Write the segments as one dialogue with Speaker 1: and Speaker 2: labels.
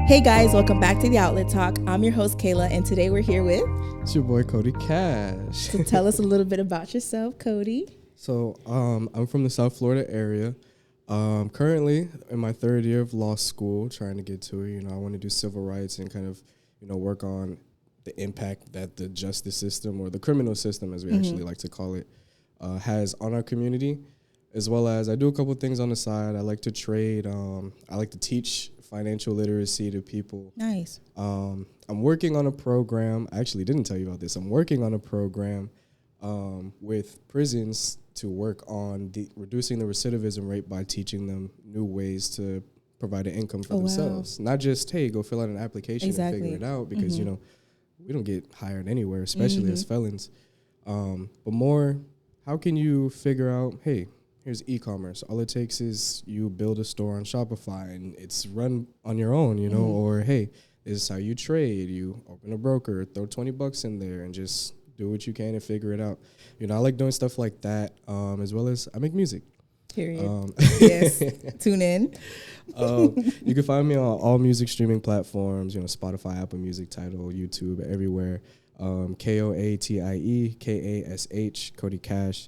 Speaker 1: Hey guys, welcome back to The Outlet Talk. I'm your host, Kayla, and today we're here with...
Speaker 2: It's your boy, Cody Cash.
Speaker 1: So tell us a little bit about yourself, Cody.
Speaker 2: So I'm from the South Florida area. Currently in my third year of law school, trying to get to it. I want to do civil rights and kind of, work on the impact that the justice system, or the criminal system, as we actually like to call it, has on our community. As well as I do a couple things on the side. I like to trade. I like to teach financial literacy to people.
Speaker 1: Nice.
Speaker 2: I'm working on a program. I actually didn't tell you about this. I'm working on a program with prisons to work on reducing the recidivism rate by teaching them new ways to provide an income for themselves. Not just, hey, go fill out an application and figure it out, because, we don't get hired anywhere, especially as felons. But more, how can you figure out, hey, here's e-commerce. All it takes is you build a store on Shopify and it's run on your own, or hey, this is how you trade. You open a broker, throw $20 in there and just do what you can and figure it out. I like doing stuff like that, as well as I make music.
Speaker 1: Period. Yes. Tune in.
Speaker 2: You can find me on all music streaming platforms, Spotify, Apple Music, Tidal, YouTube, everywhere. KOATIE, KASH, Cody Cash.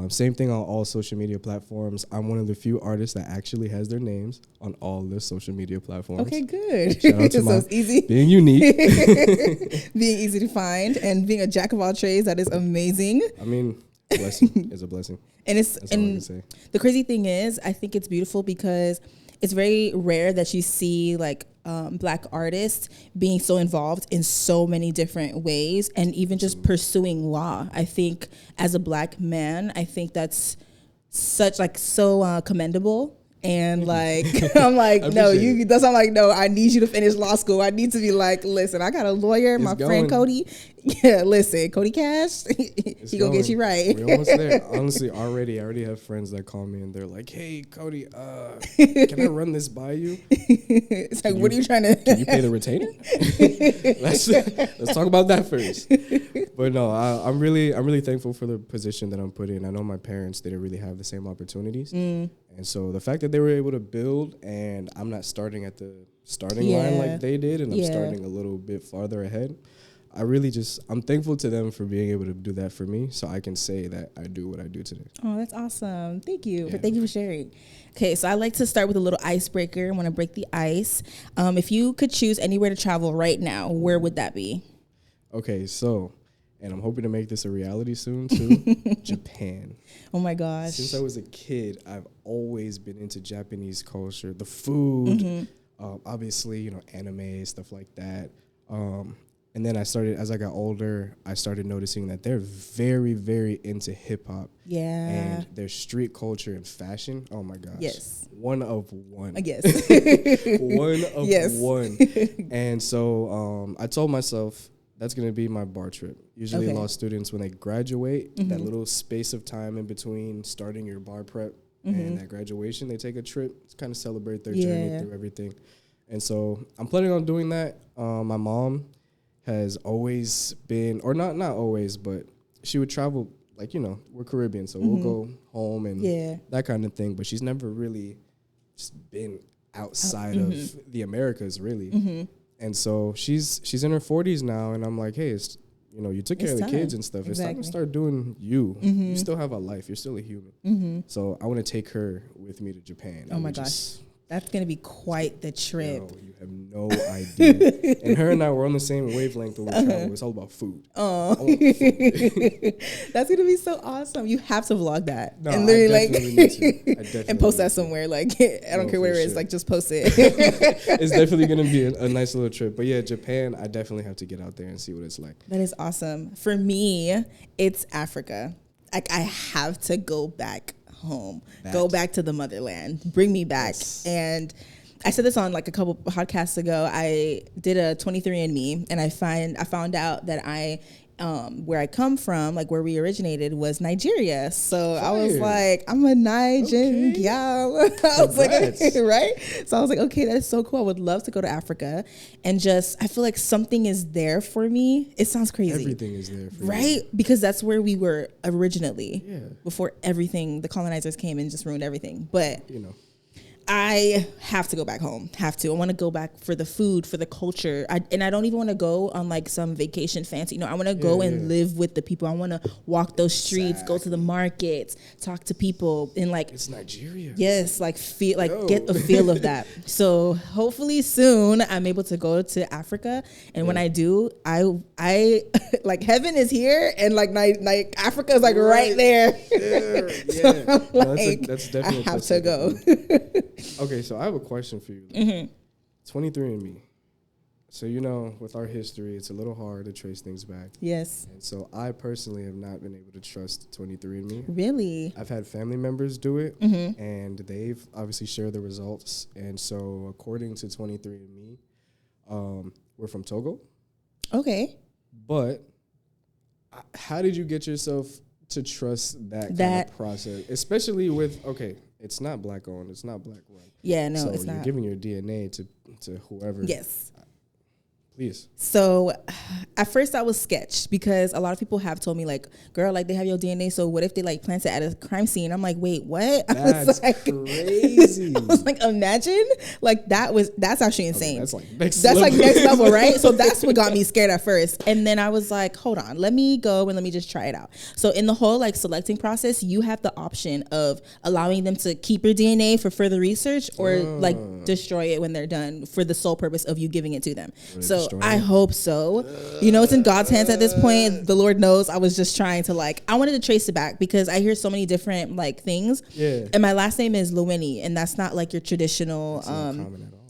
Speaker 2: Same thing on all social media platforms. I'm one of the few artists that actually has their names on all the social media platforms.
Speaker 1: Okay, good.
Speaker 2: Shout out to
Speaker 1: So it's easy.
Speaker 2: Being unique.
Speaker 1: Being easy to find and being a jack of all trades, that is amazing.
Speaker 2: I mean, blessing is a blessing.
Speaker 1: And it's
Speaker 2: That's all I can say.
Speaker 1: The crazy thing is, I think it's beautiful because it's very rare that you see Black artists being so involved in so many different ways, and even just pursuing law. I think as a Black man, I think that's so commendable. And I'm like, no, that's I'm like, no, I need you to finish law school. I need to be like, listen, I got a lawyer, my friend Cody. Yeah, listen, Cody Cash, he gonna get you right.
Speaker 2: We're almost there. Honestly, I already have friends that call me and they're like, hey, Cody, can I run this by you?
Speaker 1: It's like, what are you trying to?
Speaker 2: Can you pay the retainer? Let's talk about that first. But no, I'm really thankful for the position that I'm put in. I know my parents didn't really have the same opportunities. And so the fact that they were able to build, and I'm not starting at the starting line like they did, and I'm starting a little bit farther ahead, I'm thankful to them for being able to do that for me, so I can say that I do what I do today.
Speaker 1: Oh, that's awesome. Thank you. Thank you for sharing. Okay, so I like to start with a little icebreaker. I want to break the ice. If you could choose anywhere to travel right now, where would that be?
Speaker 2: Okay, so, and I'm hoping to make this a reality soon too, Japan.
Speaker 1: Oh my gosh.
Speaker 2: Since I was a kid, I've always been into Japanese culture, the food, obviously, anime, stuff like that. And then as I got older, I started noticing that they're very, very into hip hop.
Speaker 1: Yeah.
Speaker 2: And their street culture and fashion. Oh my gosh.
Speaker 1: Yes.
Speaker 2: One of one.
Speaker 1: Yes.
Speaker 2: One of one. And so I told myself that's going to be my bar trip. Usually law students, when they graduate, that little space of time in between starting your bar prep and that graduation, they take a trip to kind of celebrate their journey through everything. And so I'm planning on doing that. My mom has always been, or not always, but she would travel, we're Caribbean, so we'll go home and that kind of thing. But she's never really just been outside of the Americas, really. And so she's in her 40s now, and I'm like, hey, you took care of the kids and stuff. It's time to start doing you. You still have a life. You're still a human. So I want to take her with me to Japan.
Speaker 1: Oh my gosh. That's going to be quite the trip.
Speaker 2: No, you have no idea. And her and I were on the same wavelength when we travel. It's all about food.
Speaker 1: Oh, that's going to be so awesome. You have to vlog that.
Speaker 2: No,
Speaker 1: and literally,
Speaker 2: I definitely need to.
Speaker 1: And post that somewhere. I don't care where it is. Just post it.
Speaker 2: It's definitely going to be a nice little trip. But yeah, Japan, I definitely have to get out there and see what it's like.
Speaker 1: That is awesome. For me, it's Africa. I have to go back home, go back to the motherland, bring me back. And I said this on a couple podcasts ago. I did a 23andMe, and I found out that where I come from, where we originated, was Nigeria. So I was like, I'm a Nigerian gal. I was like, right? So I was like, okay, that's so cool. I would love to go to Africa, and I feel like something is there for me. It sounds crazy.
Speaker 2: Everything is there for you.
Speaker 1: Right? Because that's where we were originally, before the colonizers came and just ruined everything. But I have to go back home. Have to. I want to go back for the food, for the culture. And I don't even want to go on like some vacation fancy. I want to go and live with the people. I want to walk those streets, go to the markets, talk to people, and like
Speaker 2: it's Nigeria.
Speaker 1: Yes, like feel like get a feel of that. So hopefully soon I'm able to go to Africa, and when I do, I like heaven is here, and like Africa is like right there. So I'm like, that's definitely I have to go.
Speaker 2: Okay, so I have a question for you. 23andMe. So, with our history, it's a little hard to trace things back.
Speaker 1: Yes.
Speaker 2: And so I personally have not been able to trust 23andMe.
Speaker 1: Really?
Speaker 2: I've had family members do it, and they've obviously shared the results. And so according to 23andMe, we're from Togo. Okay. But how did you get yourself to trust that kind of process? Especially with, it's not black owned, it's not black run.
Speaker 1: Yeah, no,
Speaker 2: so
Speaker 1: it's not. So
Speaker 2: you're giving your DNA to whoever.
Speaker 1: Yes.
Speaker 2: Please.
Speaker 1: So at first I was sketched because a lot of people have told me like, girl, like they have your DNA. So what if they like plant it at a crime scene? I'm like, wait, what?
Speaker 2: That's crazy.
Speaker 1: I was like, imagine like that's actually insane.
Speaker 2: That's like next level.
Speaker 1: Like next level, right? So that's what got me scared at first. And then I was like, hold on, let me go and let me just try it out. So in the whole like selecting process, you have the option of allowing them to keep your DNA for further research or like destroy it when they're done for the sole purpose of you giving it to them. So I hope so. It's in God's hands at this point. The Lord knows. I was just trying to I wanted to trace it back because I hear so many different like things. Yeah. And my last name is Lewini, and that's not like your traditional. That's not common at all.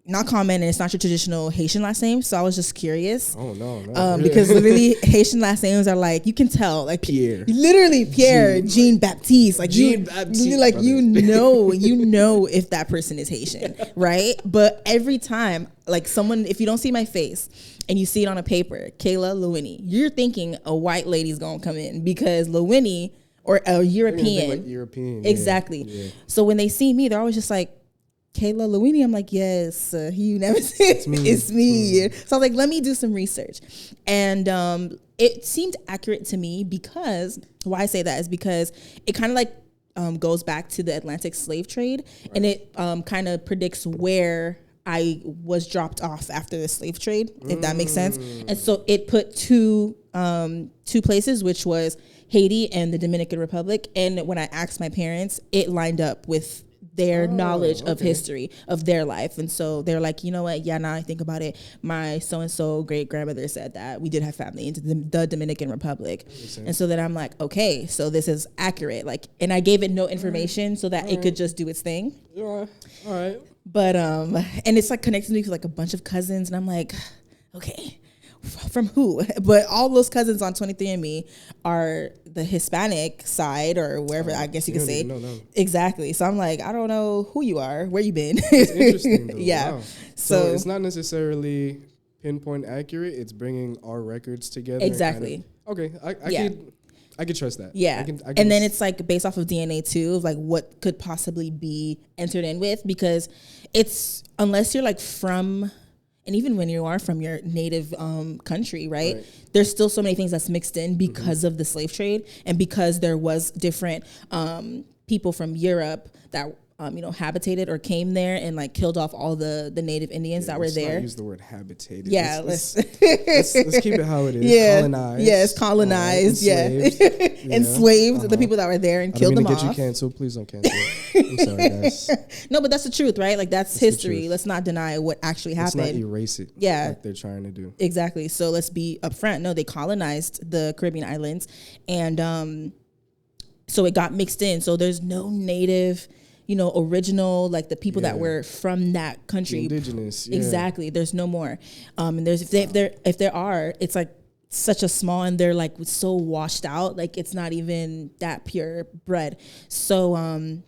Speaker 1: Not common, and it's not your traditional Haitian last name. So I was just curious.
Speaker 2: Oh no.
Speaker 1: Because literally Haitian last names are like you can tell like
Speaker 2: Pierre,
Speaker 1: literally Pierre, Jean Baptiste, like
Speaker 2: Jean Baptiste,
Speaker 1: like you know if that person is Haitian, right? But every time like someone, if you don't see my face and you see it on a paper, Kayla Lewini, you're thinking a white lady's gonna come in because Lewini or a European,
Speaker 2: like European,
Speaker 1: exactly.
Speaker 2: Yeah.
Speaker 1: So when they see me, they're always just like, Kayla Lewini. I'm like, yes, you never said it's me. So I was like, let me do some research. And it seemed accurate to me because, why I say that is because it kind of like goes back to the Atlantic slave trade. Right. And it kind of predicts where I was dropped off after the slave trade, if that makes sense. And so it put two places, which was Haiti and the Dominican Republic. And when I asked my parents, it lined up with their knowledge of history of their life. And so they're like, you know what? Yeah, now I think about it, my so-and-so great grandmother said that we did have family in the Dominican Republic. And so then I'm like, okay, so this is accurate. Like, and I gave it no information so that it could just do its thing.
Speaker 2: Yeah. All right.
Speaker 1: But, and it's like connecting me with like a bunch of cousins, and I'm like, okay, from who? But all those cousins on 23andMe are the Hispanic side or wherever, I guess you could say.
Speaker 2: No.
Speaker 1: Exactly. So I'm like, I don't know who you are, where you been.
Speaker 2: It's interesting though.
Speaker 1: Yeah.
Speaker 2: Wow. So it's not necessarily pinpoint accurate. It's bringing our records together.
Speaker 1: Exactly.
Speaker 2: I could trust that.
Speaker 1: Yeah. And then it's like based off of DNA too, of like what could possibly be entered in with, because it's, unless you're like from, and even when you are from your native country, right? There's still so many things that's mixed in because of the slave trade, and because there was different people from Europe that habitated or came there and like killed off all the native Indians that were there.
Speaker 2: Use the word habitated.
Speaker 1: Yeah,
Speaker 2: let's keep it how it is.
Speaker 1: Yeah,
Speaker 2: colonized.
Speaker 1: Yes, colonized. Enslaved the people that were there and killed them off.
Speaker 2: Get you canceled. Please don't cancel it. I'm sorry, guys.
Speaker 1: No, but that's the truth, right? Like that's history. Let's not deny what actually happened.
Speaker 2: Let's not erase it.
Speaker 1: Yeah,
Speaker 2: like they're trying to do.
Speaker 1: Exactly. So let's be upfront. No, they colonized the Caribbean islands, and so it got mixed in. So there's no native, original, like the people that were from that country,
Speaker 2: the indigenous. Yeah.
Speaker 1: Exactly. There's no more. And there's if there are, it's like such a small, and they're like so washed out, like it's not even that pure bread. So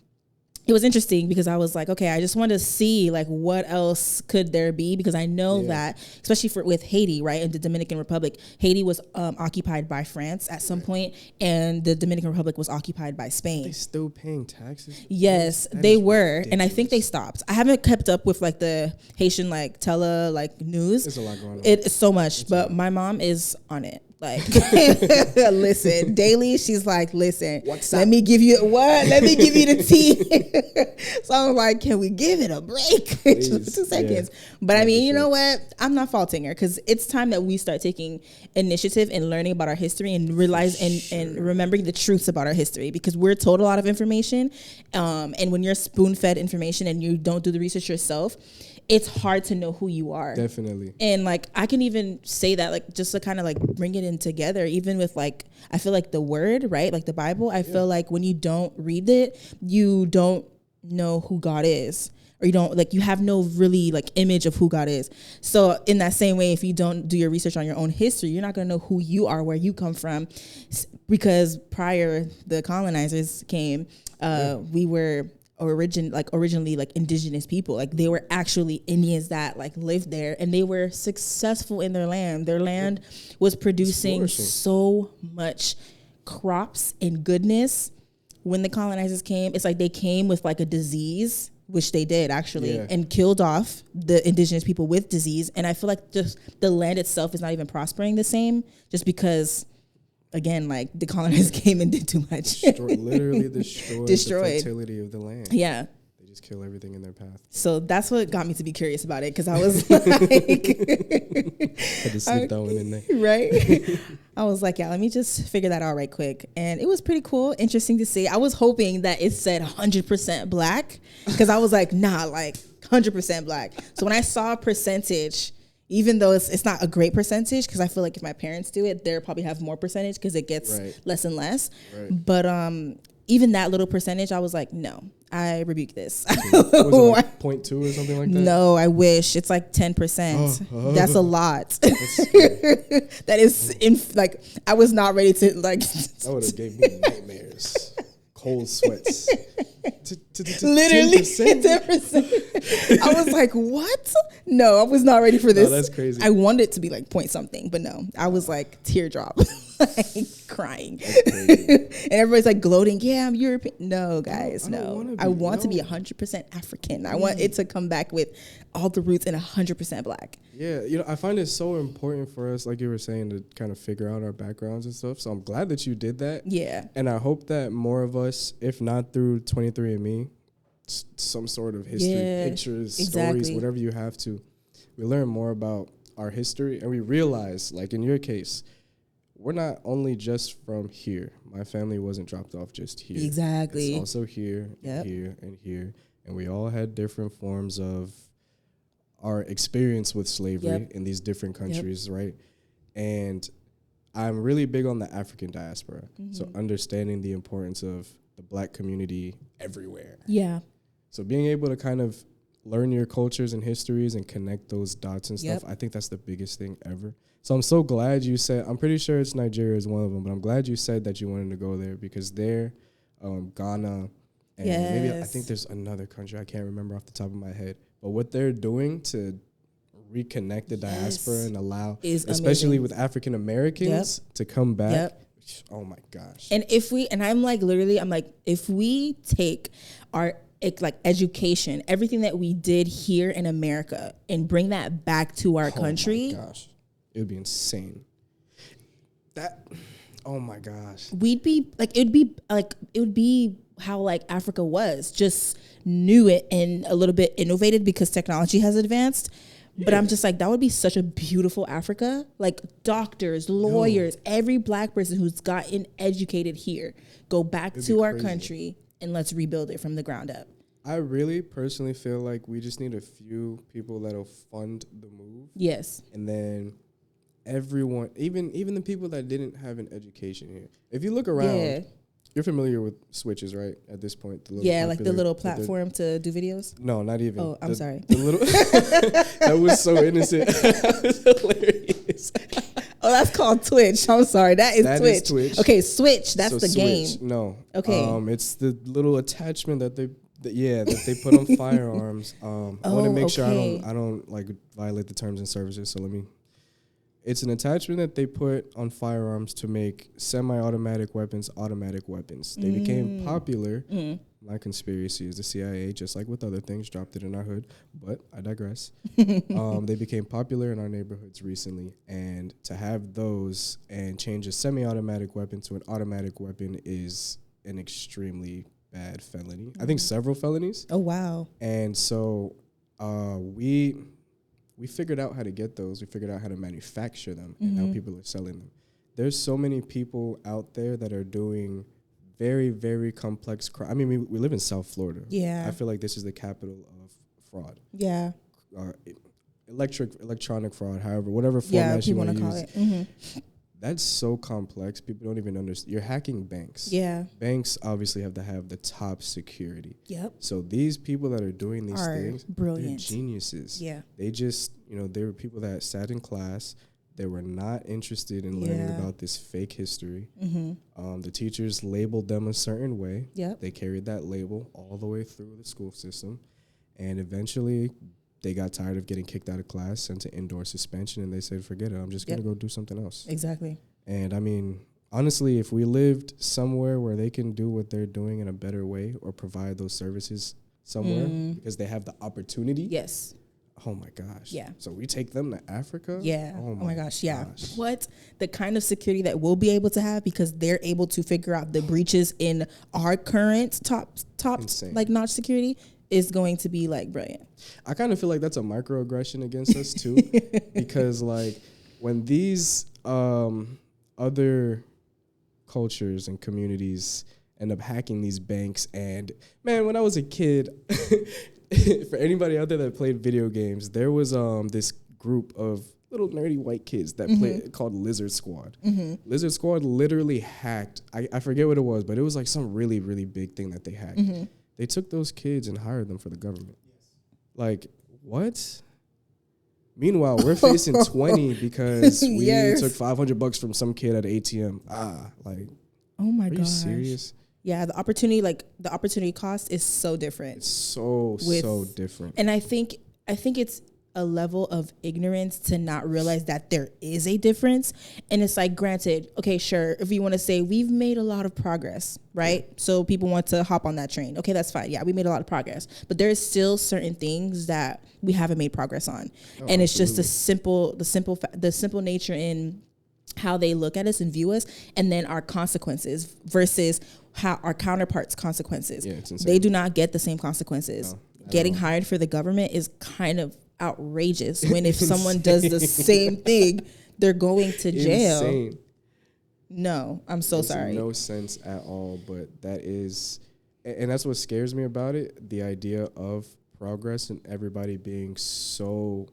Speaker 1: it was interesting because I was like, okay, I just want to see like what else could there be, because I know that, especially with Haiti, right, and the Dominican Republic, Haiti was occupied by France at some point, and the Dominican Republic was occupied by Spain.
Speaker 2: Are they still paying taxes?
Speaker 1: Yes, they were, ridiculous. And I think they stopped. I haven't kept up with like the Haitian like news.
Speaker 2: There's a lot going on.
Speaker 1: It's so much, but my mom is on it. Like, listen, daily, she's like, listen, let me give you the tea. So I was like, can we give it a break? 2 seconds. Yeah. But I mean, you know what? I'm not faulting her, because it's time that we start taking initiative and learning about our history and realize and remembering the truths about our history, because we're told a lot of information. And when you're spoon-fed information and you don't do the research yourself, it's hard to know who you are.
Speaker 2: Definitely.
Speaker 1: And like, I can even say that, like, just to kind of like bring it in together, even with like, I feel like the word, right? Like the Bible, I feel like when you don't read it, you don't know who God is, or you don't, like, you have no really like image of who God is. So in that same way, if you don't do your research on your own history, you're not going to know who you are, where you come from, because prior the colonizers came, we were originally like indigenous people. Like, they were actually Indians that like lived there, and they were successful in their land. Their land was producing so much crops and goodness. When the colonizers came, it's like they came with like a disease, which they did actually, and killed off the indigenous people with disease. And I feel like just the land itself is not even prospering the same, just because, again, like, the colonizers came and did too much.
Speaker 2: Literally destroyed the fertility of the land.
Speaker 1: Yeah.
Speaker 2: They just kill everything in their path.
Speaker 1: So that's what got me to be curious about it, because I was like...
Speaker 2: Had to slip that one in there.
Speaker 1: Right? I was like, yeah, let me just figure that out right quick. And it was pretty cool, interesting to see. I was hoping that it said 100% black, because I was like, nah, like 100% black. So when I saw a percentage... Even though it's not a great percentage, because I feel like if my parents do it, they'll probably have more percentage, because it gets less and less. Right. But even that little percentage, I was like, no, I rebuke this.
Speaker 2: Was it like 0.2 or something like that?
Speaker 1: No, I wish. It's like 10%. That's a lot. That is, like, I was not ready to, like...
Speaker 2: That would have gave me nightmares. Cold sweats.
Speaker 1: Literally 10%. I was like, what? No, I was not ready for this.
Speaker 2: No, that's crazy.
Speaker 1: I wanted it to be like point something, but no, I was like teardrop, like crying. And everybody's like gloating. Yeah, I'm European. No, guys, no. I want to be 100% African. I want it to come back with all the roots and 100% black.
Speaker 2: Yeah, you know, I find it so important for us, like you were saying, to kind of figure out our backgrounds and stuff. So I'm glad that you did that.
Speaker 1: Yeah.
Speaker 2: And I hope that more of us, if not through 23andMe, some sort of history, pictures, stories, whatever you have to, we learn more about our history, and we realize, like in your case, we're not only just from here. My family wasn't dropped off just here.
Speaker 1: Exactly.
Speaker 2: It's also here, and here, and here. And we all had different forms of our experience with slavery in these different countries, right? And I'm really big on the African diaspora. Mm-hmm. So understanding the importance of the black community everywhere.
Speaker 1: Yeah.
Speaker 2: So being able to kind of learn your cultures and histories and connect those dots and stuff, I think that's the biggest thing ever. So I'm so glad you said, I'm pretty sure it's Nigeria is one of them, but I'm glad you said that you wanted to go there, because there, Ghana, and maybe I think there's another country, I can't remember off the top of my head, but what they're doing to reconnect the diaspora and allow, especially with African Americans, to come back. Oh my gosh.
Speaker 1: And if we, and I'm like, literally, I'm like, if we take our like education, everything that we did here in America, and bring that back to our country.
Speaker 2: Oh my gosh. It would be insane. Oh my gosh.
Speaker 1: We'd be like, it would be how like Africa was, just knew it and a little bit innovated because technology has advanced. But I'm just like, that would be such a beautiful Africa. Like doctors, lawyers, every black person who's gotten educated here, go back to our country and let's rebuild it from the ground up.
Speaker 2: I really personally feel like we just need a few people that'll fund the move.
Speaker 1: Yes.
Speaker 2: And then everyone, even the people that didn't have an education here. If you look around, you're familiar with Switches, right? At this point,
Speaker 1: like the little platform to do videos.
Speaker 2: No, not even.
Speaker 1: Oh, I'm sorry.
Speaker 2: The little that was so innocent. That was hilarious.
Speaker 1: Oh, that's called Twitch. I'm sorry. That is
Speaker 2: Twitch.
Speaker 1: Okay, Switch. That's so the
Speaker 2: Switch,
Speaker 1: game.
Speaker 2: No.
Speaker 1: Okay.
Speaker 2: It's the little attachment that they put on firearms. I want to make sure I don't like violate the terms and services. So let me. It's an attachment that they put on firearms to make semi-automatic weapons automatic weapons. They became popular. My conspiracy is the CIA, just like with other things, dropped it in our hood. But I digress. They became popular in our neighborhoods recently. And to have those and change a semi-automatic weapon to an automatic weapon is an extremely bad felony. I think several felonies.
Speaker 1: Oh, wow.
Speaker 2: And so we figured out how to get those. We figured out how to manufacture them, and now people are selling them. There's so many people out there that are doing very, very complex crime. I mean, we live in South Florida.
Speaker 1: Yeah.
Speaker 2: I feel like this is the capital of fraud.
Speaker 1: Yeah.
Speaker 2: Electronic fraud, however, whatever format you want to call it. That's so complex. People don't even understand. You're hacking banks.
Speaker 1: Yeah.
Speaker 2: Banks obviously have to have the top security.
Speaker 1: Yep.
Speaker 2: So these people that are doing these things,
Speaker 1: brilliant.
Speaker 2: They're geniuses.
Speaker 1: Yeah.
Speaker 2: They just, they were people that sat in class. They were not interested in learning about this fake history. The teachers labeled them a certain way.
Speaker 1: Yep.
Speaker 2: They carried that label all the way through the school system. And eventually they got tired of getting kicked out of class, sent to indoor suspension, and they said, forget it, I'm just going to go do something else.
Speaker 1: Exactly.
Speaker 2: And I mean, honestly, if we lived somewhere where they can do what they're doing in a better way or provide those services somewhere because they have the opportunity.
Speaker 1: Yes.
Speaker 2: Oh my gosh.
Speaker 1: Yeah.
Speaker 2: So we take them to Africa?
Speaker 1: Yeah.
Speaker 2: Oh
Speaker 1: my gosh. Yeah. What the kind of security that we'll be able to have because they're able to figure out the breaches in our current top
Speaker 2: Insane.
Speaker 1: like notch security is going to be like brilliant.
Speaker 2: I kind of feel like that's a microaggression against us too, because like when these other cultures and communities end up hacking these banks, and man, when I was a kid, for anybody out there that played video games, there was this group of little nerdy white kids that played called Lizard Squad. Lizard Squad literally hacked. I forget what it was, but it was like some really, really big thing that they hacked. They took those kids and hired them for the government. Like, what? Meanwhile, we're facing 20 because we took $500 from some kid at an ATM. Like,
Speaker 1: oh my god,
Speaker 2: are you serious?
Speaker 1: Yeah, the opportunity cost is so different.
Speaker 2: It's so different.
Speaker 1: And I think it's a level of ignorance to not realize that there is a difference. And it's like, granted, okay, sure, if you want to say we've made a lot of progress, right? So people want to hop on that train. Okay, that's fine. Yeah, we made a lot of progress. But there's still certain things that we haven't made progress on. And it's just the simple nature in how they look at us and view us, and then our consequences versus how our counterparts' consequences.
Speaker 2: Yeah, it's insane.
Speaker 1: They do not get the same consequences. No, getting hired for the government is kind of outrageous when if someone does the same thing, they're going to jail.
Speaker 2: Insane.
Speaker 1: No, I'm so sorry.
Speaker 2: No sense at all, but that is, and that's what scares me about it, the idea of progress and everybody being so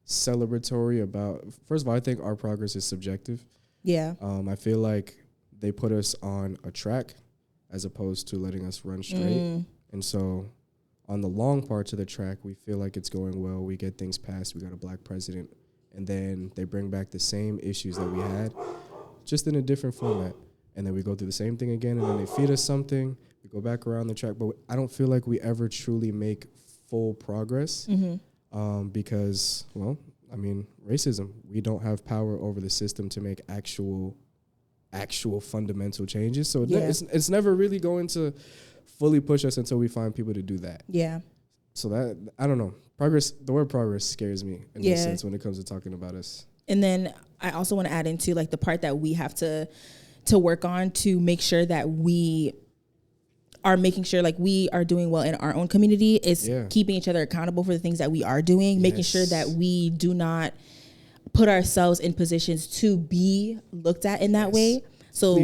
Speaker 2: celebratory about, first of all, I think our progress is subjective.
Speaker 1: Yeah.
Speaker 2: I feel like they put us on a track as opposed to letting us run straight. And so on the long parts of the track, we feel like it's going well. We get things passed. We got a black president. And then they bring back the same issues that we had, just in a different format. And then we go through the same thing again, and then they feed us something. We go back around the track. But I don't feel like we ever truly make full progress because, well, I mean, racism. We don't have power over the system to make actual fundamental changes. So it's never really going to fully push us until we find people to do that. Yeah. So that, I don't know. Progress, the word progress scares me in this sense when it comes to talking about us.
Speaker 1: And then I also want to add into like the part that we have to work on to make sure that we are making sure like we are doing well in our own community is keeping each other accountable for the things that we are doing, making sure that we do not put ourselves in positions to be looked at in that way. So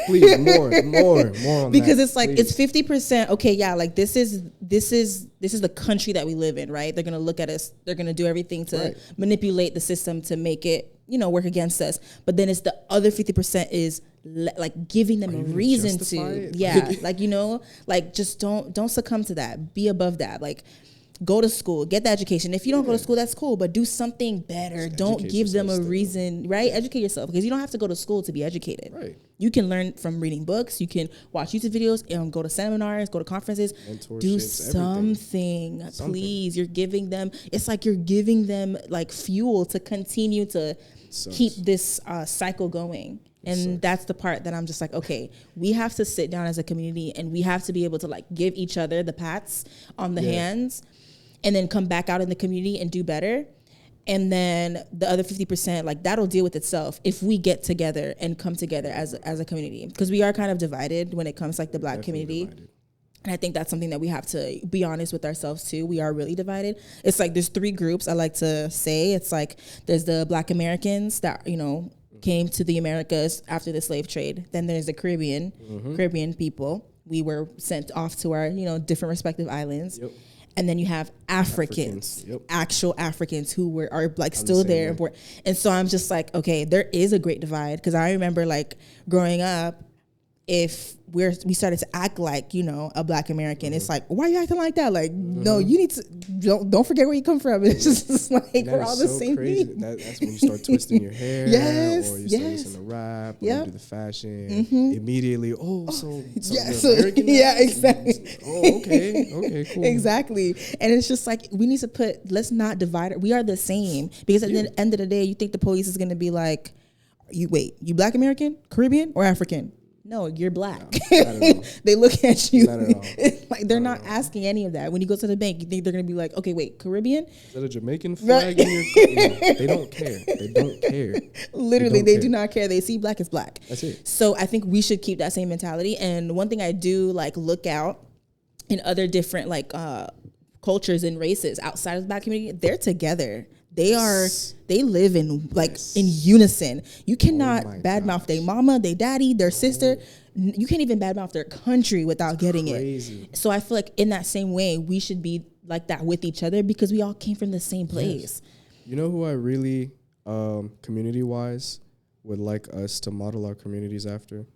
Speaker 2: please more on
Speaker 1: because
Speaker 2: that,
Speaker 1: it's like it's 50%. Okay, yeah, like this is the country that we live in, right? They're gonna look at us. They're gonna do everything to manipulate the system to make it, work against us. But then it's the other 50% is like giving them a reason to, like just don't succumb to that. Be above that, like. Go to school, get the education. If you don't go to school, that's cool, but do something better. Don't give them a reason, right? Educate yourself because you don't have to go to school to be educated.
Speaker 2: Right.
Speaker 1: You can learn from reading books. You can watch YouTube videos and go to seminars, go to conferences. Do something, please. You're giving them. It's like you're giving them like fuel to continue to keep this cycle going. And that's the part that I'm just like, okay, we have to sit down as a community and we have to be able to like give each other the pats on the hands and then come back out in the community and do better. And then the other 50%, like that'll deal with itself if we get together and come together as a community. Because we are kind of divided when it comes to like the Black community. Divided. And I think that's something that we have to be honest with ourselves too. We are really divided. It's like there's 3 groups I like to say. It's like there's the Black Americans that, you know, came to the Americas after the slave trade. Then there's the Caribbean people. We were sent off to our, you know, different respective islands. Yep. And then you have Africans. Actual Africans who are like still there. And so I'm just like, okay, there is a great divide. Because I remember like growing up, if we started to act like, you know, a Black American, it's like, why are you acting like that? Like, no, you need to, don't forget where you come from. It's just like, we're all the same thing.
Speaker 2: That's when you start twisting your hair, or you start listening to rap, or you do the fashion. Immediately, so you're American now?
Speaker 1: Exactly.
Speaker 2: Okay, cool.
Speaker 1: Exactly. And it's just like, we need to let's not divide it. We are the same. Because at the end of the day, you think the police is going to be like, you Black American, Caribbean, or African? No, you're Black. No, they look at you like they're not asking any of that. When you go to the bank, you think they're going to be like, okay, wait, Caribbean?
Speaker 2: Is that a Jamaican flag in your no, they don't care. They don't care.
Speaker 1: Literally, they do not care. They see Black as Black.
Speaker 2: That's it.
Speaker 1: So I think we should keep that same mentality. And one thing I do like look out in other different like cultures and races outside of the Black community, they're together. They live in like in unison. You cannot badmouth their mama, their daddy, their sister. You can't even badmouth their country without getting it. So I feel like in that same way, we should be like that with each other because we all came from the same place.
Speaker 2: You know who I really, community-wise, would like us to model our communities after?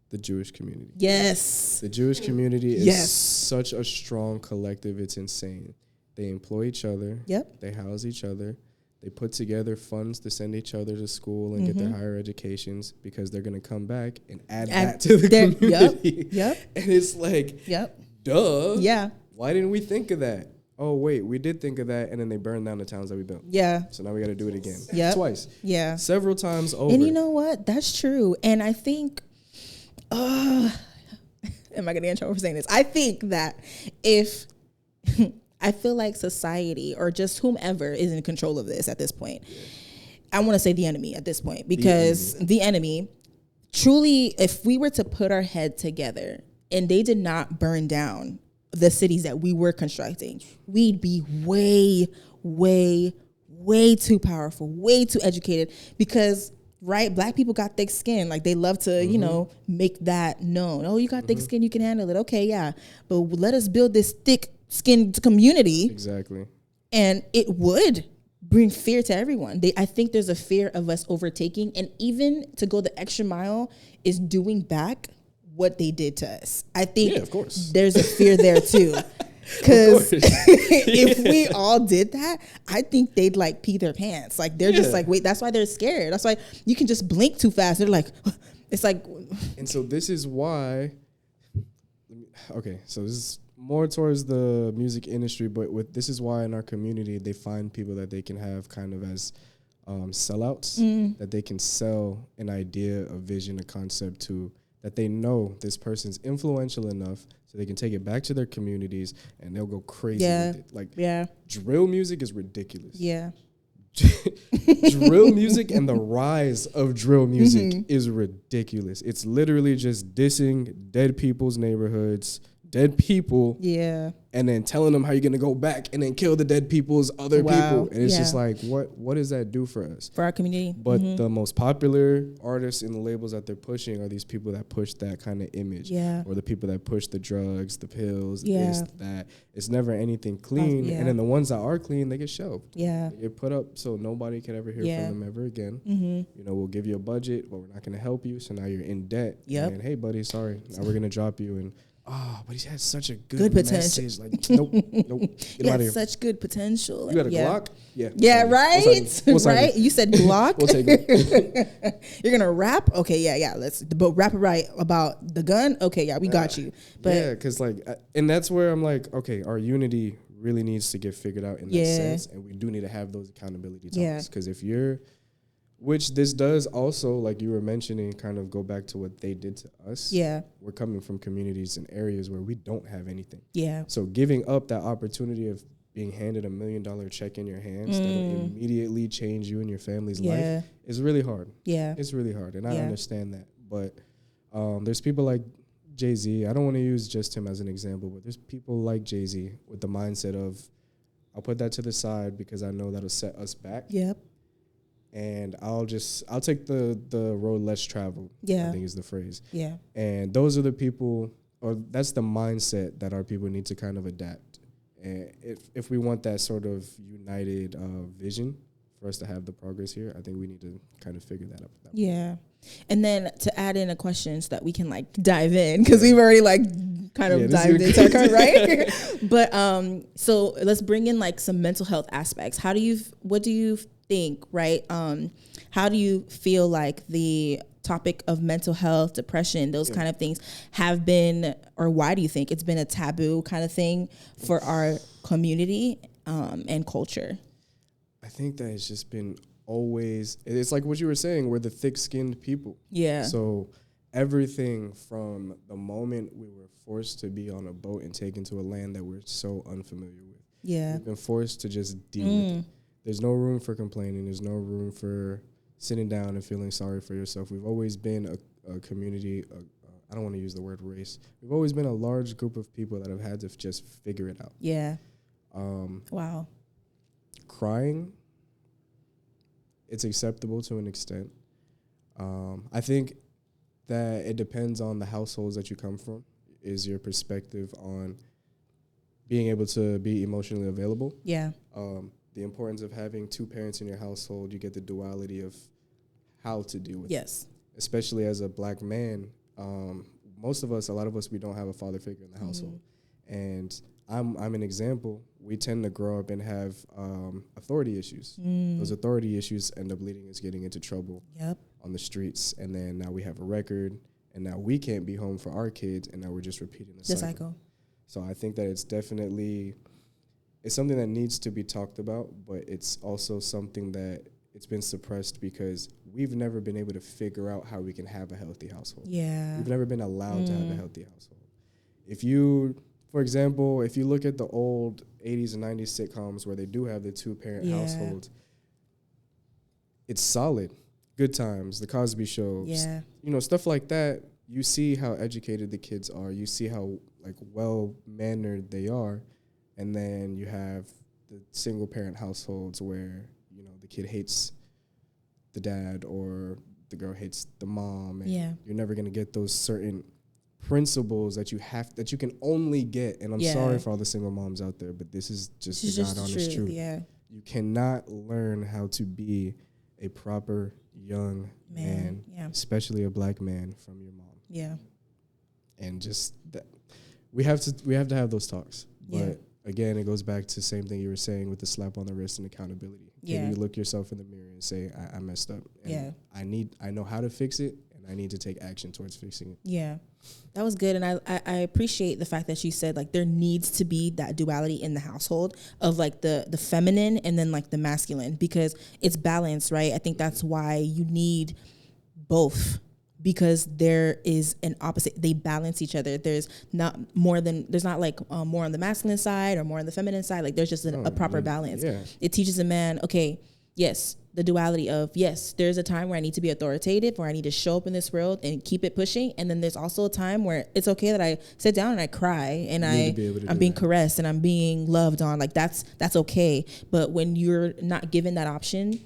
Speaker 2: The Jewish community.
Speaker 1: Yes.
Speaker 2: The Jewish community is such a strong collective. It's insane. They employ each other. Yep. They house each other. They put together funds to send each other to school and get their higher educations because they're going to come back and add that to the community. Yep. And it's like, duh. Yeah. Why didn't we think of that? Oh, wait, we did think of that. And then they burned down the towns that we built. Yeah. So now we got to do it again. Yeah. Twice. Yeah. Several times over.
Speaker 1: And you know what? That's true. And I think, am I going to get in trouble for saying this? I think that if... I feel like society or just whomever is in control of this at this point. I want to say the enemy at this point because the enemy truly, if we were to put our head together and they did not burn down the cities that we were constructing, we'd be way, way, way too powerful, way too educated because Black people got thick skin. Like they love to, you know, make that known. Oh, you got thick skin, you can handle it. Okay, yeah. But let us build this thick skinned community.
Speaker 2: Exactly.
Speaker 1: And it would bring fear to everyone. I think there's a fear of us overtaking. And even to go the extra mile is doing back what they did to us. I think
Speaker 2: of course.
Speaker 1: There's a fear there too. Because if we all did that, I think they'd like pee their pants. Like they're just like, wait, that's why they're scared. That's why you can just blink too fast. They're like, it's like.
Speaker 2: And so this is why, okay, so this is more towards the music industry, but this is why in our community they find people that they can have kind of as sellouts, that they can sell an idea, a vision, a concept to, that they know this person's influential enough so they can take it back to their communities and they'll go crazy with it. Like drill music is ridiculous. Yeah. Drill music and the rise of drill music is ridiculous. It's literally just dissing dead people's neighborhoods, dead people, and then telling them how you're gonna go back and then kill the dead people's other people, and it's just like, what does that do for us,
Speaker 1: for our community?
Speaker 2: But the most popular artists and the labels that they're pushing are these people that push that kind of image, or the people that push the drugs, the pills, this, that. It's never anything clean, and then the ones that are clean, they get shelved. They get put up so nobody can ever hear from them ever again. You know, we'll give you a budget, but we're not gonna help you, so now you're in debt. And hey, buddy, sorry, now we're gonna drop you and oh, but he has such a
Speaker 1: good potential.
Speaker 2: Message. Like, nope. Get
Speaker 1: him
Speaker 2: out of here.
Speaker 1: Such good potential.
Speaker 2: You got a Glock?
Speaker 1: Yeah, right? Right? You said Glock?
Speaker 2: We'll take it.
Speaker 1: You're going to rap? Okay, yeah. But rap it right about the gun? Okay, yeah, we got you. But
Speaker 2: yeah, because, like, and that's where I'm like, okay, our unity really needs to get figured out in that sense. And we do need to have those accountability talks. Because if you're, which this does also, like you were mentioning, kind of go back to what they did to us. Yeah. We're coming from communities and areas where we don't have anything. Yeah. So giving up that opportunity of being handed $1 million check in your hands that'll immediately change you and your family's life is really hard. Yeah. It's really hard. And I understand that. But there's people like Jay-Z. I don't want to use just him as an example, but there's people like Jay-Z with the mindset of, I'll put that to the side because I know that'll set us back. Yep. And I'll take the road less traveled. Yeah. I think is the phrase. Yeah. And those are the people, or that's the mindset that our people need to kind of adapt. And if we want that sort of united vision for us to have the progress here, I think we need to kind of figure that out.
Speaker 1: Yeah. And then to add in a question so that we can like dive in, because we've already like kind of dived into our current, right? But so let's bring in like some mental health aspects. What do you think, right? How do you feel like the topic of mental health, depression, those kind of things have been, or why do you think it's been a taboo kind of thing for our community and culture?
Speaker 2: I think that it's just been always, it's like what you were saying, we're the thick-skinned people. Yeah. So everything from the moment we were forced to be on a boat and taken to a land that we're so unfamiliar with. Yeah. We've been forced to just deal with it. There's no room for complaining. There's no room for sitting down and feeling sorry for yourself. We've always been a community, I don't want to use the word race. We've always been a large group of people that have had to just figure it out. Yeah. Wow. Crying, it's acceptable to an extent. I think that it depends on the households that you come from, is your perspective on being able to be emotionally available. Yeah. The importance of having two parents in your household, you get the duality of how to deal with it. Especially as a black man, a lot of us, we don't have a father figure in the household. And I'm an example. We tend to grow up and have authority issues. Those authority issues end up leading us getting into trouble on the streets. And then now we have a record, and now we can't be home for our kids, and now we're just repeating the cycle. So I think that it's definitely, it's something that needs to be talked about, but it's also something that it's been suppressed because we've never been able to figure out how we can have a healthy household. Yeah. We've never been allowed to have a healthy household. For example, if you look at the old 80s and 90s sitcoms where they do have the two-parent household, it's solid. Good Times, The Cosby Show, stuff like that. You see how educated the kids are. You see how like well-mannered they are. And then you have the single-parent households where, the kid hates the dad or the girl hates the mom. And you're never going to get those certain principles that you can only get. And I'm sorry for all the single moms out there, but this is just the God honest truth. Yeah. You cannot learn how to be a proper young man, especially a black man, from your mom. Yeah. And just that we have to have those talks. But again, it goes back to the same thing you were saying with the slap on the wrist and accountability. Can you look yourself in the mirror and say, I messed up. And I know how to fix it, and I need to take action towards fixing it. Yeah. That was good. And I appreciate the fact that you said like there needs to be that duality in the household of like the feminine and then like the masculine, because it's balanced, right? I think that's why you need both, because there is an opposite. They balance each other. There's not like more on the masculine side or more on the feminine side. Like there's just a proper balance. Yeah. It teaches a man, okay, yes, the duality of, yes, there's a time where I need to be authoritative, where I need to show up in this world and keep it pushing. And then there's also a time where it's okay that I sit down and I cry and I'm being caressed and I'm being loved on. Like that's okay. But when you're not given that option,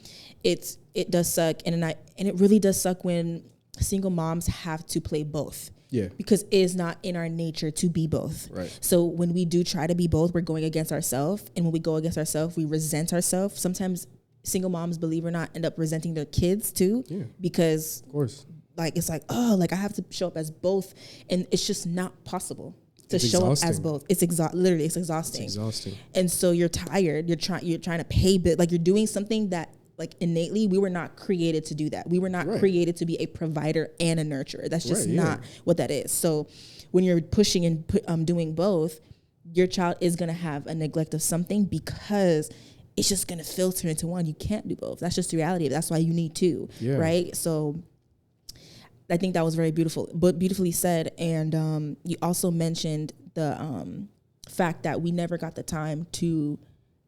Speaker 2: it does suck. And it really does suck when single moms have to play both. Yeah. Because it is not in our nature to be both. Right. So when we do try to be both, we're going against ourselves. And when we go against ourselves, we resent ourselves. Sometimes single moms, believe it or not, end up resenting their kids too. Yeah. Because of course, like it's like, oh, like I have to show up as both, and it's just not possible.
Speaker 1: to show up as both. It's literally it's exhausting.
Speaker 2: It's exhausting.
Speaker 1: And so you're tired. You're trying to pay bill. Like you're doing something that like innately we were not created to do that. We were not created to be a provider and a nurturer. That's just not what that is. So when you're pushing and doing both, your child is going to have a neglect of something because it's just going to filter into one. You can't do both. That's just the reality. That's why you need two, right? So I think that was very beautiful, but beautifully said. And you also mentioned the fact that we never got the time to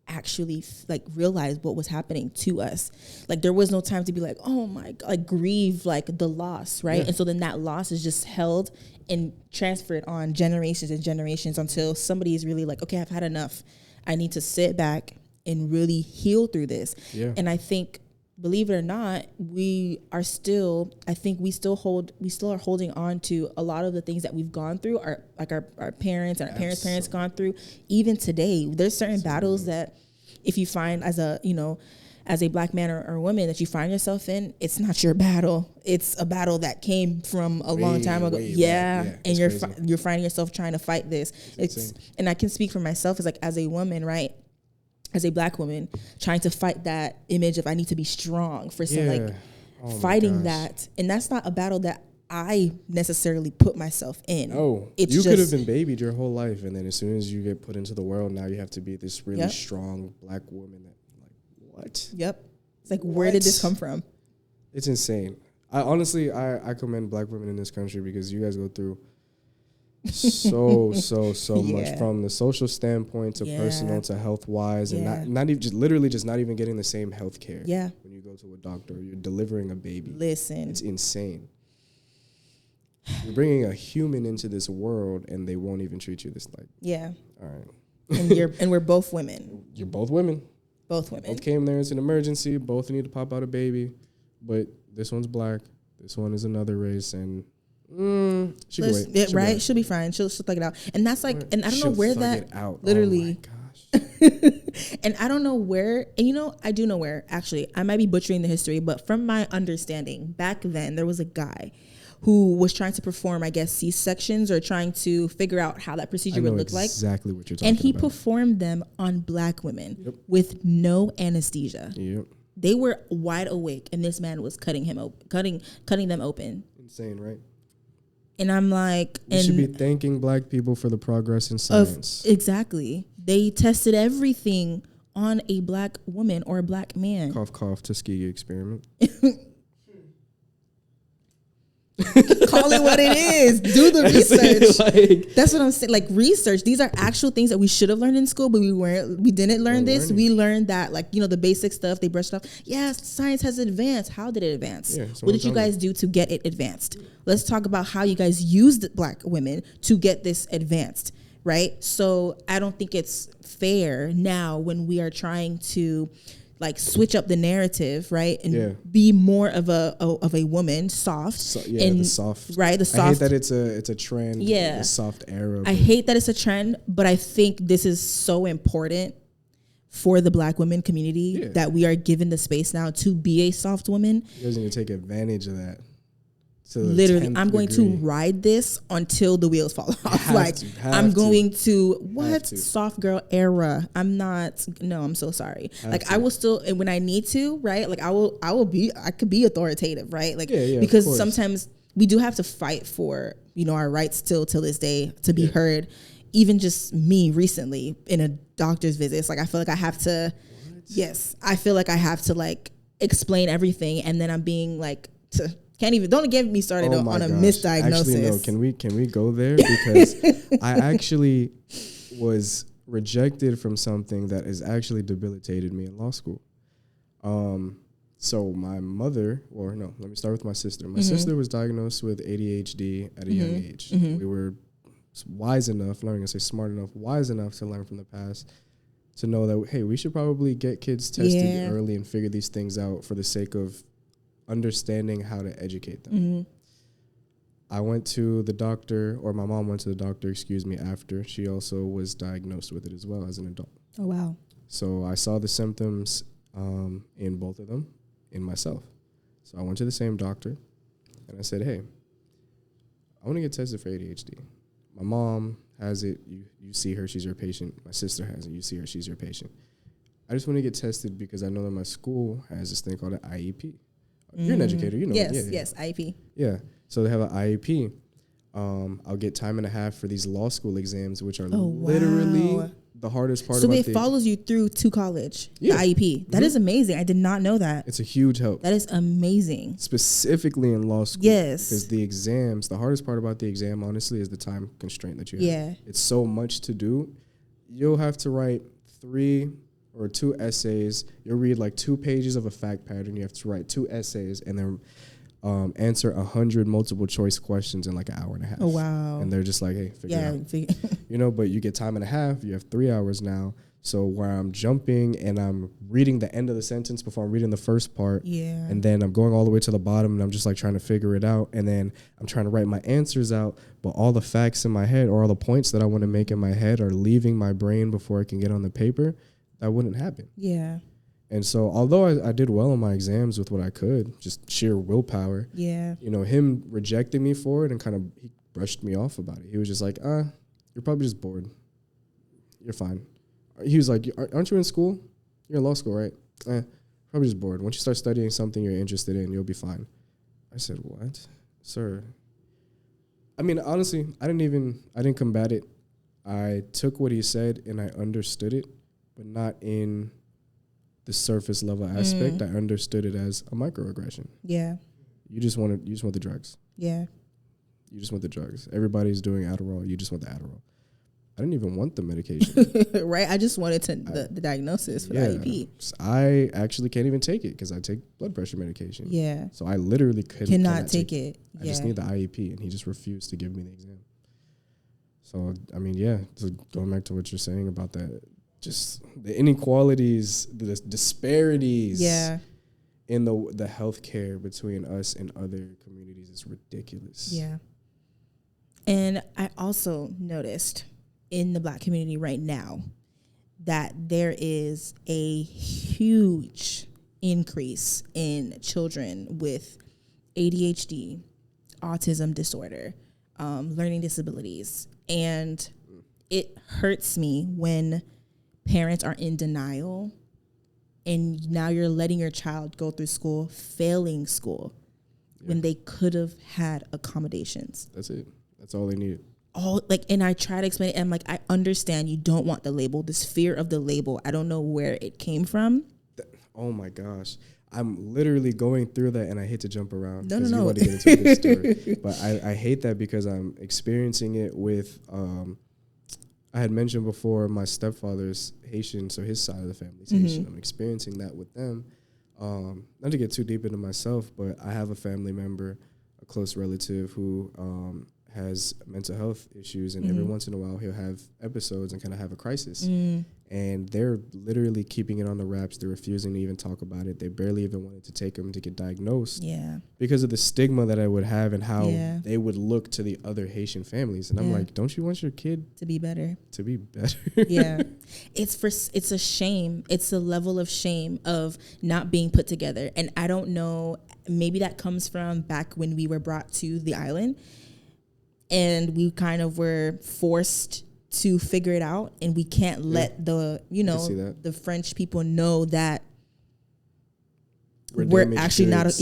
Speaker 1: actually like realize what was happening to us. Like there was no time to be like, oh my God, like grieve like the loss, right? And so then that loss is just held and transferred on generations and generations until somebody is really like, okay, I've had enough. I need to sit back and really heal through this. And I think, believe it or not, we still are holding on to a lot of the things that we've gone through, our parents and our parents gone through. Even today, there's certain battles that if you find as a Black man or woman that you find yourself in, it's not your battle. It's a battle that came from a long time ago. And you're finding yourself trying to fight this. And I can speak for myself as like as a woman, right? As a Black woman, trying to fight that image of I need to be strong for some fighting that. And that's not a battle that I necessarily put myself in.
Speaker 2: No, you could have been babied your whole life. And then as soon as you get put into the world, now you have to be this really strong Black woman. That, like, what?
Speaker 1: Yep. It's like, where did this come from?
Speaker 2: It's insane. I commend Black women in this country because you guys go through so much from the social standpoint to personal to health wise, and not even just not even getting the same health care. When you go to a doctor, you're delivering a baby.
Speaker 1: Listen,
Speaker 2: it's insane. You're bringing a human into this world, and they won't even treat you this like. All right.
Speaker 1: And we're both women.
Speaker 2: You're both women.
Speaker 1: Both women.
Speaker 2: Both came there. It's an emergency. Both need to pop out a baby, but this one's Black. This one is another race, and. She'll
Speaker 1: be fine. She'll thug it out, and that's like, and I don't know where that literally.
Speaker 2: Oh my gosh.
Speaker 1: And I don't know where, and I do know where. Actually, I might be butchering the history, but from my understanding, back then there was a guy who was trying to perform, I guess, C-sections or trying to figure out how that procedure would look like.
Speaker 2: Exactly what you're talking about.
Speaker 1: And he performed them on Black women with no anesthesia. They were wide awake, and this man was cutting them open.
Speaker 2: Insane, right?
Speaker 1: And I'm like...
Speaker 2: You should be thanking Black people for the progress in science.
Speaker 1: Exactly. They tested everything on a Black woman or a Black man.
Speaker 2: Cough, cough, Tuskegee experiment.
Speaker 1: Call it what it is. Do the research. That's what I'm saying. Like research. These are actual things that we should have learned in school, but we didn't learn this. We learned that, like, the basic stuff they brushed off. Yes, science has advanced. How did it advance? What did you guys do to get it advanced? Let's talk about how you guys used Black women to get this advanced, right? So I don't think it's fair now when we are trying to like switch up the narrative, right, and be more of a woman, soft,
Speaker 2: and the soft,
Speaker 1: right? The soft.
Speaker 2: I hate that it's a trend. The soft era.
Speaker 1: I hate that it's a trend, but I think this is so important for the Black women community that we are given the space now to be a soft woman.
Speaker 2: You guys need to take advantage of that.
Speaker 1: Literally, I'm going to ride this until the wheels fall off. I'm going to soft girl era. I'm so sorry. I will still, and when I need to, right? Like I could be authoritative, right? Like, because sometimes we do have to fight for, our rights still till this day to be heard. Even just me recently in a doctor's visit, it's like, I feel like I have to, I feel like I have to like explain everything. And then I'm being like, don't get me started on a misdiagnosis.
Speaker 2: Actually, no, can we go there? Because I actually was rejected from something that has actually debilitated me in law school. So my mother, let me start with my sister. My sister was diagnosed with ADHD at a young age. We were wise enough, I'm not going to say smart enough, wise enough to learn from the past to know that, hey, we should probably get kids tested early and figure these things out for the sake of understanding how to educate them. I went to the doctor, or my mom went to the doctor, after. She also was diagnosed with it as well as an adult.
Speaker 1: Oh, wow.
Speaker 2: So I saw the symptoms in both of them, in myself. So I went to the same doctor, and I said, hey, I want to get tested for ADHD. My mom has it, you see her, she's your patient. My sister has it, you see her, she's your patient. I just want to get tested because I know that my school has this thing called an IEP. You're an educator, you know.
Speaker 1: Yes, IEP.
Speaker 2: Yeah, so they have an IEP. I'll get time and a half for these law school exams, which are literally the hardest part.
Speaker 1: So it follows you through to college, the IEP. That is amazing. I did not know that.
Speaker 2: It's a huge help.
Speaker 1: That is amazing.
Speaker 2: Specifically in law school.
Speaker 1: Yes.
Speaker 2: Because the exams, the hardest part about the exam, honestly, is the time constraint that you have.
Speaker 1: Yeah.
Speaker 2: It's so much to do. You'll have to write 3 or 2 essays. You'll read like 2 pages of a fact pattern. You have to write 2 essays and then answer 100 multiple choice questions in like an hour and a half.
Speaker 1: Oh, wow.
Speaker 2: And they're just like, hey, figure it out. You know, but you get time and a half. You have 3 hours now. So where I'm jumping and I'm reading the end of the sentence before I'm reading the first part.
Speaker 1: Yeah.
Speaker 2: And then I'm going all the way to the bottom and I'm just like trying to figure it out. And then I'm trying to write my answers out. But all the facts in my head or all the points that I want to make in my head are leaving my brain before I can get on the paper. That wouldn't happen.
Speaker 1: Yeah.
Speaker 2: And so although I did well on my exams with what I could, just sheer willpower.
Speaker 1: Yeah.
Speaker 2: You know, him rejecting me for it and kind of he brushed me off about it. He was just like, you're probably just bored. You're fine. He was like, aren't you in school? You're in law school, right? Probably just bored. Once you start studying something you're interested in, you'll be fine. I said, what? Sir. I mean, honestly, I didn't combat it. I took what he said and I understood it, but not in the surface level aspect. I understood it as a microaggression.
Speaker 1: Yeah.
Speaker 2: You just want the drugs.
Speaker 1: Yeah.
Speaker 2: You just want the drugs. Everybody's doing Adderall. You just want the Adderall. I didn't even want the medication.
Speaker 1: Right? I just wanted the diagnosis for the IEP.
Speaker 2: I actually can't even take it because I take blood pressure medication.
Speaker 1: Yeah.
Speaker 2: So I literally
Speaker 1: cannot take it.
Speaker 2: I just need the IEP, and he just refused to give me the exam. So, I mean, yeah, so going back to what you're saying about that, just the inequalities, the disparities in the healthcare between us and other communities is ridiculous.
Speaker 1: Yeah. And I also noticed in the Black community right now that there is a huge increase in children with ADHD, autism disorder, learning disabilities. And it hurts me when parents are in denial and now you're letting your child go through school, failing school, when they could have had accommodations.
Speaker 2: That's it. That's all they needed.
Speaker 1: And I try to explain it, and I'm like, I understand you don't want the label, this fear of the label. I don't know where it came from.
Speaker 2: Oh my gosh. I'm literally going through that and I hate to jump around.
Speaker 1: No.
Speaker 2: You want to get into a good story. But I hate that because I'm experiencing it with, I had mentioned before my stepfather's Haitian, so his side of the family is Haitian. I'm experiencing that with them. Not to get too deep into myself, but I have a family member, a close relative who has mental health issues, and every once in a while he'll have episodes and kind of have a crisis. And they're literally keeping it on the wraps. They're refusing to even talk about it. They barely even wanted to take him to get diagnosed because of the stigma that I would have and how they would look to the other Haitian families. And I'm like, don't you want your kid
Speaker 1: to be better?
Speaker 2: Yeah.
Speaker 1: It's a shame. It's a level of shame of not being put together. And I don't know, maybe that comes from back when we were brought to the island and we kind of were forced to figure it out, and we can't let the French people know that we're actually not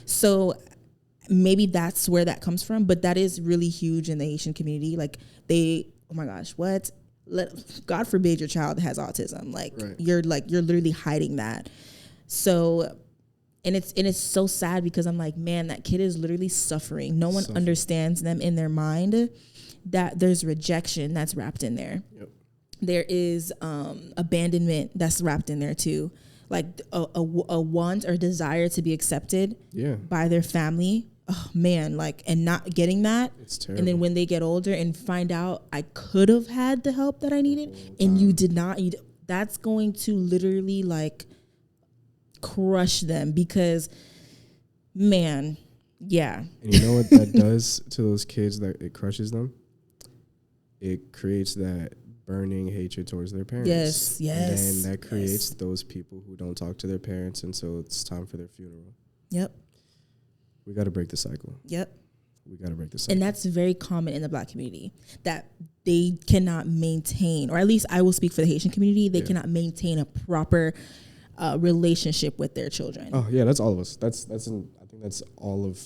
Speaker 1: so maybe that's where that comes from, but that is really huge in the Haitian community. Like oh my gosh, God forbid your child has autism. You're literally hiding that. So and it's so sad because I'm like, man, that kid is literally suffering. No one understands them in their mind. That there's rejection that's wrapped in there. Yep. There is abandonment that's wrapped in there too. Like a want or desire to be accepted by their family. Oh man, and not getting that.
Speaker 2: It's terrible.
Speaker 1: And then when they get older and find out I could have had the help that I needed and you did not, that's going to literally crush them because, man, yeah.
Speaker 2: And you know what that does to those kids, that it crushes them? It creates that burning hatred towards their parents.
Speaker 1: Yes.
Speaker 2: And then that creates those people who don't talk to their parents until it's time for their funeral.
Speaker 1: Yep.
Speaker 2: We got to break the cycle.
Speaker 1: Yep.
Speaker 2: We got to break this cycle.
Speaker 1: And that's very common in the Black community, that they cannot maintain, or at least I will speak for the Haitian community, they cannot maintain a proper relationship with their children.
Speaker 2: Oh yeah, that's all of us. I think that's all of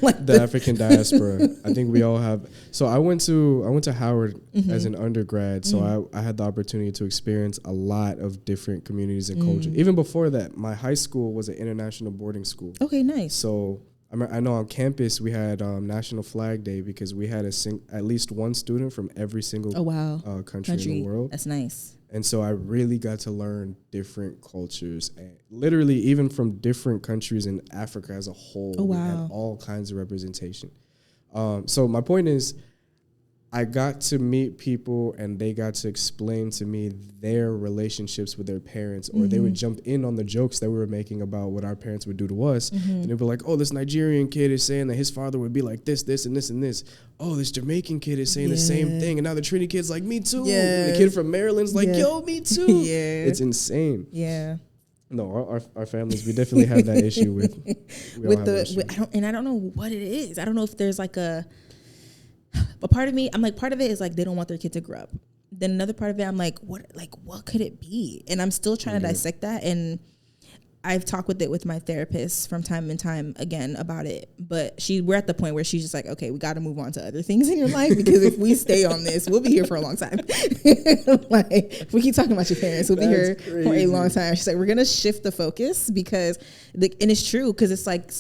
Speaker 2: like the African diaspora. I think we all have. So I went to Howard as an undergrad, so I had the opportunity to experience a lot of different communities and cultures. Even before that, my high school was an international boarding school.
Speaker 1: Okay, nice.
Speaker 2: So I know on campus we had National Flag Day because we had at least one student from every single country in the world.
Speaker 1: That's nice.
Speaker 2: And so I really got to learn different cultures, and literally even from different countries in Africa as a whole. We had all kinds of representation. So my point is, I got to meet people and they got to explain to me their relationships with their parents, or they would jump in on the jokes that we were making about what our parents would do to us. And they'd be like, oh, this Nigerian kid is saying that his father would be like this, this, and this, and this. Oh, this Jamaican kid is saying the same thing. And now the Trinity kid's like, me too. And the kid from Maryland's like, yo, me too. It's insane.
Speaker 1: Yeah.
Speaker 2: No, our families, we definitely have that issue with
Speaker 1: I don't know what it is. I don't know if there's like but part of me, I'm like, part of it is like they don't want their kid to grow up. Then another part of it, I'm like, what could it be? And I'm still trying to dissect that. And I've talked with my therapist from time and time again about it. But we're at the point where she's just like, okay, we got to move on to other things in your life, because if we stay on this, we'll be here for a long time. Like, if we keep talking about your parents, we'll be here for a long time. She's like, we're gonna shift the focus because, and it's true, because it's like.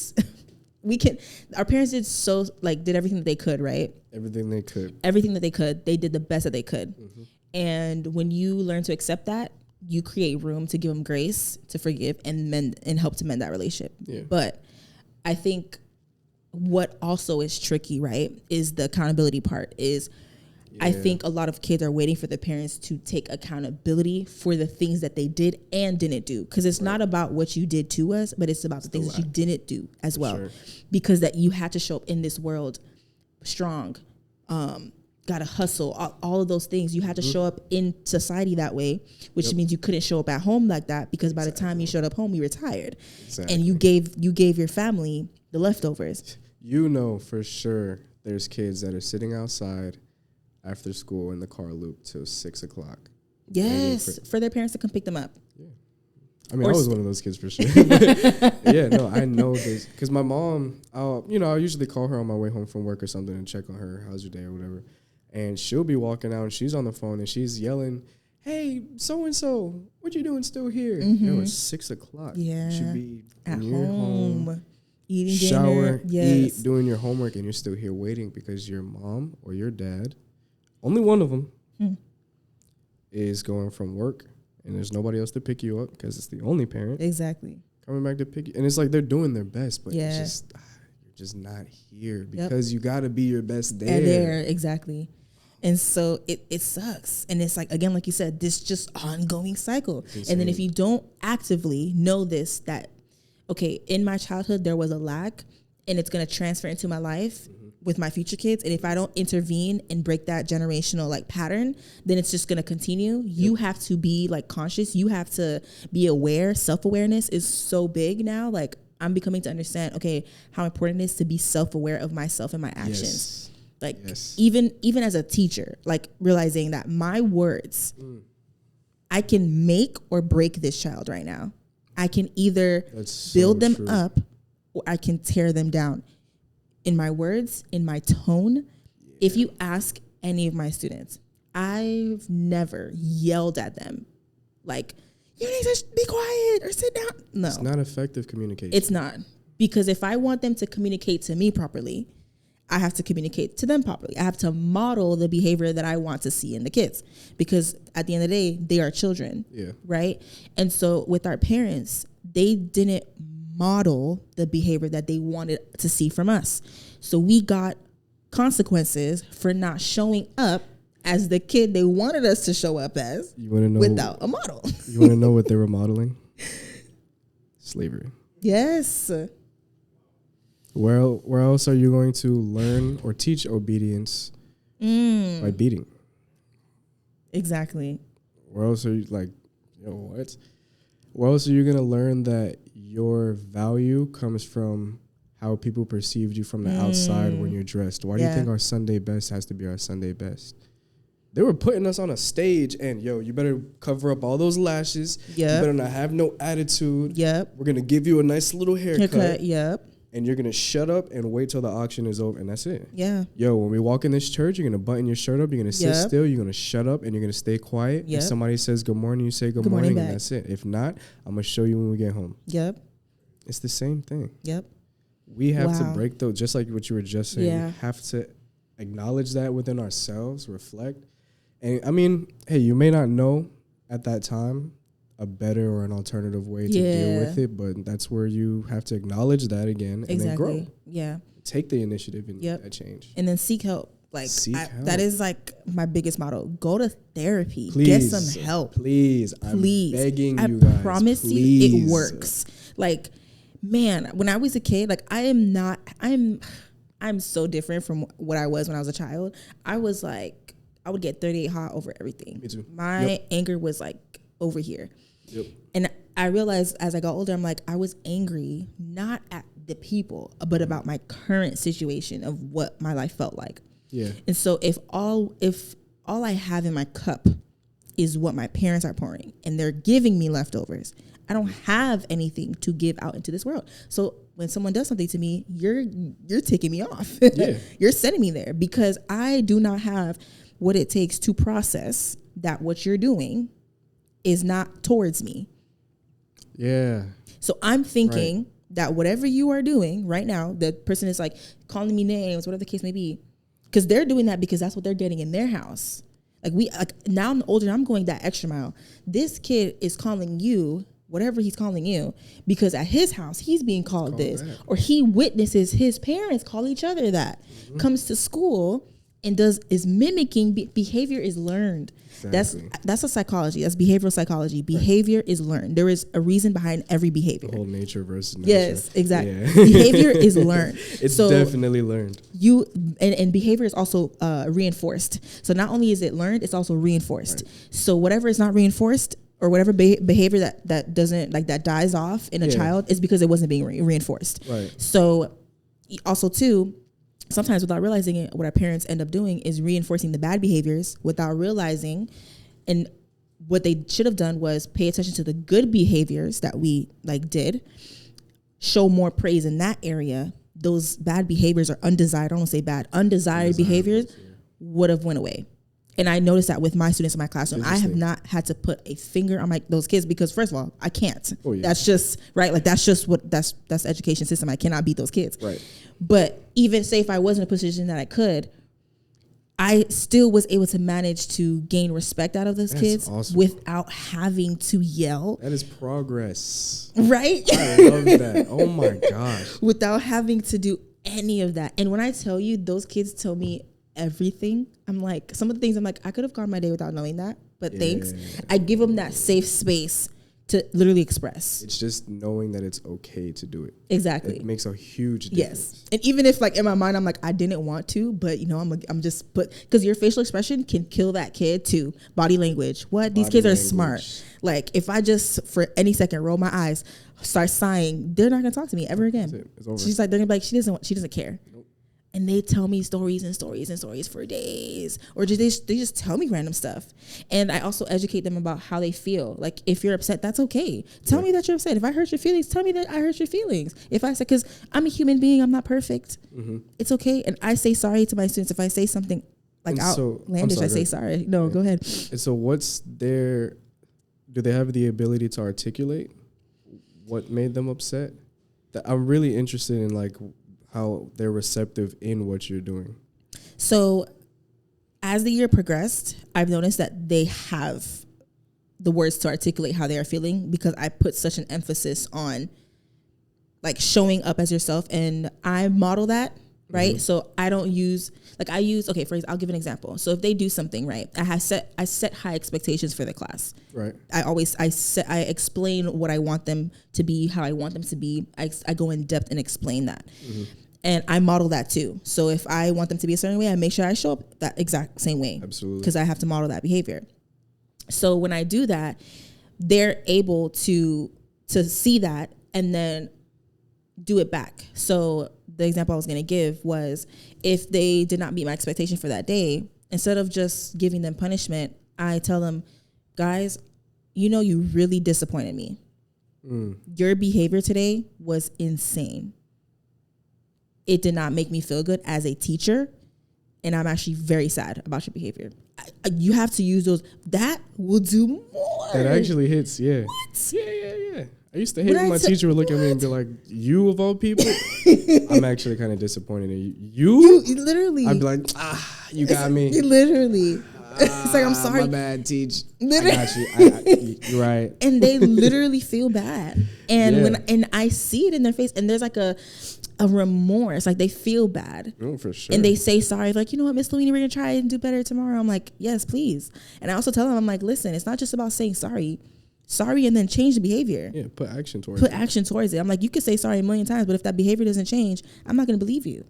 Speaker 1: Our parents did everything that they could, right? Everything that they could. They did the best that they could. And when you learn to accept that, you create room to give them grace, to forgive, and help to mend that relationship. Yeah. But I think what also is tricky, right, is the accountability part. I think a lot of kids are waiting for the parents to take accountability for the things that they did and didn't do. Because it's not about what you did to us, but it's about the things that you didn't do as well. Sure. Because that you had to show up in this world strong, got to hustle, all of those things. You had to show up in society that way, which means you couldn't show up at home like that, because by the time you showed up home, you were tired. And you gave your family the leftovers.
Speaker 2: You know for sure there's kids that are sitting outside after school in the car loop till 6 o'clock.
Speaker 1: Yes, for their parents to come pick them up. Yeah,
Speaker 2: I mean, I was one of those kids for sure. Yeah, no, I know this because my mom, I usually call her on my way home from work or something and check on her, how's your day or whatever, and she'll be walking out and she's on the phone and she's yelling, "Hey, so and so, what you doing still here?" It's 6 o'clock. Yeah, you should be at home. Eating shower, eat, doing your homework, and you're still here waiting because your mom or your dad, only one of them, is going from work, and there's nobody else to pick you up because it's the only parent.
Speaker 1: Exactly.
Speaker 2: Coming back to pick you. And it's like they're doing their best, but it's just, you're just not here because you got to be your best there.
Speaker 1: Exactly. And so it sucks. And it's like, again, like you said, this just ongoing cycle. And then if you don't actively know this, that, okay, in my childhood, there was a lack, and it's going to transfer into my life with my future kids. And if I don't intervene and break that generational like pattern, then it's just going to continue. You have to be like conscious. You have to be aware. Self-awareness is so big now. Like, I'm becoming to understand, okay, how important it is to be self-aware of myself and my actions. Like, even as a teacher, like realizing that my words, I can make or break this child right now. I can either build them up or I can tear them down. In my words, in my tone. If you ask any of my students, I've never yelled at them like, you need to be quiet or sit down. No.
Speaker 2: It's not effective communication.
Speaker 1: It's not. Because if I want them to communicate to me properly, I have to communicate to them properly. I have to model the behavior that I want to see in the kids. Because at the end of the day, they are children. Yeah. Right? And so with our parents, they didn't model the behavior that they wanted to see from us. So we got consequences for not showing up as the kid they wanted us to show up as.
Speaker 2: You want to know
Speaker 1: without a model?
Speaker 2: You want to know what they were modeling? Slavery.
Speaker 1: Yes.
Speaker 2: Where else are you going to learn or teach obedience by beating?
Speaker 1: Exactly.
Speaker 2: Where else are you what? Where else are you going to learn that your value comes from how people perceived you from the outside when you're dressed. Why do you think our Sunday best has to be our Sunday best? They were putting us on a stage and, yo, you better cover up all those lashes. You better not have no attitude. We're going to give you a nice little haircut. And you're going to shut up and wait till the auction is over. And that's it. Yo, when we walk in this church, you're going to button your shirt up. You're going to sit still. You're going to shut up and you're going to stay quiet. If somebody says good morning, you say good morning and that's it. If not, I'm going to show you when we get home. It's the same thing. We have to break those, just like what you were just saying. We have to acknowledge that within ourselves, reflect. And I mean, hey, you may not know at that time a better or an alternative way to deal with it, but that's where you have to acknowledge that again and then grow. Take the initiative and that change.
Speaker 1: And then seek help. Like help. That is like my biggest motto. Go to therapy.
Speaker 2: Please,
Speaker 1: get some help.
Speaker 2: Please. I'm begging you guys.
Speaker 1: I promise you it works. Like, man, when I was a kid, like I'm so different from what I was when I was a child. I was like, I would get 38 hot over everything.
Speaker 2: Me too.
Speaker 1: My anger was like over here. And I realized as I got older, I'm like, I was angry, not at the people, but about my current situation of what my life felt like. And so if all I have in my cup is what my parents are pouring and they're giving me leftovers, I don't have anything to give out into this world. So when someone does something to me, you're taking me off. You're sending me there because I do not have what it takes to process that what you're doing is not towards me. So I'm thinking that whatever you are doing right now, the person is like calling me names, whatever the case may be, because they're doing that because that's what they're getting in their house. Like now I'm older, I'm going that extra mile. This kid is calling you whatever he's calling you because at his house he's being called this, or he witnesses his parents call each other that. Comes to school and is mimicking behavior is learned. That's a psychology. That's behavioral psychology. Behavior is learned. There is a reason behind every behavior.
Speaker 2: The whole nature versus nurture.
Speaker 1: Yes, exactly. Behavior is learned.
Speaker 2: It's definitely learned.
Speaker 1: And behavior is also reinforced. So not only is it learned, it's also reinforced. So whatever is not reinforced, or whatever behavior that doesn't, like, that dies off in a child, is because it wasn't being reinforced. So also too, sometimes without realizing it, what our parents end up doing is reinforcing the bad behaviors without realizing. And what they should have done was pay attention to the good behaviors that we did, show more praise in that area. Those bad behaviors are undesired. I don't want to say bad, undesired behaviors would have went away. And I noticed that with my students in my classroom. I have not had to put a finger on those kids because, first of all, I can't. That's just right. Like, that's just that's the education system. I cannot beat those kids. But even say if I was in a position that I could, I still was able to manage to gain respect out of those kids without having to yell.
Speaker 2: That is progress.
Speaker 1: Right?
Speaker 2: I love that. Oh my gosh.
Speaker 1: Without having to do any of that. And when I tell you, those kids tell me everything. I'm like, some of the things I'm like, I could have gone my day without knowing that, but thanks. I give them that safe space to literally express.
Speaker 2: It's just knowing that it's okay to do it.
Speaker 1: Exactly.
Speaker 2: It makes a huge difference.
Speaker 1: And even if, like, in my mind, I'm like, I didn't want to, but I'm just because your facial expression can kill that kid too. Body language. These kids are smart. Like, if I just for any second roll my eyes, start sighing, they're not gonna talk to me ever again. It's over. She's like, they're gonna be like, she doesn't care. And they tell me stories and stories and stories for days. Or they just tell me random stuff. And I also educate them about how they feel. Like, if you're upset, that's okay. Tell me that you're upset. If I hurt your feelings, tell me that I hurt your feelings. If I say, because I'm a human being, I'm not perfect. It's okay. And I say sorry to my students. If I say something like outlandish, I say sorry. No, go ahead.
Speaker 2: And so do they have the ability to articulate what made them upset? I'm really interested in, like, how they're receptive in what you're doing.
Speaker 1: So as the year progressed, I've noticed that they have the words to articulate how they are feeling because I put such an emphasis on, like, showing up as yourself, and I model that, right? So I don't use, like, I'll give an example. So if they do something, right, I set high expectations for the class.
Speaker 2: Right.
Speaker 1: I explain what I want them to be, how I want them to be. I go in depth and explain that. And I model that too. So if I want them to be a certain way, I make sure I show up that exact same way.
Speaker 2: Absolutely.
Speaker 1: Because I have to model that behavior. So when I do that, they're able to see that and then do it back. So the example I was going to give was if they did not meet my expectation for that day, instead of just giving them punishment, I tell them, guys, you really disappointed me. Your behavior today was insane. It did not make me feel good as a teacher, and I'm actually very sad about your behavior. You have to use those. That will do more.
Speaker 2: That actually hits, yeah.
Speaker 1: What?
Speaker 2: Yeah. I used to hate when my teacher would look at me and be like, you of all people? I'm actually kind of disappointed in you. You literally. I'd be like, you got me.
Speaker 1: You literally. It's like, I'm sorry.
Speaker 2: My bad, teach. Literally. I got you. You're right.
Speaker 1: And they literally feel bad. And when I see it in their face, and there's like a remorse, like they feel bad.
Speaker 2: Oh, for sure.
Speaker 1: And they say sorry, like, you know what, Miss Louie, we're gonna try and do better tomorrow. I'm like, yes, please. And I also tell them, I'm like, listen, it's not just about saying sorry and then change the behavior.
Speaker 2: Yeah, put action towards it.
Speaker 1: I'm like, you could say sorry a million times, but if that behavior doesn't change, I'm not gonna believe you.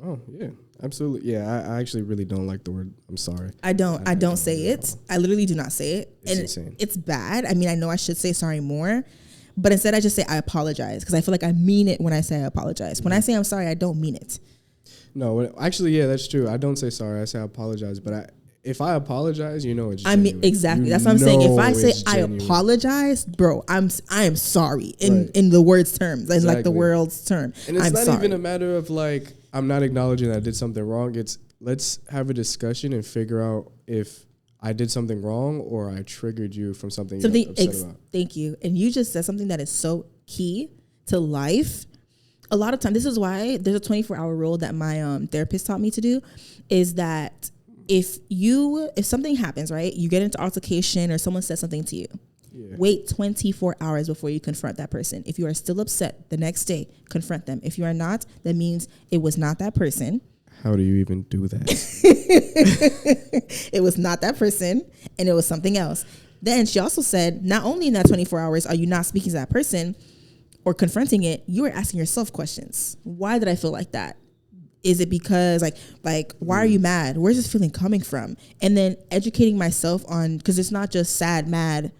Speaker 2: Oh, yeah, absolutely. Yeah, I actually really don't like the word I'm sorry.
Speaker 1: I don't say it. I literally do not say it.
Speaker 2: It's insane.
Speaker 1: It's bad. I mean, I know I should say sorry more, but instead I just say I apologize, because I feel like I mean it when I say I apologize. When I say I'm sorry, I don't mean it.
Speaker 2: No, actually, yeah, that's true. I don't say sorry. I say I apologize, but if I apologize, it's genuine.
Speaker 1: I mean, exactly. That's what I'm saying. If I say I apologize, bro, I am sorry in the word's terms, in like the world's term.
Speaker 2: And it's not even a matter of like, I'm not acknowledging that I did something wrong. It's let's have a discussion and figure out if I did something wrong or I triggered you from something you're upset about.
Speaker 1: Thank you. And you just said something that is so key to life. A lot of time, this is why there's a 24-hour rule that my therapist taught me to do, is that if something happens, right, you get into altercation or someone says something to you, wait 24 hours before you confront that person. If you are still upset the next day, confront them. If you are not, that means it was not that person.
Speaker 2: How do you even do that?
Speaker 1: It was not that person, and it was something else. Then she also said, not only in that 24 hours are you not speaking to that person or confronting it, you are asking yourself questions. Why did I feel like that? Is it because like why are you mad? Where's this feeling coming from? And then educating myself on, because it's not just sad, mad.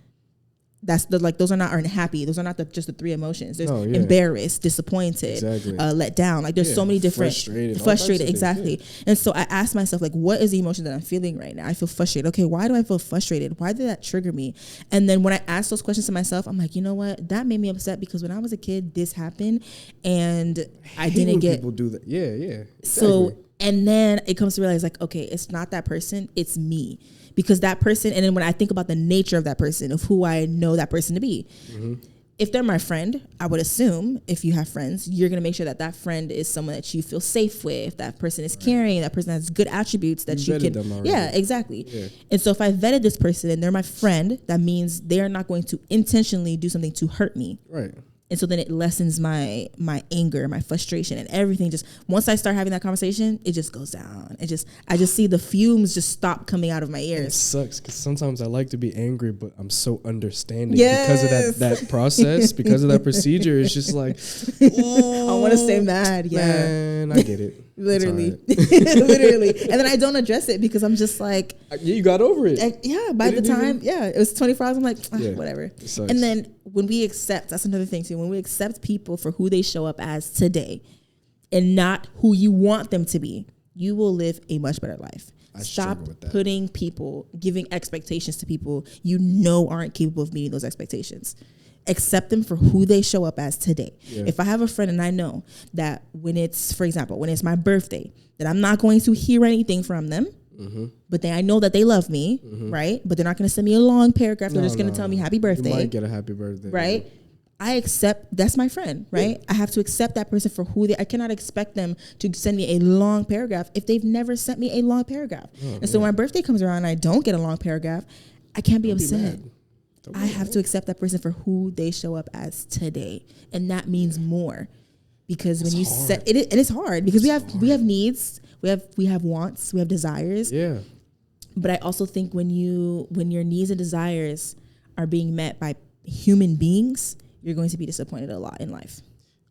Speaker 1: That's those are not unhappy. Those are not just the three emotions. There's embarrassed, disappointed, let down. Like there's so many different frustrated, exactly. Things, And so I asked myself, like, what is the emotion that I'm feeling right now? I feel frustrated. Okay, why do I feel frustrated? Why did that trigger me? And then when I ask those questions to myself, I'm like, you know what? That made me upset because when I was a kid, this happened, and I didn't get.
Speaker 2: People do that. Yeah. Exactly.
Speaker 1: So and then it comes to realize, like, okay, it's not that person, it's me. Because that person, and then when I think about the nature of that person, of who I know that person to be, if they're my friend, I would assume, if you have friends, you're going to make sure that friend is someone that you feel safe with, that person is caring, that person has good attributes that you can. Yeah, exactly. Yeah. And so if I vetted this person and they're my friend, that means they are not going to intentionally do something to hurt me.
Speaker 2: Right.
Speaker 1: And so then it lessens my anger, my frustration, and everything. Just once I start having that conversation, it just goes down. I just see the fumes just stop coming out of my ears.
Speaker 2: It sucks because sometimes I like to be angry, but I'm so understanding because of that process, because of that procedure. It's just like,
Speaker 1: I want to stay mad. Yeah,
Speaker 2: man, I get it.
Speaker 1: Literally, literally, and then I don't address it because I'm just like,
Speaker 2: you got over it.
Speaker 1: By the time, it was 24 hours. I'm like, whatever. And then when we accept, that's another thing too. When we accept people for who they show up as today, and not who you want them to be, you will live a much better life. Stop putting giving expectations to people you know aren't capable of meeting those expectations. Accept them for who they show up as today. Yeah. If I have a friend and I know that when it's, for example, when it's my birthday, that I'm not going to hear anything from them, but then I know that they love me, right? But they're not going to send me a long paragraph. They're just going to tell me happy birthday.
Speaker 2: You might get a happy birthday.
Speaker 1: Right? Yeah. I accept, that's my friend, right? I have to accept that person for who I cannot expect them to send me a long paragraph if they've never sent me a long paragraph. And so when my birthday comes around and I don't get a long paragraph, I can't be upset. I have to accept that person for who they show up as today. And that means more. Because when you set it, and it's hard because we have needs, we have wants, we have desires.
Speaker 2: Yeah.
Speaker 1: But I also think when your needs and desires are being met by human beings, you're going to be disappointed a lot in life.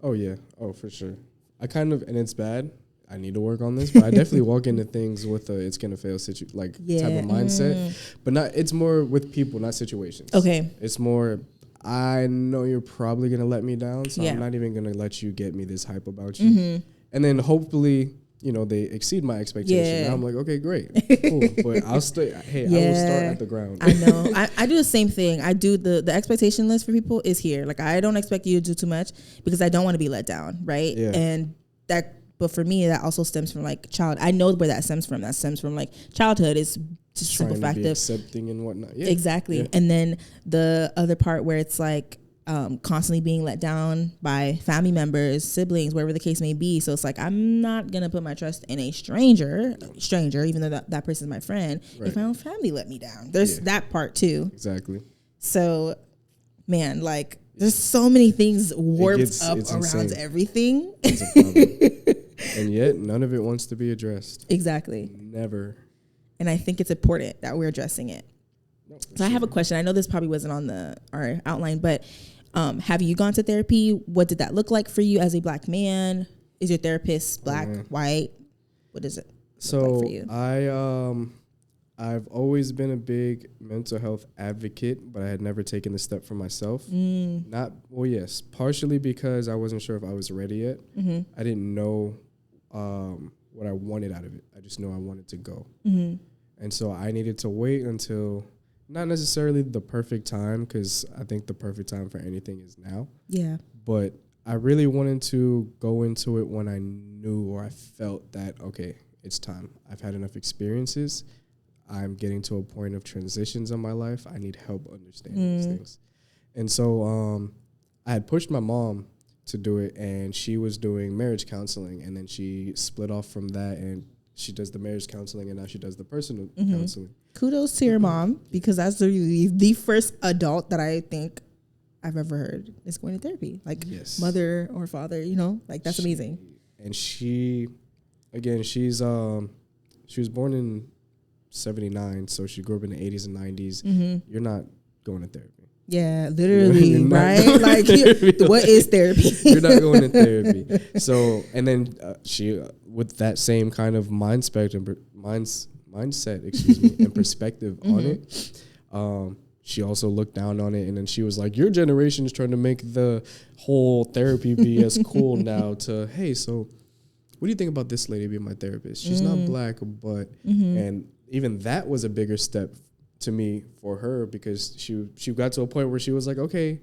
Speaker 2: Oh yeah. Oh, for sure. And it's bad. I need to work on this, but I definitely walk into things with it's gonna fail type of mindset. But it's more with people, not situations.
Speaker 1: Okay.
Speaker 2: It's more I know you're probably going to let me down, so I'm not even going to let you get me this hype about you. Mm-hmm. And then hopefully, you know, they exceed my expectation. Yeah. Now I'm like, okay, great, cool. But I'll stay. Hey, I will start at the ground.
Speaker 1: I know. I do the same thing. I do the expectation list for people is here. Like, I don't expect you to do too much because I don't want to be let down, right? Yeah. And that, but for me, that also stems from like I know where that stems from. That stems from like childhood. It's just
Speaker 2: trying
Speaker 1: simple fact
Speaker 2: to be
Speaker 1: of
Speaker 2: accepting and whatnot. Yeah.
Speaker 1: Exactly. Yeah. And then the other part where it's like constantly being let down by family members, siblings, whatever the case may be. So it's like, I'm not going to put my trust in a stranger, even though that person's my friend, if my own family let me down. There's that part too.
Speaker 2: Exactly.
Speaker 1: So, man, like, there's so many things warped up around insane. Everything. It's a problem.
Speaker 2: And yet, none of it wants to be addressed.
Speaker 1: Exactly.
Speaker 2: Never.
Speaker 1: And I think it's important that we're addressing it. No, so I have a question. I know this probably wasn't on our outline, but have you gone to therapy? What did that look like for you as a Black man? Is your therapist Black, white? What is it look like for you?
Speaker 2: I've always been a big mental health advocate, but I had never taken the step for myself. Yes, partially because I wasn't sure if I was ready yet. Mm-hmm. I didn't know what I wanted out of it. I just knew I wanted to go. Mm-hmm. And so I needed to wait until, not necessarily the perfect time, because I think the perfect time for anything is now. Yeah. But I really wanted to go into it when I knew or I felt that, okay, it's time. I've had enough experiences. I'm getting to a point of transitions in my life. I need help understanding these things. And so I had pushed my mom to do it, and she was doing marriage counseling, and then she split off from that, and she does the marriage counseling, and now she does the personal counseling.
Speaker 1: Kudos to your mom, because that's the first adult that I think I've ever heard is going to therapy. Like, mother or father, you know, like, that's amazing.
Speaker 2: And she was born in 79, so she grew up in the 80s and 90s. Mm-hmm. You're not going to therapy.
Speaker 1: Yeah, literally, right? Like, what is therapy?
Speaker 2: You're not going to therapy. So, and then she, with that same kind of mindset, and perspective on it, she also looked down on it, and then she was like, your generation is trying to make the whole therapy be as cool now to, hey, so what do you think about this lady being my therapist? She's not Black, but, and even that was a bigger step to me for her, because she got to a point where she was like, okay,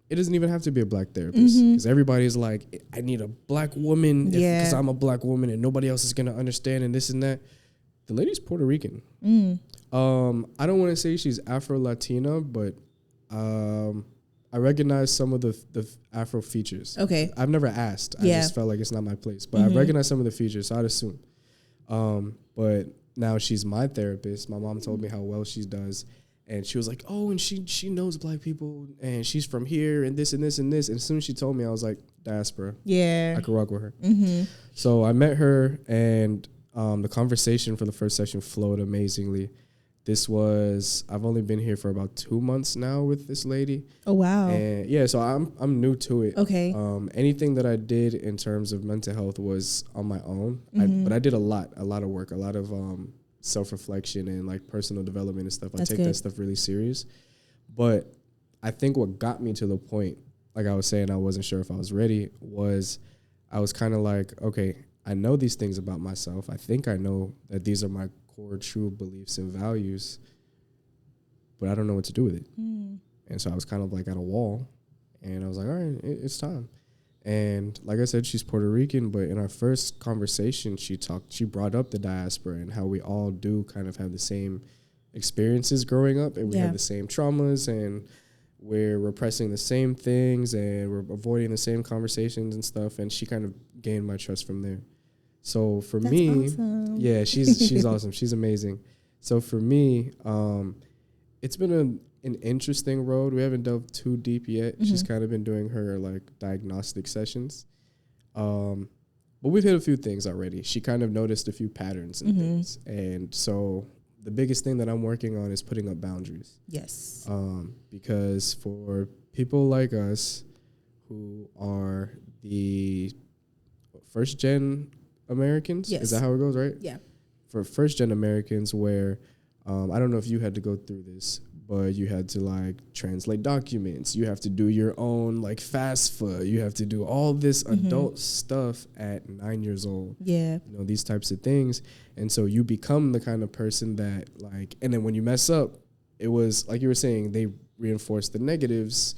Speaker 2: it doesn't even have to be a Black therapist, because everybody's like, I need a Black woman because I'm a Black woman and nobody else is going to understand and this and that. The lady's Puerto Rican. I don't want to say she's Afro-Latina, but I recognize some of the Afro features. Okay. I've never asked. I just felt like it's not my place. But I recognize some of the features, so I'd assume. But now she's my therapist. My mom told me how well she does. And she was like, oh, and she knows Black people, and she's from here, and this and this and this. And as soon as she told me, I was like, diaspora. Yeah. I could rock with her. So I met her, and the conversation for the first session flowed amazingly. I've only been here for about 2 months now with this lady. Oh, wow. And yeah, so I'm new to it. Okay. Anything that I did in terms of mental health was on my own. But I did a lot of work, a lot of self-reflection and like personal development and stuff. I take that stuff really serious. But I think what got me to the point, like I was saying, I wasn't sure if I was ready, was I was kind of like, okay, I know these things about myself. I think I know that these are my core true beliefs and values, but I don't know what to do with it. And so I was kind of like at a wall, and I was like, all right, it's time. And like I said, she's Puerto Rican, but in our first conversation, she brought up the diaspora and how we all do kind of have the same experiences growing up, and we have the same traumas, and we're repressing the same things, and we're avoiding the same conversations and stuff. And she kind of gained my trust from there. So for me, awesome. Yeah, she's awesome. She's amazing. So for me, it's been an interesting road. We haven't delved too deep yet. She's kind of been doing her like diagnostic sessions. But we've hit a few things already. She kind of noticed a few patterns and things. And so the biggest thing that I'm working on is putting up boundaries. Yes. Because for people like us who are the first gen Americans, is that how it goes, right? Yeah. For first gen Americans, where I don't know if you had to go through this, but you had to like translate documents. You have to do your own like FAFSA. You have to do all this adult stuff at 9 years old.
Speaker 1: Yeah.
Speaker 2: You know, these types of things. And so you become the kind of person that like, and then when you mess up, it was like you were saying, they reinforce the negatives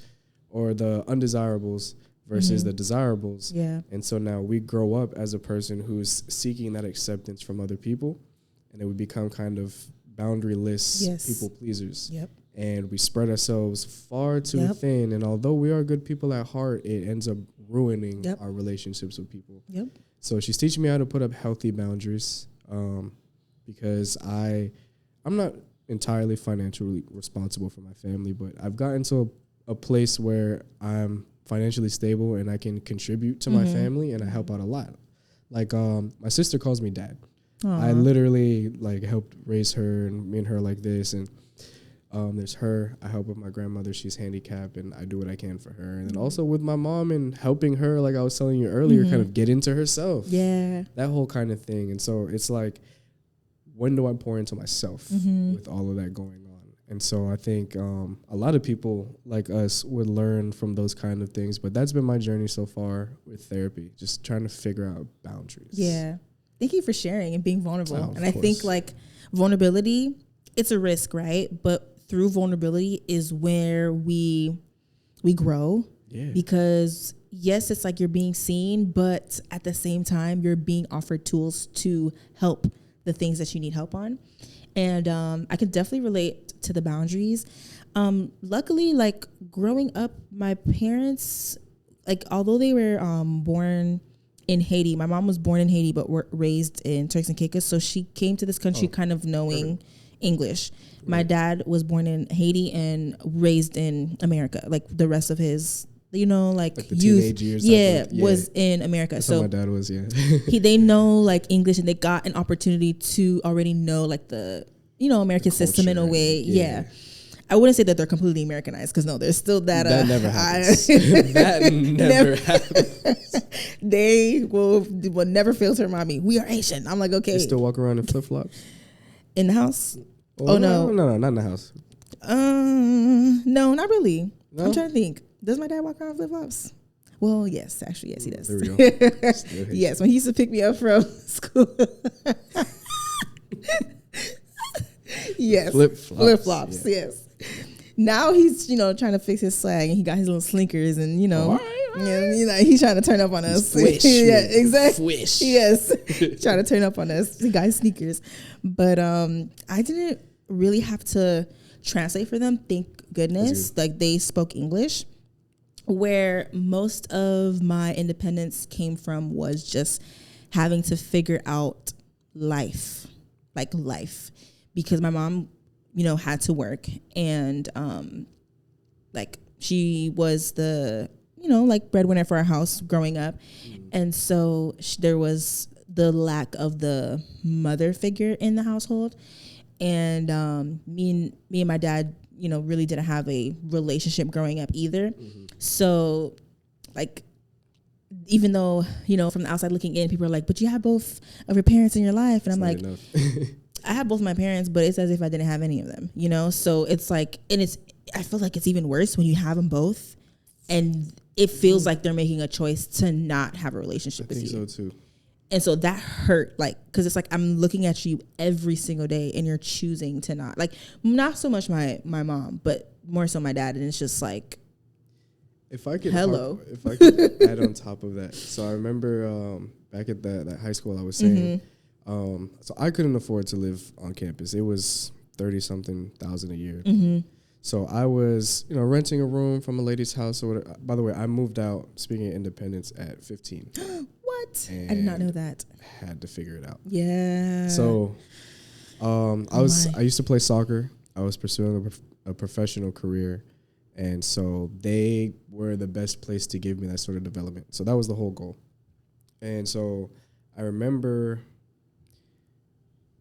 Speaker 2: or the undesirables versus the desirables.
Speaker 1: Yeah.
Speaker 2: And so now we grow up as a person who's seeking that acceptance from other people, and then we become kind of boundaryless people pleasers.
Speaker 1: Yep.
Speaker 2: And we spread ourselves far too thin. And although we are good people at heart, it ends up ruining our relationships with people.
Speaker 1: Yep.
Speaker 2: So she's teaching me how to put up healthy boundaries, because I'm not entirely financially responsible for my family, but I've gotten to a place where I'm financially stable and I can contribute to my family, and I help out a lot. Like my sister calls me dad. Aww. I literally like helped raise her, and me and her like this, and there's her. I help with my grandmother. She's handicapped, and I do what I can for her. And then also with my mom and helping her, like I was telling you earlier, kind of get into herself. Yeah. That whole kind of thing. And so it's like, when do I pour into myself with all of that going on? And so I think a lot of people like us would learn from those kind of things. But that's been my journey so far with therapy, just trying to figure out boundaries.
Speaker 1: Yeah. Thank you for sharing and being vulnerable.
Speaker 2: Oh,
Speaker 1: and I think like vulnerability, it's a risk, right? But through vulnerability is where we grow. Yeah. Because yes, it's like you're being seen, but at the same time, you're being offered tools to help the things that you need help on. And I can definitely relate to the boundaries. Luckily, like growing up, my parents, like although they were born in Haiti, my mom was born in Haiti but were raised in Turks and Caicos, so she came to this country kind of knowing English. Right. My dad was born in Haiti and raised in America, like the rest of his, you know, like
Speaker 2: the
Speaker 1: youth,
Speaker 2: teenage years,
Speaker 1: was in America.
Speaker 2: That's
Speaker 1: so
Speaker 2: how my dad was,
Speaker 1: they know like English, and they got an opportunity to already know like the, you know, American system in a way. Yeah. I wouldn't say that they're completely Americanized, because no, there's still that.
Speaker 2: That never happens. That never happens.
Speaker 1: They will never fail to remind me, we are Asian. I'm like, okay.
Speaker 2: They still walk around in flip flops
Speaker 1: in the house?
Speaker 2: Oh no, not in the house.
Speaker 1: No, not really.
Speaker 2: No?
Speaker 1: I'm trying to think. Does my dad walk around flip flops? Well, yes, actually, yes, he does.
Speaker 2: There we go.
Speaker 1: Yes, when he used to pick me up from school. Yes, flip flops. Yes. Now he's, you know, trying to fix his swag, and he got his little slinkers, and you know, he's trying to turn up on us. Yeah, exactly. Swish. Yes, trying to turn up on us. He got his sneakers, but I didn't really have to translate for them. Thank goodness. Like they spoke English. Where most of my independence came from was just having to figure out life, because my mom, you know, had to work, and like she was the, you know, like breadwinner for our house growing up. And so there was the lack of the mother figure in the household. And me and my dad, you know, really didn't have a relationship growing up either. So like, even though, you know, from the outside looking in, people are like, but you have both of your parents in your life. And I'm like, I have both my parents, but it's as if I didn't have any of them, you know? So it's like, and I feel like it's even worse when you have them both and it feels like they're making a choice to not have a relationship with you. I think so too. And so that hurt, like, because it's like I'm looking at you every single day and you're choosing to not. Like, not so much my mom, but more so my dad. And it's just like,
Speaker 2: if I could add on top of that. So I remember back at that high school I was saying, so I couldn't afford to live on campus. It was 30-something thousand a year. So I was, you know, renting a room from a lady's house. Or whatever. By the way, I moved out, speaking of independence, at 15.
Speaker 1: What? I did not know that.
Speaker 2: Had to figure it out.
Speaker 1: Yeah.
Speaker 2: So I used to play soccer. I was pursuing a professional career. And so they were the best place to give me that sort of development. So that was the whole goal. And so I remember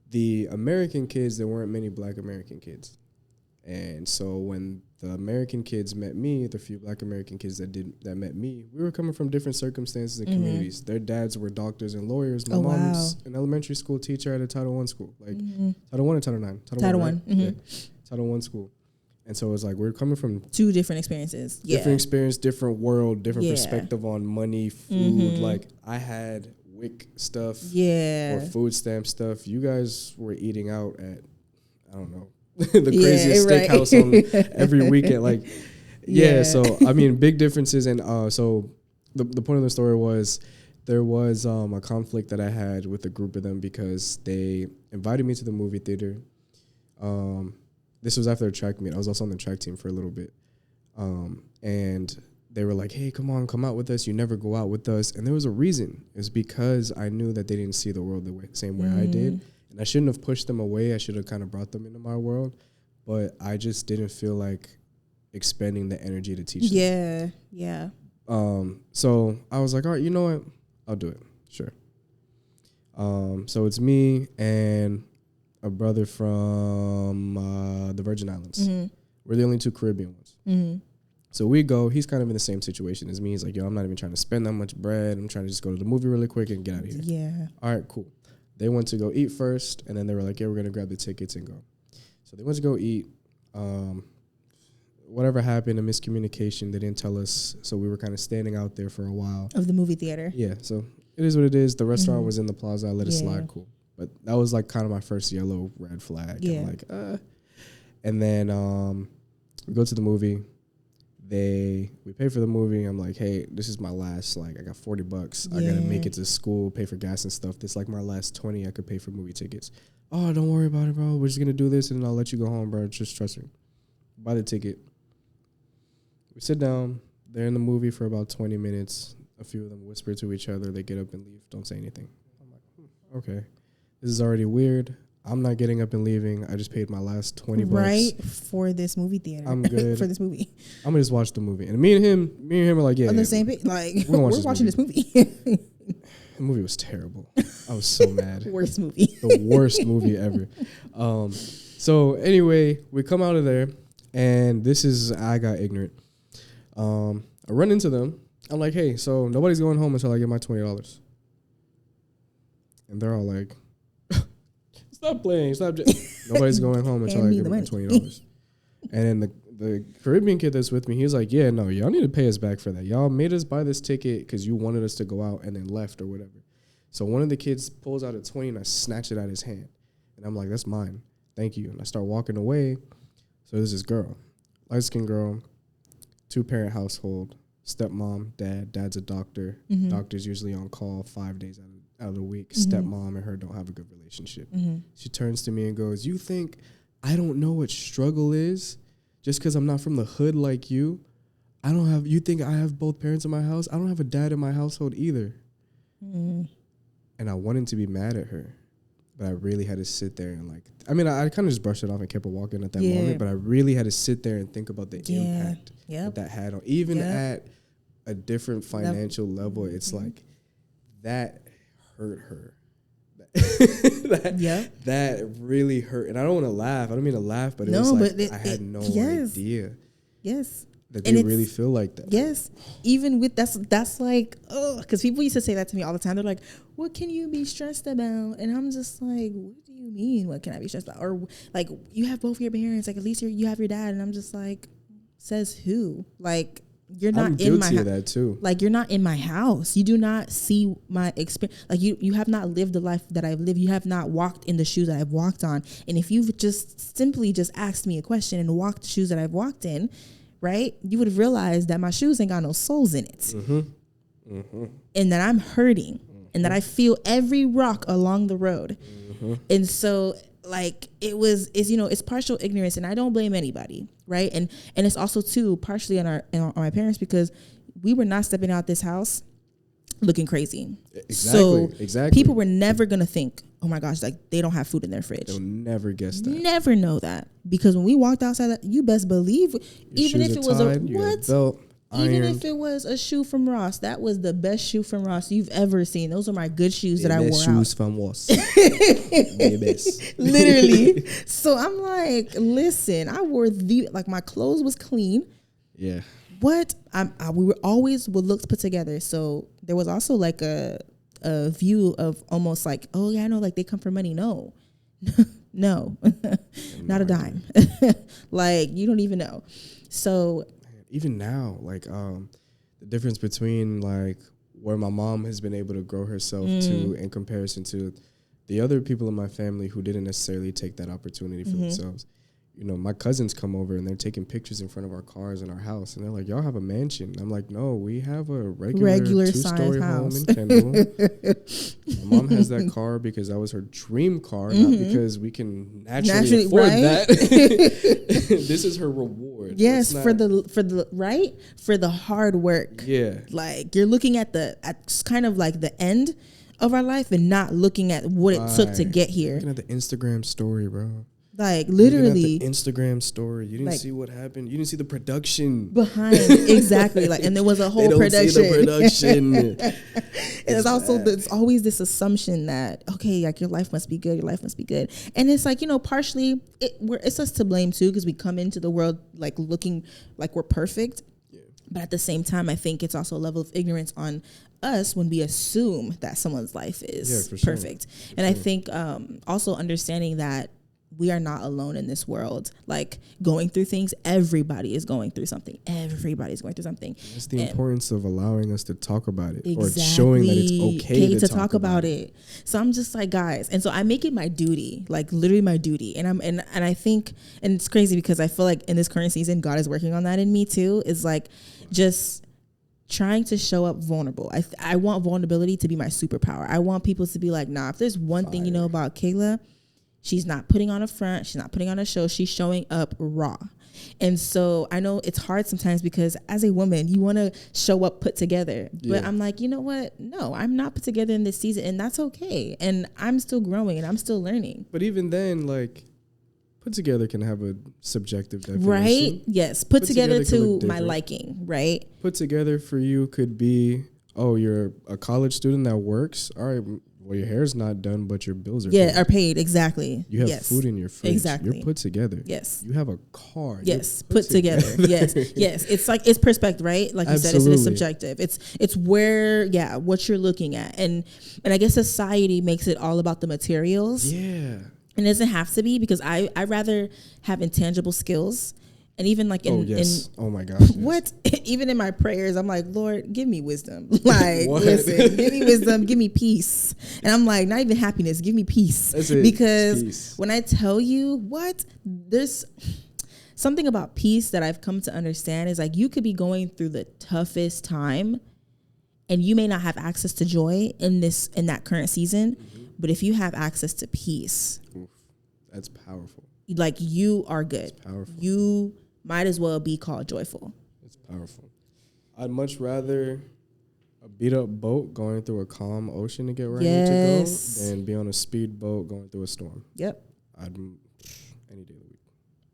Speaker 2: the American kids, there weren't many black American kids. And so when the American kids met me, the few black American kids that met me, we were coming from different circumstances and communities. Their dads were doctors and lawyers. My mom's an elementary school teacher at a Title I school. Like Title I or Title IX?
Speaker 1: Title I.
Speaker 2: Right? Yeah. Title I school. And so it's like we're coming from
Speaker 1: two different experiences.
Speaker 2: Different experience, different world, different perspective on money, food. Like I had WIC stuff or food stamp stuff. You guys were eating out at, I don't know, the craziest steakhouse on every weekend. Like, so I mean, big differences. And so the point of the story was there was a conflict that I had with a group of them because they invited me to the movie theater. This was after a track meet. I was also on the track team for a little bit. And they were like, hey, come out with us. You never go out with us. And there was a reason. It's because I knew that they didn't see the world the same way I did. And I shouldn't have pushed them away. I should have kind of brought them into my world. But I just didn't feel like expending the energy to teach them.
Speaker 1: Yeah.
Speaker 2: So I was like, all right, you know what? I'll do it. Sure. So it's me and a brother from the Virgin Islands. We're the only two Caribbean ones. So we go. He's kind of in the same situation as me. He's like, yo, I'm not even trying to spend that much bread. I'm trying to just go to the movie really quick and get out of here.
Speaker 1: Yeah.
Speaker 2: All right, cool. They went to go eat first, and then they were like, yeah, we're going to grab the tickets and go. So they went to go eat. Whatever happened, a miscommunication. They didn't tell us, so we were kind of standing out there for a while.
Speaker 1: Of the movie theater.
Speaker 2: Yeah, so it is what it is. The restaurant was in the plaza. I let it slide, cool. But that was like kind of my first yellow, red flag. Yeah. I'm like, And then we go to the movie. We pay for the movie. I'm like, hey, this is my last, like, I got $40. I got to make it to school, pay for gas and stuff. This is like my last 20 I could pay for movie tickets. Oh, don't worry about it, bro. We're just going to do this, and I'll let you go home, bro. Just trust me. Buy the ticket. We sit down. They're in the movie for about 20 minutes. A few of them whisper to each other. They get up and leave. Don't say anything. I'm like, okay. This is already weird. I'm not getting up and leaving. I just paid my last $20.
Speaker 1: Right, for this movie theater.
Speaker 2: I'm good.
Speaker 1: For this movie.
Speaker 2: I'm going to just watch the movie. And me and him are like, yeah.
Speaker 1: On the same page. Like, we're watching this movie.
Speaker 2: The movie was terrible. I was so mad.
Speaker 1: Worst movie.
Speaker 2: The worst movie ever. So anyway, we come out of there, and I got ignorant. I run into them. I'm like, hey, so nobody's going home until I get my $20. And they're all like, stop playing. Nobody's going home until I get my $20. And then the Caribbean kid that's with me, he was like, yeah, no, y'all need to pay us back for that. Y'all made us buy this ticket because you wanted us to go out and then left or whatever. So one of the kids pulls out a 20 and I snatch it out of his hand. And I'm like, that's mine. Thank you. And I start walking away. So there's this girl, light-skinned girl, 2-parent household, stepmom, dad's a doctor. Doctor's usually on call 5 days out of the week. Stepmom and her don't have a good relationship. She turns to me and goes, you think I don't know what struggle is just because I'm not from the hood like you? You think I have both parents in my house? I don't have a dad in my household either. And I wanted to be mad at her, but I really had to sit there and I kind of just brushed it off and kept walking at that moment, but I really had to sit there and think about the impact that had on, even at a different financial level. It's like, that hurt her. That really hurt. And I don't want to laugh. I don't mean to laugh, but I had no idea.
Speaker 1: Yes.
Speaker 2: That they really feel like that.
Speaker 1: Yes. Even with that's like, because people used to say that to me all the time. They're like, what can you be stressed about? And I'm just like, what do you mean? What can I be stressed about? Or like, you have both your parents. Like, at least you have your dad. And I'm just like, says who? Like, you're not in my house. I'm guilty of that too. Like, you're not in my house. You do not see my experience. Like, you have not lived the life that I've lived. You have not walked in the shoes that I've walked on. And if you've just simply just asked me a question and walked the shoes that I've walked in, right, you would have realized that my shoes ain't got no soles in it. And that I'm hurting. And that I feel every rock along the road. And so, like, it's partial ignorance, and I don't blame anybody, right? And it's also too partially on my parents, because we were not stepping out this house looking crazy. Exactly. People were never gonna think, oh my gosh, like, they don't have food in their fridge.
Speaker 2: They'll never guess that.
Speaker 1: Never know that, because when we walked outside, you best believe, even if it was even if it was a shoe from Ross, that was the best shoe from Ross you've ever seen. Those are my good shoes that I wore out. Shoes from Ross. Literally. So I'm like, listen, I wore my clothes was clean.
Speaker 2: Yeah.
Speaker 1: What? We were always with looks put together. So there was also like a view of almost like, oh yeah, I know, like, they come for money. No. No, not a dime. Like, you don't even know. So
Speaker 2: even now, like, the difference between like where my mom has been able to grow herself to in comparison to the other people in my family who didn't necessarily take that opportunity for themselves. You know, my cousins come over and they're taking pictures in front of our cars in our house, and they're like, "Y'all have a mansion." I'm like, "No, we have a regular 2-story home in Kendall." My mom has that car because that was her dream car, not because we can naturally afford that. This is her reward.
Speaker 1: Yes, for the hard work.
Speaker 2: Yeah,
Speaker 1: like you're looking at kind of like the end of our life and not looking at what it took to get here.
Speaker 2: Looking at the Instagram story, bro.
Speaker 1: Like, literally,
Speaker 2: the Instagram story. You didn't see what happened. You didn't see the production
Speaker 1: behind. Exactly. Like, and there was a whole production.
Speaker 2: See the production.
Speaker 1: And there's always this assumption that, okay, like, your life must be good. Your life must be good. And it's like, you know, partially it's us to blame too, because we come into the world like looking like we're perfect. Yeah. But at the same time, I think it's also a level of ignorance on us when we assume that someone's life is perfect. And I think also understanding that we are not alone in this world, like going through things. Everybody is going through something. Everybody's going through something.
Speaker 2: That's the importance of allowing us to talk about it, or showing that it's okay to talk about it.
Speaker 1: So I'm just like, guys, and so I make it my duty, like literally my duty. And I think, and it's crazy because I feel like in this current season, God is working on that in me too. Is like just trying to show up vulnerable. I want vulnerability to be my superpower. I want people to be like, nah, if there's one thing you know about Kayla, she's not putting on a front. She's not putting on a show. She's showing up raw. And so I know it's hard sometimes because as a woman, you want to show up put together. But I'm like, you know what? No, I'm not put together in this season, and that's okay. And I'm still growing and I'm still learning.
Speaker 2: But even then, like, put together can have a subjective definition.
Speaker 1: Right? Yes. Put together to my liking, right?
Speaker 2: Put together for you could be, oh, you're a college student that works. All right. Well, your hair's not done, but your bills are paid.
Speaker 1: Are paid, exactly.
Speaker 2: You have food in your fridge.
Speaker 1: Exactly.
Speaker 2: You're put together.
Speaker 1: Yes.
Speaker 2: You have a car.
Speaker 1: Yes, put together. Yes, yes. It's like, it's perspective, right? Like you said, it's subjective. It's where, what you're looking at. And I guess society makes it all about the materials.
Speaker 2: Yeah.
Speaker 1: And it doesn't have to be, because I rather have intangible skills. And even like
Speaker 2: oh my gosh,
Speaker 1: what? Even in my prayers, I'm like, Lord, give me wisdom. Like, listen, give me wisdom, give me peace. And I'm like, not even happiness, give me peace.
Speaker 2: That's it.
Speaker 1: Because
Speaker 2: peace.
Speaker 1: When I tell you there's something about peace that I've come to understand is like, you could be going through the toughest time and you may not have access to joy in that current season. But if you have access to peace,
Speaker 2: that's powerful.
Speaker 1: Like, you are good.
Speaker 2: That's powerful.
Speaker 1: You might as well be called joyful.
Speaker 2: It's powerful. I'd much rather a beat up boat going through a calm ocean to get where I need to go than be on a speedboat going through a storm.
Speaker 1: Yep.
Speaker 2: Any day of the week.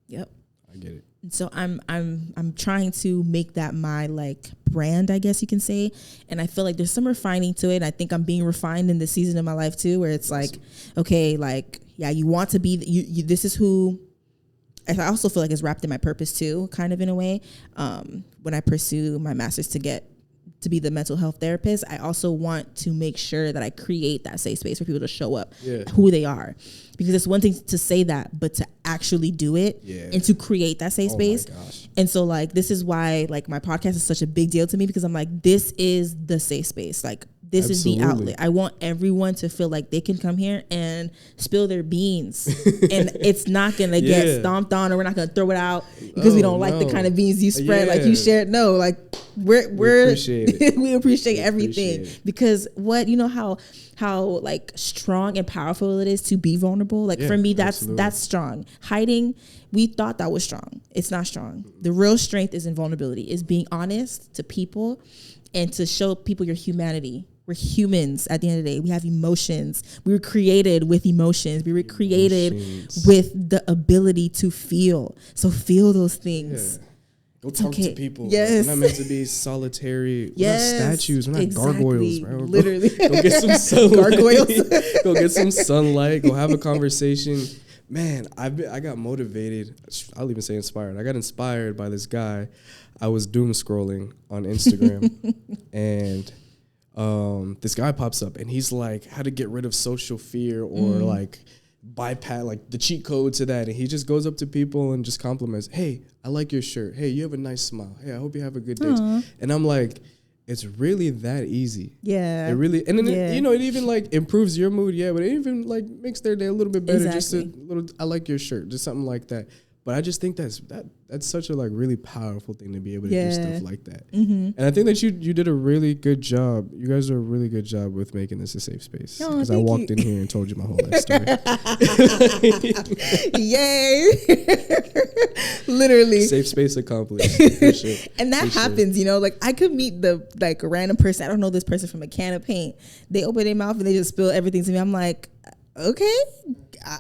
Speaker 1: Yep.
Speaker 2: I get it.
Speaker 1: So I'm trying to make that my like brand, I guess you can say. And I feel like there's some refining to it. I think I'm being refined in this season of my life too, where it's like, okay, like, you want to be, this is who. I also feel like it's wrapped in my purpose too, kind of in a way. When I pursue my master's to be the mental health therapist, I also want to make sure that I create that safe space for people to show up who they are. Because it's one thing to say that, but to actually do it and to create that safe space.
Speaker 2: My gosh.
Speaker 1: And so like, this is why like my podcast is such a big deal to me, because I'm like, this is the safe space. Like, this is the outlet. I want everyone to feel like they can come here and spill their beans and it's not going to get stomped on, or we're not going to throw it out because we don't like the kind of beans you spread, like you shared. No, like we appreciate it. We appreciate everything. Because you know how like strong and powerful it is to be vulnerable. Like for me, that's strong. Hiding, we thought that was strong. It's not strong. The real strength is in vulnerability, is being honest to people and to show people your humanity. We're humans at the end of the day. We have emotions. We were created with emotions. We were created with the ability to feel. So feel those things.
Speaker 2: Yeah. Go talk to people.
Speaker 1: Yes.
Speaker 2: We're not meant to be solitary.
Speaker 1: Yes.
Speaker 2: We're not statues. We're not gargoyles. Bro.
Speaker 1: Literally.
Speaker 2: Go get some sunlight.
Speaker 1: Gargoyles.
Speaker 2: Go get some sunlight. Go have a conversation. Man, I got motivated. I'll even say inspired. I got inspired by this guy. I was doom scrolling on Instagram and this guy pops up and he's like, how to get rid of social fear or like bypass like the cheat code to that, and he just goes up to people and just compliments. Hey, I like your shirt. Hey, you have a nice smile. Hey, I hope you have a good day. And I'm like, it's really that easy.
Speaker 1: Yeah.
Speaker 2: It really, and then it, you know, it even like improves your mood. Yeah, but it even like makes their day a little bit better. Exactly. Just a little, I like your shirt, just something like that. But I just think that's such a like really powerful thing to be able to do stuff like that. And I think that you did a really good job. You guys do a really good job with making this a safe space. Because I walked in here and told you my whole life story.
Speaker 1: Yay! Literally.
Speaker 2: Safe space accomplished. For sure.
Speaker 1: And that happens, you know. Like I could meet the like a random person. I don't know this person from a can of paint. They open their mouth and they just spill everything to me. I'm like, okay,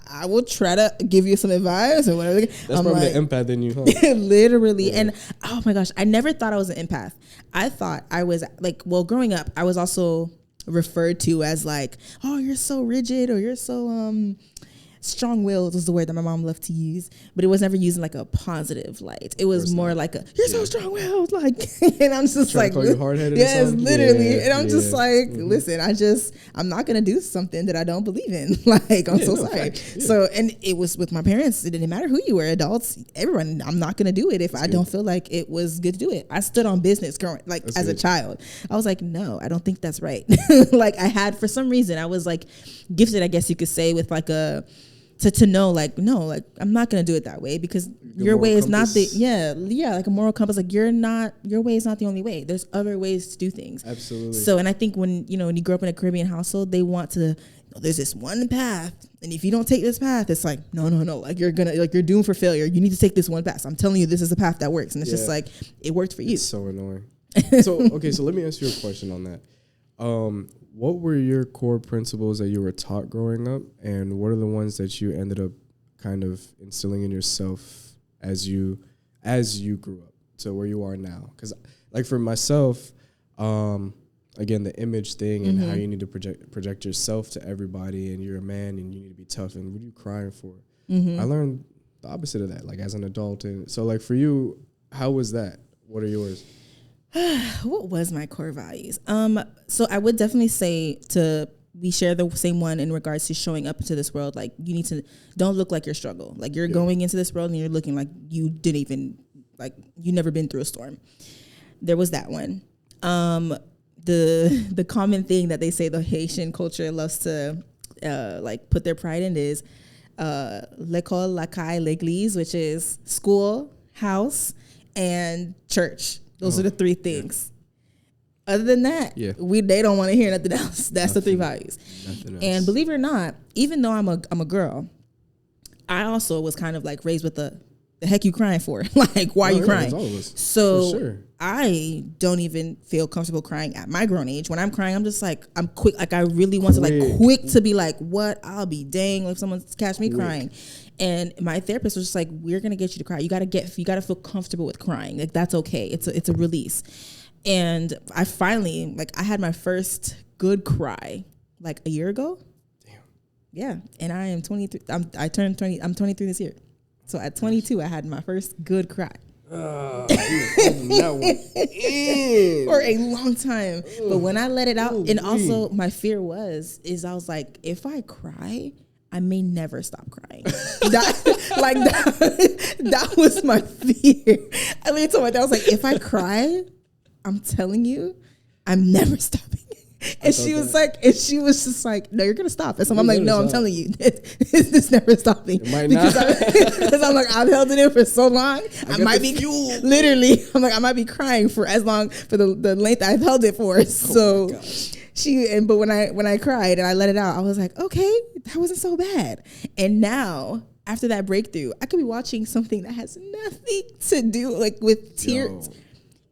Speaker 1: I will try to give you some advice or whatever.
Speaker 2: That's probably like, the empath in you, huh?
Speaker 1: Literally. Yeah. And oh my gosh, I never thought I was an empath. I thought I was like, well, growing up, I was also referred to as like, oh, you're so rigid, or you're so strong-willed was the word that my mom loved to use, but it was never used in like a positive light. It was more like a, you're so strong-willed, like, and I'm just like,
Speaker 2: call you hard-headed
Speaker 1: yes, literally. And I'm just like, listen, I'm not gonna do something that I don't believe in. Like, I'm so sorry. So, and it was with my parents. It didn't matter who you were, adults, everyone. I'm not gonna do it if I don't feel like it was good to do it. I stood on business growing, like as a child. I was like, no, I don't think that's right. Like I had, for some reason, I was like gifted, I guess you could say, with like a, to know, like, no, like, I'm not going to do it that way, because your way is not like a moral compass. Like your way is not the only way. There's other ways to do things.
Speaker 2: Absolutely.
Speaker 1: So, and I think when you grow up in a Caribbean household, they want to, there's this one path. And if you don't take this path, it's like, no, like you're doomed for failure. You need to take this one path. I'm telling you, this is the path that works. And it's just like, it worked for you.
Speaker 2: It's so annoying. So let me ask you a question on that. What were your core principles that you were taught growing up, and what are the ones that you ended up kind of instilling in yourself as you grew up to where you are now? Because like for myself, again, the image thing and how you need to project yourself to everybody, and you're a man and you need to be tough, and what are you crying for? I learned the opposite of that, like as an adult. And so like for you, how was that? What are yours?
Speaker 1: What was my core values? So I would definitely say we share the same one in regards to showing up into this world. Like you need to, don't look like your struggle. Like you're going into this world and you're looking like you didn't even, like you never been through a storm. There was that one. The common thing that they say the Haitian culture loves to like put their pride in is l'école, la caille, l'église, which is school, house, and church. Those are the three things. Yeah. Other than that, they don't want to hear nothing else. That's the three values. And believe it or not, even though I'm a girl, I also was kind of like raised with the heck you crying for? Like, why are you crying? So I don't even feel comfortable crying at my grown age. When I'm crying, I'm just like, I'm quick. Like I really want to like quick to be like, what? I'll be dang if someone catch me crying. And my therapist was just like, we're going to get you to cry. You got to feel comfortable with crying. Like that's okay. It's a release. And I finally, like I had my first good cry like a year ago. Damn. Yeah. And I am 23. I'm 23 this year. So at 22, I had my first good cry. That one for a long time. But when I let it out, and also my fear is I was like, if I cry, I may never stop crying. That was my fear. I literally told my dad, I was like, if I cry, I'm telling you, I'm never stopping. And she was just like, no, you're going to stop. And so I'm like, no, I'm telling you, it's never stopping. Because I'm like, I've held it in for so long. I might be, literally, I'm like, I might be crying for as long, for the length I've held it for. So but when I cried and I let it out, I was like, okay, that wasn't so bad. And now, after that breakthrough, I could be watching something that has nothing to do like with tears.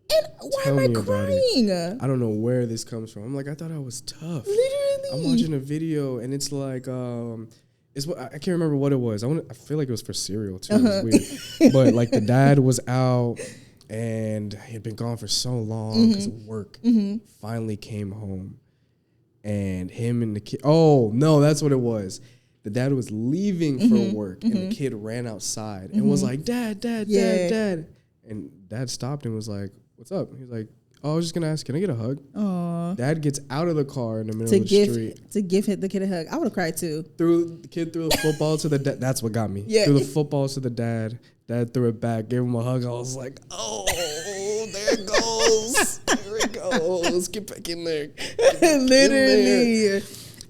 Speaker 1: And why am I crying?
Speaker 2: I don't know where this comes from. I'm like, I thought I was tough.
Speaker 1: Literally.
Speaker 2: I'm watching a video and it's like, I can't remember what it was. I feel like it was for cereal too. It was weird. But like the dad was out and he had been gone for so long because of work. Finally came home, and him and the kid. Oh no, that's what it was. The dad was leaving for work, and the kid ran outside and was like, "Dad, Dad, Dad, Dad." And Dad stopped and was like, "What's up?" He was like, Oh, I was just gonna ask, can I get a hug?
Speaker 1: Aww.
Speaker 2: Dad gets out of the car in the middle of the street
Speaker 1: to give the kid a hug. I would have cried too.
Speaker 2: The kid threw the football to the dad. That's what got me.
Speaker 1: Yeah.
Speaker 2: Threw the football to the dad. Dad threw it back, gave him a hug. I was like, oh, there it goes. There it goes. Get back in there.
Speaker 1: Literally.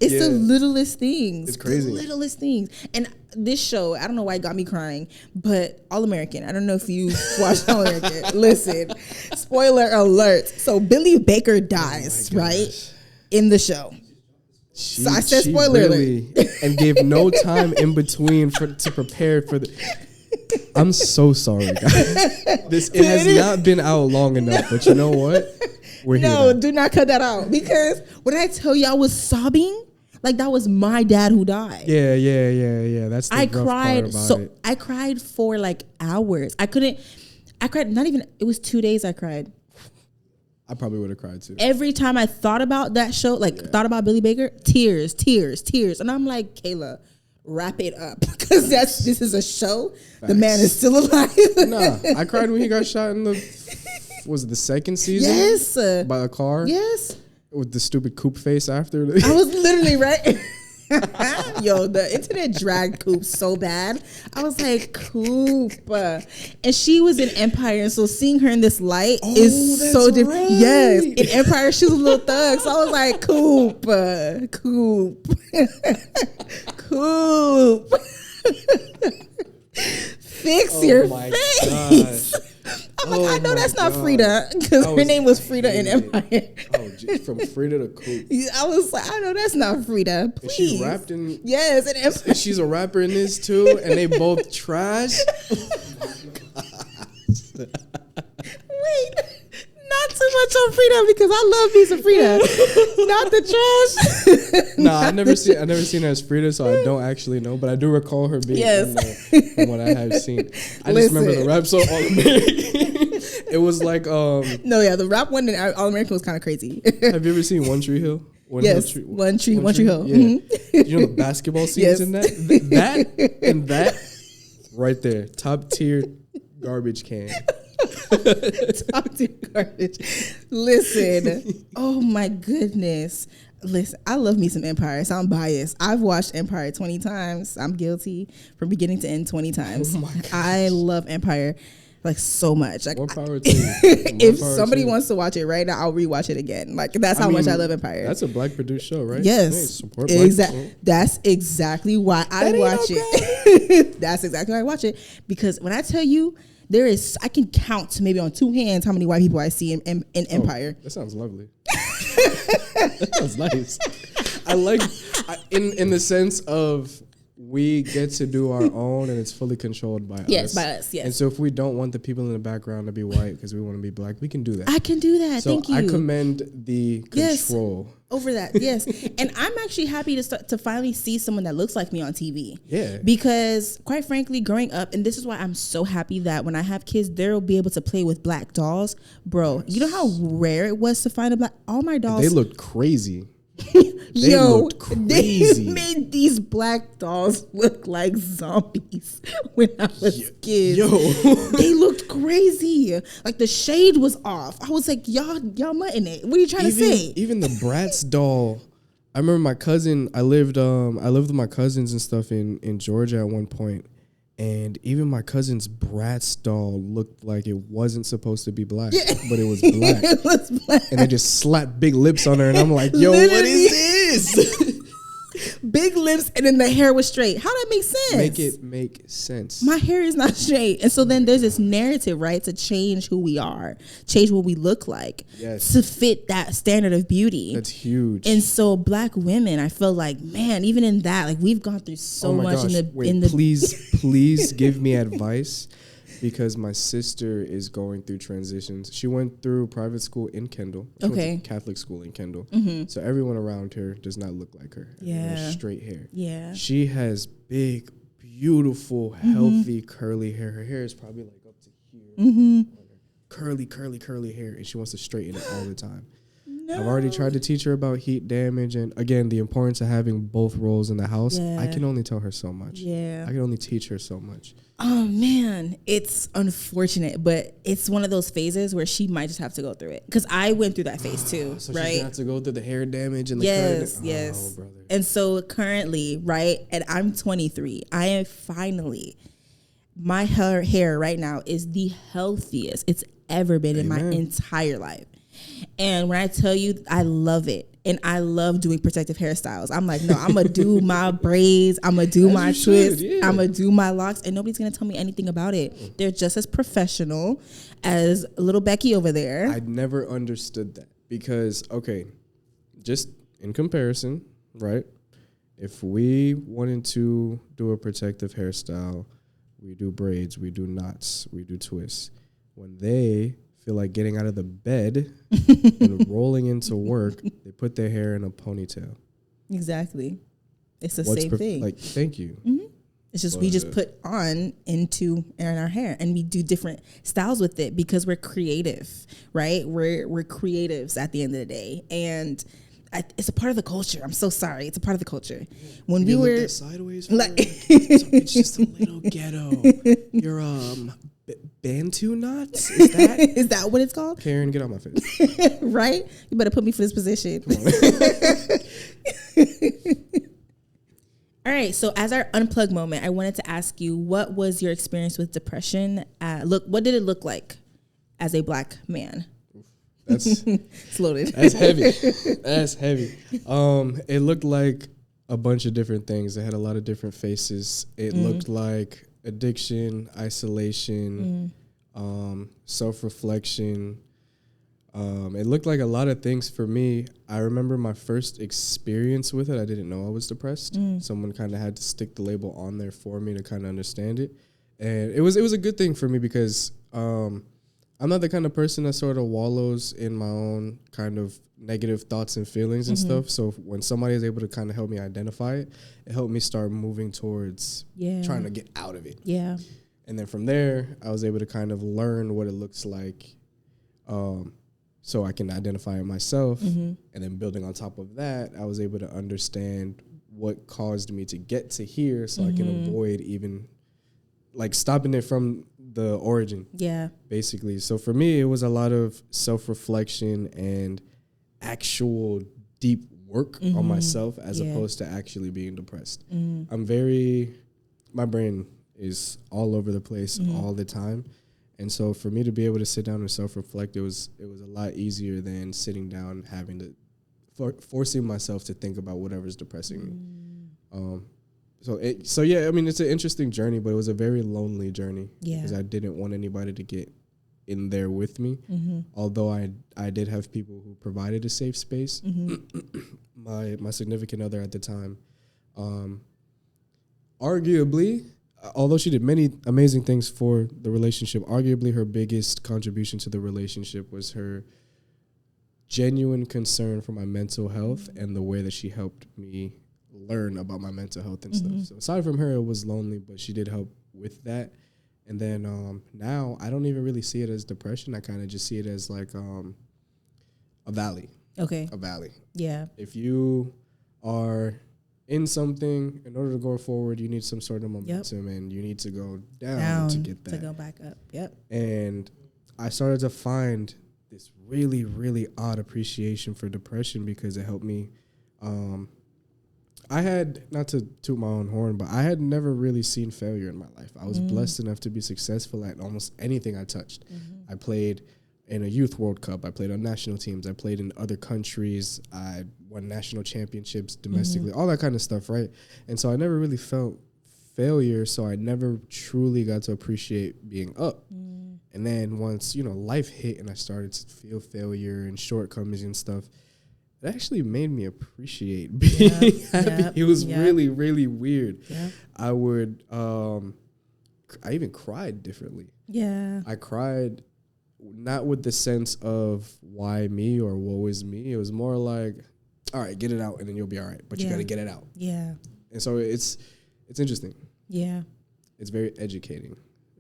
Speaker 1: It's the littlest things.
Speaker 2: It's crazy.
Speaker 1: The littlest things. And this show, I don't know why it got me crying, but All American. I don't know if you watched All American. Listen, spoiler alert. So Billy Baker dies, right? In the show. So I said spoiler alert.
Speaker 2: And gave no time in between to prepare for the... I'm so sorry, guys. It has not been out long enough, but you know what? We're here. No,
Speaker 1: do not cut that out, because when I tell you I was sobbing, like that was my dad who died.
Speaker 2: Yeah. That's the rough part about it.
Speaker 1: I cried for like hours. I cried not even, it was 2 days I cried.
Speaker 2: I probably would have cried too.
Speaker 1: Every time I thought about that show, thought about Billy Baker, tears. And I'm like, Kayla, wrap it up, because this is a show. Facts. The man is still alive.
Speaker 2: Nah, I cried when he got shot in the second season?
Speaker 1: Yes.
Speaker 2: By the car?
Speaker 1: Yes.
Speaker 2: With the stupid Coop face after.
Speaker 1: I was literally right. Yo, the internet dragged Coop so bad. I was like, Coop. And she was in Empire, and so seeing her in this light is so different. Right. Yes. In Empire, she was a little thug. So I was like, Coop. Fix your face. God. I'm like, I know that's not Frida, because her name was Frida in Empire.
Speaker 2: Oh, geez, from Frida to Coop.
Speaker 1: I was like, I know that's not Frida. Please.
Speaker 2: And she rapped in.
Speaker 1: Yes, in Empire.
Speaker 2: And she's a rapper in this too, and they both trash.
Speaker 1: Wait, not too much on Frida, because I love me some Frida. Not the trash.
Speaker 2: Nah, I never seen her as Frida, so I don't actually know, but I do recall her being from what I have seen. I just remember the rap song All American. It was like
Speaker 1: the rap one in All American was kind of crazy.
Speaker 2: Have you ever seen One Tree Hill?
Speaker 1: One Tree Hill.
Speaker 2: Yeah. Mm-hmm. You know the basketball scenes in that? That right there, top tier garbage can.
Speaker 1: Top tier garbage. Listen, oh my goodness. Listen, I love me some Empire, so I'm biased. I've watched Empire 20 times. I'm guilty from beginning to end 20 times. Oh my gosh. I love Empire like so much. Like,
Speaker 2: more power to you.
Speaker 1: If somebody wants to watch it right now, I'll rewatch it again. Like that's how much I love Empire.
Speaker 2: That's a black produced show, right?
Speaker 1: Yes, exactly. That's exactly why I watch it. That's exactly why I watch it, because when I tell you, I can count maybe on two hands how many white people I see in Empire.
Speaker 2: That sounds lovely. That sounds nice. In the sense of we get to do our own, and it's fully controlled by us.
Speaker 1: Yes, by us, yes.
Speaker 2: And so if we don't want the people in the background to be white because we want to be black, we can do that.
Speaker 1: I can do that.
Speaker 2: So
Speaker 1: thank you.
Speaker 2: I commend the control.
Speaker 1: Over that, yes. And I'm actually happy to finally see someone that looks like me on TV.
Speaker 2: Yeah.
Speaker 1: Because quite frankly, growing up, and this is why I'm so happy that when I have kids, they'll be able to play with black dolls. Bro, you know how rare it was to find a black... All my dolls...
Speaker 2: They looked crazy.
Speaker 1: They looked crazy. They made these black dolls look like zombies when I was kids. They looked crazy. Like the shade was off. I was like, y'all mutting it. What are you trying to say?
Speaker 2: Even the Bratz doll. I remember my cousin. I lived with my cousins and stuff in Georgia at one point. And even my cousin's Bratz doll looked like it wasn't supposed to be black, but it was black. It was black. And they just slapped big lips on her, and I'm like, yo, what is this?
Speaker 1: Big lips, and then the hair was straight. How that make sense?
Speaker 2: Make it make sense.
Speaker 1: My hair is not straight. And so then there's this narrative, right, to change who we are, change what we look like, to fit that standard of beauty.
Speaker 2: That's huge.
Speaker 1: And so black women, I feel like, man, even in that, like we've gone through so much in the
Speaker 2: please give me advice, because my sister is going through transitions. She went through private school in Kendall. She went to Catholic school in Kendall. Mm-hmm. So everyone around her does not look like her. Yeah. Straight hair. Yeah. She has big, beautiful, healthy, curly hair. Her hair is probably like up to here. Mm-hmm. Curly hair. And she wants to straighten it all the time. I've already tried to teach her about heat damage and, again, the importance of having both roles in the house. Yeah. I can only tell her so much. Yeah. I can only teach her so much.
Speaker 1: Oh, man. It's unfortunate, but it's one of those phases where she might just have to go through it. Because I went through that phase too,
Speaker 2: so
Speaker 1: right?
Speaker 2: She's going to have to go through the hair damage and the
Speaker 1: Yes, yes.
Speaker 2: Oh, brother.
Speaker 1: And so currently, right, and I'm 23, I am finally, my hair right now is the healthiest it's ever been in my entire life. And when I tell you, I love it. And I love doing protective hairstyles. I'm like, no, I'm going to do my braids. I'm going to do my twists. Yeah. I'm going to do my locks. And nobody's going to tell me anything about it. They're just as professional as little Becky over there.
Speaker 2: I never understood that. Because, okay, just in comparison, right? If we wanted to do a protective hairstyle, we do braids, we do knots, we do twists. When they feel like getting out of the bed and rolling into work, they put their hair in a ponytail.
Speaker 1: Exactly. It's the same thing.
Speaker 2: Like, thank you.
Speaker 1: Mm-hmm. It's just we just put on in our hair, and we do different styles with it because we're creative, right? We're creatives at the end of the day, and it's a part of the culture. I'm so sorry. It's a part of the culture. When we were
Speaker 2: sideways, like, it's just a little ghetto. You're Bantu knots?
Speaker 1: Is that what it's called?
Speaker 2: Karen, get out my face.
Speaker 1: Right? You better put me for this position. All right. So as our unplug moment, I wanted to ask you, what was your experience with depression? What did it look like as a Black man?
Speaker 2: That's
Speaker 1: it's loaded.
Speaker 2: That's heavy. That's heavy. It looked like a bunch of different things. It had a lot of different faces. It looked like addiction, isolation, self-reflection. It looked like a lot of things for me. I remember my first experience with it. I didn't know I was depressed. Someone kind of had to stick the label on there for me to kind of understand it. And it was a good thing for me because I'm not the kind of person that sort of wallows in my own kind of negative thoughts and feelings and stuff. So when somebody is able to kind of help me identify it, it helped me start moving towards trying to get out of it. Yeah. And then from there, I was able to kind of learn what it looks like so I can identify it myself. And then building on top of that, I was able to understand what caused me to get to here so I can avoid even like stopping it from the origin. Yeah. Basically. So for me, it was a lot of self-reflection and actual deep work on myself as opposed to actually being depressed. My brain is all over the place all the time. And so for me to be able to sit down and self-reflect, it was a lot easier than sitting down having to forcing myself to think about whatever's depressing me. So yeah, I mean, it's an interesting journey, but it was a very lonely journey because I didn't want anybody to get in there with me. Although I did have people who provided a safe space. My significant other at the time, arguably, although she did many amazing things for the relationship, arguably her biggest contribution to the relationship was her genuine concern for my mental health and the way that she helped me learn about my mental health and stuff. So aside from her, it was lonely, but she did help with that. And then now I don't even really see it as depression. I kind of just see it as like a valley. Okay. A valley. Yeah. If you are in something, in order to go forward, you need some sort of momentum and you need to go down to get that.
Speaker 1: To go back up. Yep.
Speaker 2: And I started to find this really, really odd appreciation for depression because it helped me. I had, not to toot my own horn, but I had never really seen failure in my life. I was blessed enough to be successful at almost anything I touched. I played in a youth World Cup. I played on national teams. I played in other countries. I won national championships domestically, all that kind of stuff, right? And so I never really felt failure, so I never truly got to appreciate being up. And then once, life hit and I started to feel failure and shortcomings and stuff, it actually made me appreciate being happy. It was really, really weird. Yeah. I would, I even cried differently. Yeah. I cried not with the sense of why me or woe is me. It was more like, all right, get it out and then you'll be all right. But you got to get it out. Yeah. And so it's interesting. Yeah. It's very educating,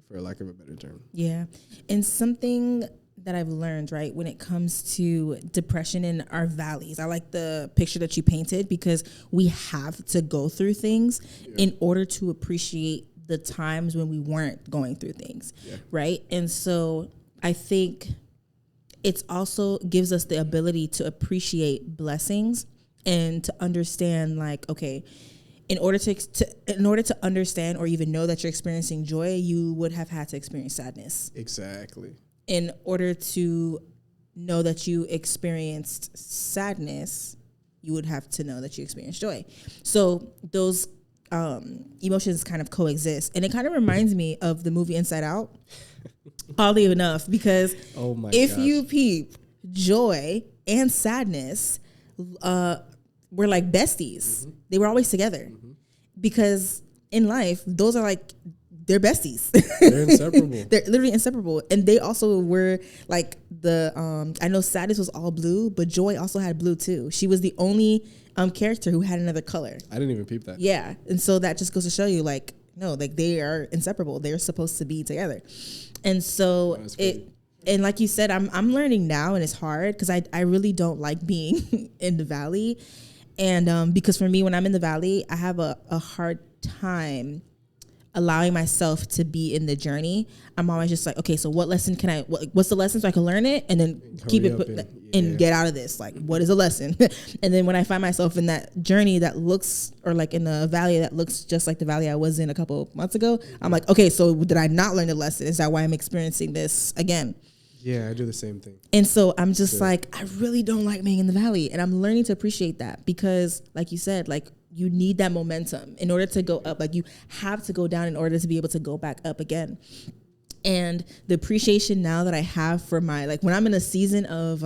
Speaker 2: for lack of a better term.
Speaker 1: Yeah. And something that I've learned, right, when it comes to depression in our valleys. I like the picture that you painted because we have to go through things in order to appreciate the times when we weren't going through things, right? And so I think it's also gives us the ability to appreciate blessings and to understand, like, okay, in order to understand or even know that you're experiencing joy, you would have had to experience sadness.
Speaker 2: Exactly.
Speaker 1: In order to know that you experienced sadness, you would have to know that you experienced joy. So those emotions kind of coexist. And it kind of reminds me of the movie Inside Out, oddly enough, because if you peep, joy and sadness were like besties. They were always together because in life, those are like, they're besties.
Speaker 2: They're inseparable.
Speaker 1: They're literally inseparable. And they also were like I know sadness was all blue, but joy also had blue too. She was the only character who had another color.
Speaker 2: I didn't even peep that.
Speaker 1: Yeah. And so that just goes to show you, like, no, like they are inseparable. They're supposed to be together. And so and like you said, I'm learning now, and it's hard because I really don't like being in the valley. And because for me, when I'm in the valley, I have a hard time allowing myself to be in the journey. I'm always just like, okay, so what lesson can what's the lesson so I can learn it and then keep it and get out of this? Like, what is a lesson? And then when I find myself in that journey that looks, or like in a valley that looks just like the valley I was in a couple months ago, I'm like, okay, so did I not learn the lesson? Is that why I'm experiencing this again?
Speaker 2: Yeah, I do the same thing.
Speaker 1: And so I'm just like, I really don't like being in the valley. And I'm learning to appreciate that because, like you said, like, you need that momentum in order to go up. Like, you have to go down in order to be able to go back up again. And the appreciation now that I have for my, like, when I'm in a season of,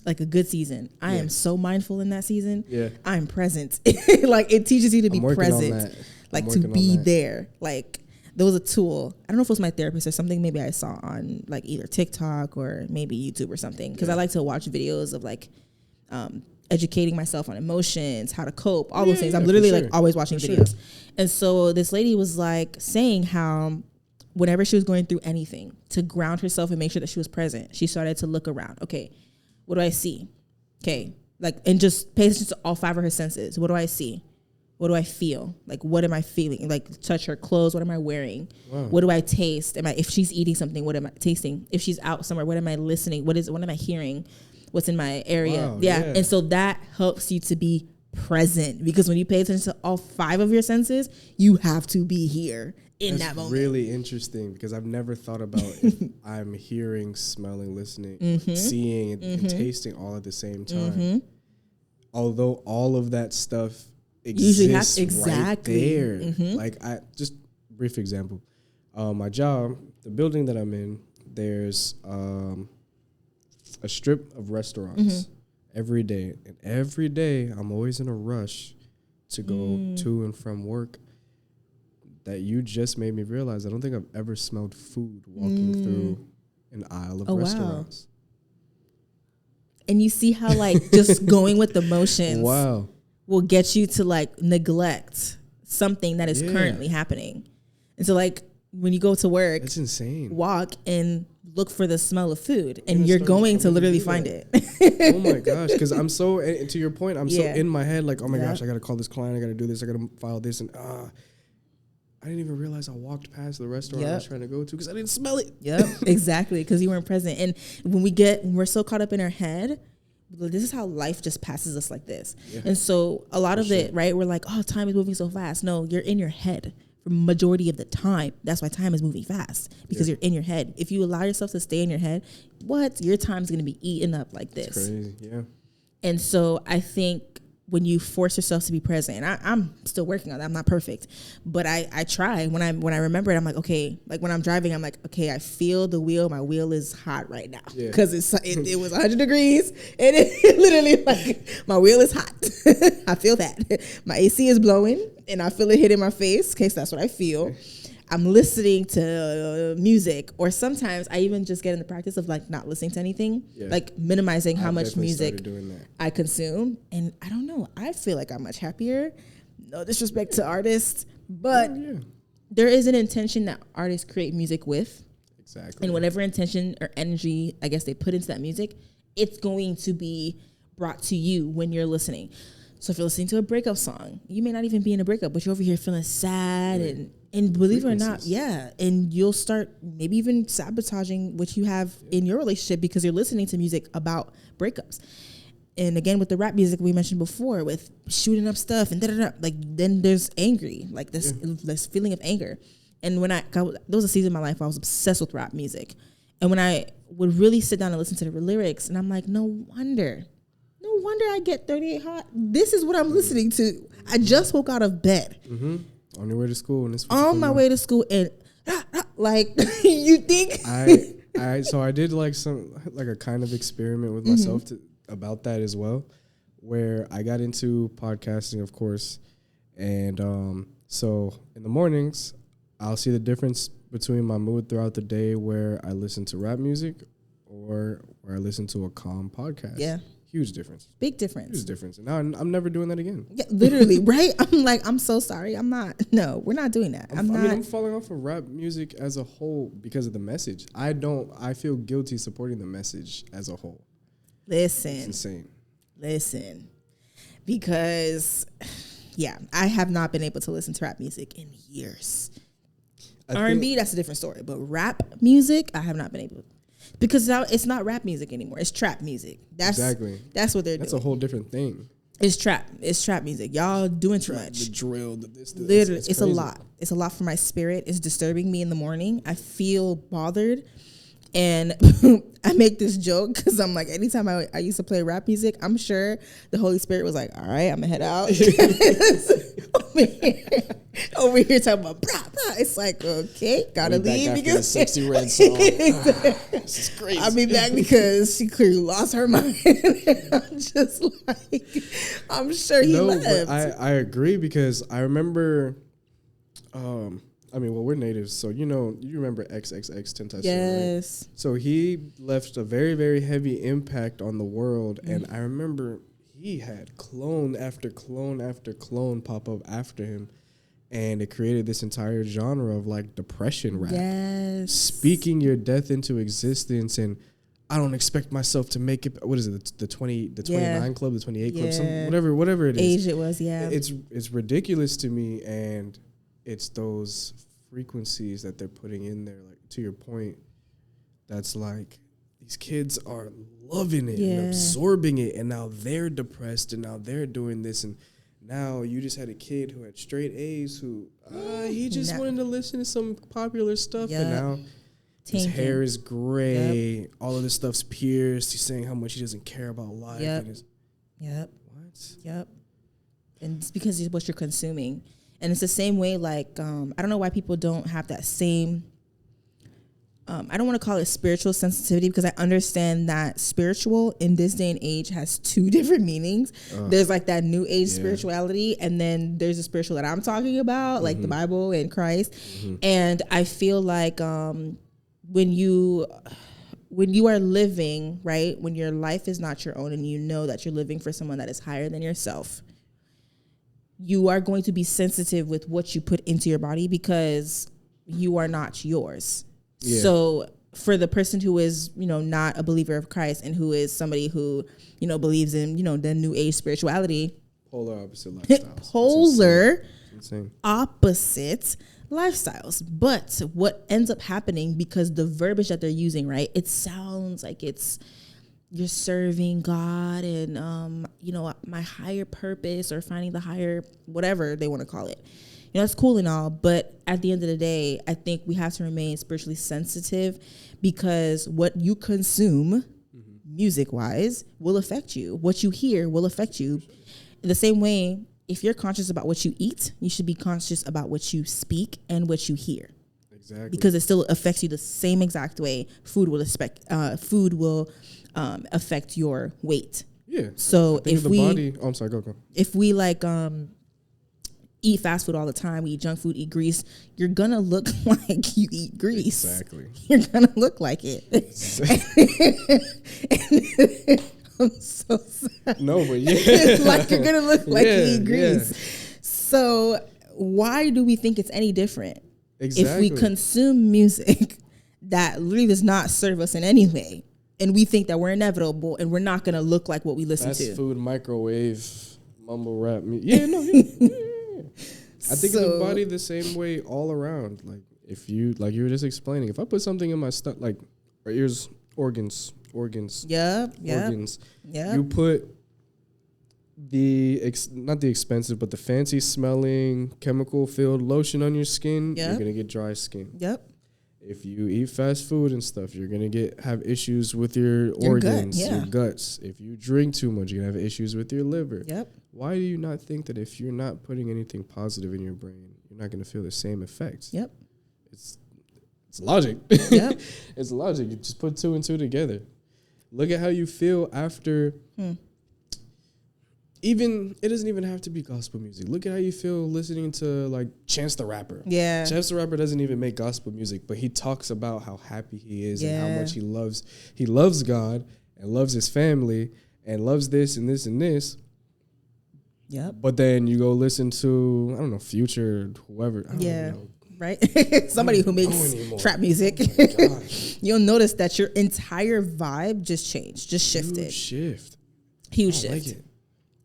Speaker 1: like a good season, I am so mindful in that season. Yeah. I'm present. Like, it teaches you to be present, like to be there. Like, there was a tool. I don't know if it was my therapist or something. Maybe I saw on like either TikTok or maybe YouTube or something. Because I like to watch videos of like educating myself on emotions, how to cope, all those things. I'm literally like always watching videos. And so this lady was like saying how whenever she was going through anything, to ground herself and make sure that she was present, she started to look around. Okay, what do I see? Okay, like, and just pay attention to all 5 of her senses. What do I see? What do I feel? Like, what am I feeling? Like, touch her clothes. What am I wearing? Wow. What do I taste? If she's eating something, what am I tasting? If she's out somewhere, what am I listening? What am I hearing? What's in my area? Wow, yeah. And so that helps you to be present, because when you pay attention to all 5 of your senses, you have to be here in that moment.
Speaker 2: Really interesting, because I've never thought about if I'm hearing, smelling, listening, seeing, and tasting all at the same time. Although all of that stuff exists right there. Like, I just brief example. My job, the building that I'm in, there's a strip of restaurants every day, and every day I'm always in a rush to go to and from work. That you just made me realize, I don't think I've ever smelled food walking through an aisle of restaurants.
Speaker 1: Wow. And you see how, like, just going with the motions will get you to, like, neglect something that is currently happening. And so, like, when you go to work,
Speaker 2: that's insane.
Speaker 1: Walk and look for the smell of food, and you're going to literally find it.
Speaker 2: Oh my gosh, because I'm so, to your point, I'm so in my head, like, oh my gosh, I got to call this client, I got to do this, I got to file this, and I didn't even realize I walked past the restaurant I was trying to go to because I didn't smell it.
Speaker 1: Yep, exactly, because you weren't present. And when we're so caught up in our head, this is how life just passes us like this. Yeah. And so a lot of it, right, we're like, oh, time is moving so fast. No, you're in your head for majority of the time. That's why time is moving fast, because you're in your head. If you allow yourself to stay in your head, your time's going to be eaten up like this.
Speaker 2: It's crazy, yeah.
Speaker 1: And so I think when you force yourself to be present, and I'm still working on that. I'm not perfect, but I try. When I remember it, I'm like, okay, like when I'm driving, I'm like, okay, I feel the wheel. My wheel is hot right now because it was 100 degrees, and it literally, like, my wheel is hot. I feel that. My AC is blowing, and I feel it hitting my face. Okay, so that's what I feel. I'm listening to music, or sometimes I even just get in the practice of, like, not listening to anything, like minimizing how much music I consume. And I don't know, I feel like I'm much happier. No disrespect to artists, but there is an intention that artists create music with.
Speaker 2: Exactly.
Speaker 1: And whatever intention or energy, I guess, they put into that music, it's going to be brought to you when you're listening. So if you're listening to a breakup song, you may not even be in a breakup, but you're over here feeling sad and believe it or not, and you'll start maybe even sabotaging what you have in your relationship because you're listening to music about breakups. And again, with the rap music we mentioned before, with shooting up stuff and like then there's angry, like this feeling of anger. And when there was a season in my life where I was obsessed with rap music. And when I would really sit down and listen to the lyrics, and I'm like, no wonder I get 38 hot. This is what I'm listening to. I just woke out of bed.
Speaker 2: Mm-hmm. On your way to school. And
Speaker 1: on my way to school. And like, you think?
Speaker 2: So I did like a kind of experiment with myself about that as well, where I got into podcasting, of course. And so in the mornings, I'll see the difference between my mood throughout the day where I listen to rap music or where I listen to a calm podcast.
Speaker 1: Yeah.
Speaker 2: Huge difference.
Speaker 1: Big difference.
Speaker 2: Huge difference. And now I'm never doing that again.
Speaker 1: Yeah, literally, right? I'm like, I'm so sorry. I'm not. No, we're not doing that.
Speaker 2: I'm falling off of rap music as a whole because of the message. I feel guilty supporting the message as a whole.
Speaker 1: Listen.
Speaker 2: It's insane.
Speaker 1: Listen. Because, yeah, I have not been able to listen to rap music in years. R&B, that's a different story. But rap music, I have not been able to. Because now it's not rap music anymore. It's trap music. That's what they're doing.
Speaker 2: That's a whole different thing.
Speaker 1: It's trap music. Y'all doing too much.
Speaker 2: The drill, this.
Speaker 1: Literally, it's a lot. It's a lot for my spirit. It's disturbing me in the morning. I feel bothered. And I make this joke because I'm like, anytime I used to play rap music, I'm sure the Holy Spirit was like, all right, I'm going to head out. over here talking about blah, blah. It's like, okay, gotta leave because
Speaker 2: Sexy Red song. This is crazy.
Speaker 1: I'll be back because she clearly lost her mind. I'm just like, I'm sure he left.
Speaker 2: But I agree because I remember, we're natives, so you remember XXXTentacion,
Speaker 1: yes.
Speaker 2: Right? So he left a very, very heavy impact on the world, and I remember he had clone after clone after clone pop up after him. And it created this entire genre of like depression rap.
Speaker 1: Yes.
Speaker 2: Speaking your death into existence, and I don't expect myself to make it. What is it? The 29 club, the 28 club, whatever it is.
Speaker 1: Age it was, yeah.
Speaker 2: It's ridiculous to me, and it's those frequencies that they're putting in there, like to your point, that's like these kids are loving it and absorbing it, and now they're depressed, and now they're doing this, and now you just had a kid who had straight A's who he just wanted to listen to some popular stuff, and now his hair is gray, all of this stuff's pierced. He's saying how much he doesn't care about life.
Speaker 1: What? And it's because it's what you're consuming. And it's the same way, like, I don't know why people don't have that same, I don't want to call it spiritual sensitivity, because I understand that spiritual in this day and age has two different meanings. There's like that new age spirituality, and then there's the spiritual that I'm talking about, like the Bible and Christ. And I feel like when you are living, right, when your life is not your own and you know that you're living for someone that is higher than yourself, you are going to be sensitive with what you put into your body because you are not yours. Yeah. So for the person who is, not a believer of Christ and who is somebody who, believes in, the new age spirituality.
Speaker 2: Polar opposite lifestyles.
Speaker 1: Opposite lifestyles. But what ends up happening, because the verbiage that they're using, right, it sounds like you're serving God and, my higher purpose, or finding the higher, whatever they want to call it. It's cool and all, but at the end of the day, I think we have to remain spiritually sensitive, because what you consume, music-wise, will affect you. What you hear will affect you. In the same way, if you're conscious about what you eat, you should be conscious about what you speak and what you hear.
Speaker 2: Exactly.
Speaker 1: Because it still affects you the same exact way food will affect your weight.
Speaker 2: Yeah.
Speaker 1: So if we,
Speaker 2: I'm sorry, go.
Speaker 1: If we eat fast food all the time, we eat junk food, eat grease, you're gonna look like you eat grease.
Speaker 2: Exactly.
Speaker 1: You're gonna look like it. I'm so sorry.
Speaker 2: No, but yeah.
Speaker 1: It's like you're gonna look like you eat grease. Yeah. So why do we think it's any different?
Speaker 2: Exactly.
Speaker 1: If we consume music that literally does not serve us in any way. And we think that we're inevitable and we're not going to look like what we listen to.
Speaker 2: Fast food, microwave, mumble rap. Yeah, no. Yeah. I think of the body the same way all around. Like, if you, like you were just explaining, if I put something in my stomach, like our ears, organs.
Speaker 1: Yeah.
Speaker 2: Organs. Yeah. You put not the expensive, but the fancy smelling, chemical filled lotion on your skin, you're going to get dry skin.
Speaker 1: Yep.
Speaker 2: If you eat fast food and stuff, you're going to have issues with your organs, your guts. If you drink too much, you're going to have issues with your liver.
Speaker 1: Yep.
Speaker 2: Why do you not think that if you're not putting anything positive in your brain, you're not going to feel the same effects?
Speaker 1: Yep.
Speaker 2: It's logic.
Speaker 1: Yep.
Speaker 2: It's logic. You just put two and two together. Look at how you feel after... Even it doesn't even have to be gospel music. Look at how you feel listening to like Chance the Rapper.
Speaker 1: Yeah.
Speaker 2: Chance the Rapper doesn't even make gospel music, but he talks about how happy he is and how much he loves God and loves his family and loves this and this and this.
Speaker 1: Yep.
Speaker 2: But then you go listen to, I don't know, Future, whoever. I don't know.
Speaker 1: Right? Somebody who makes trap music. Oh you'll notice that your entire vibe just changed, just shifted. Huge shift. Like it.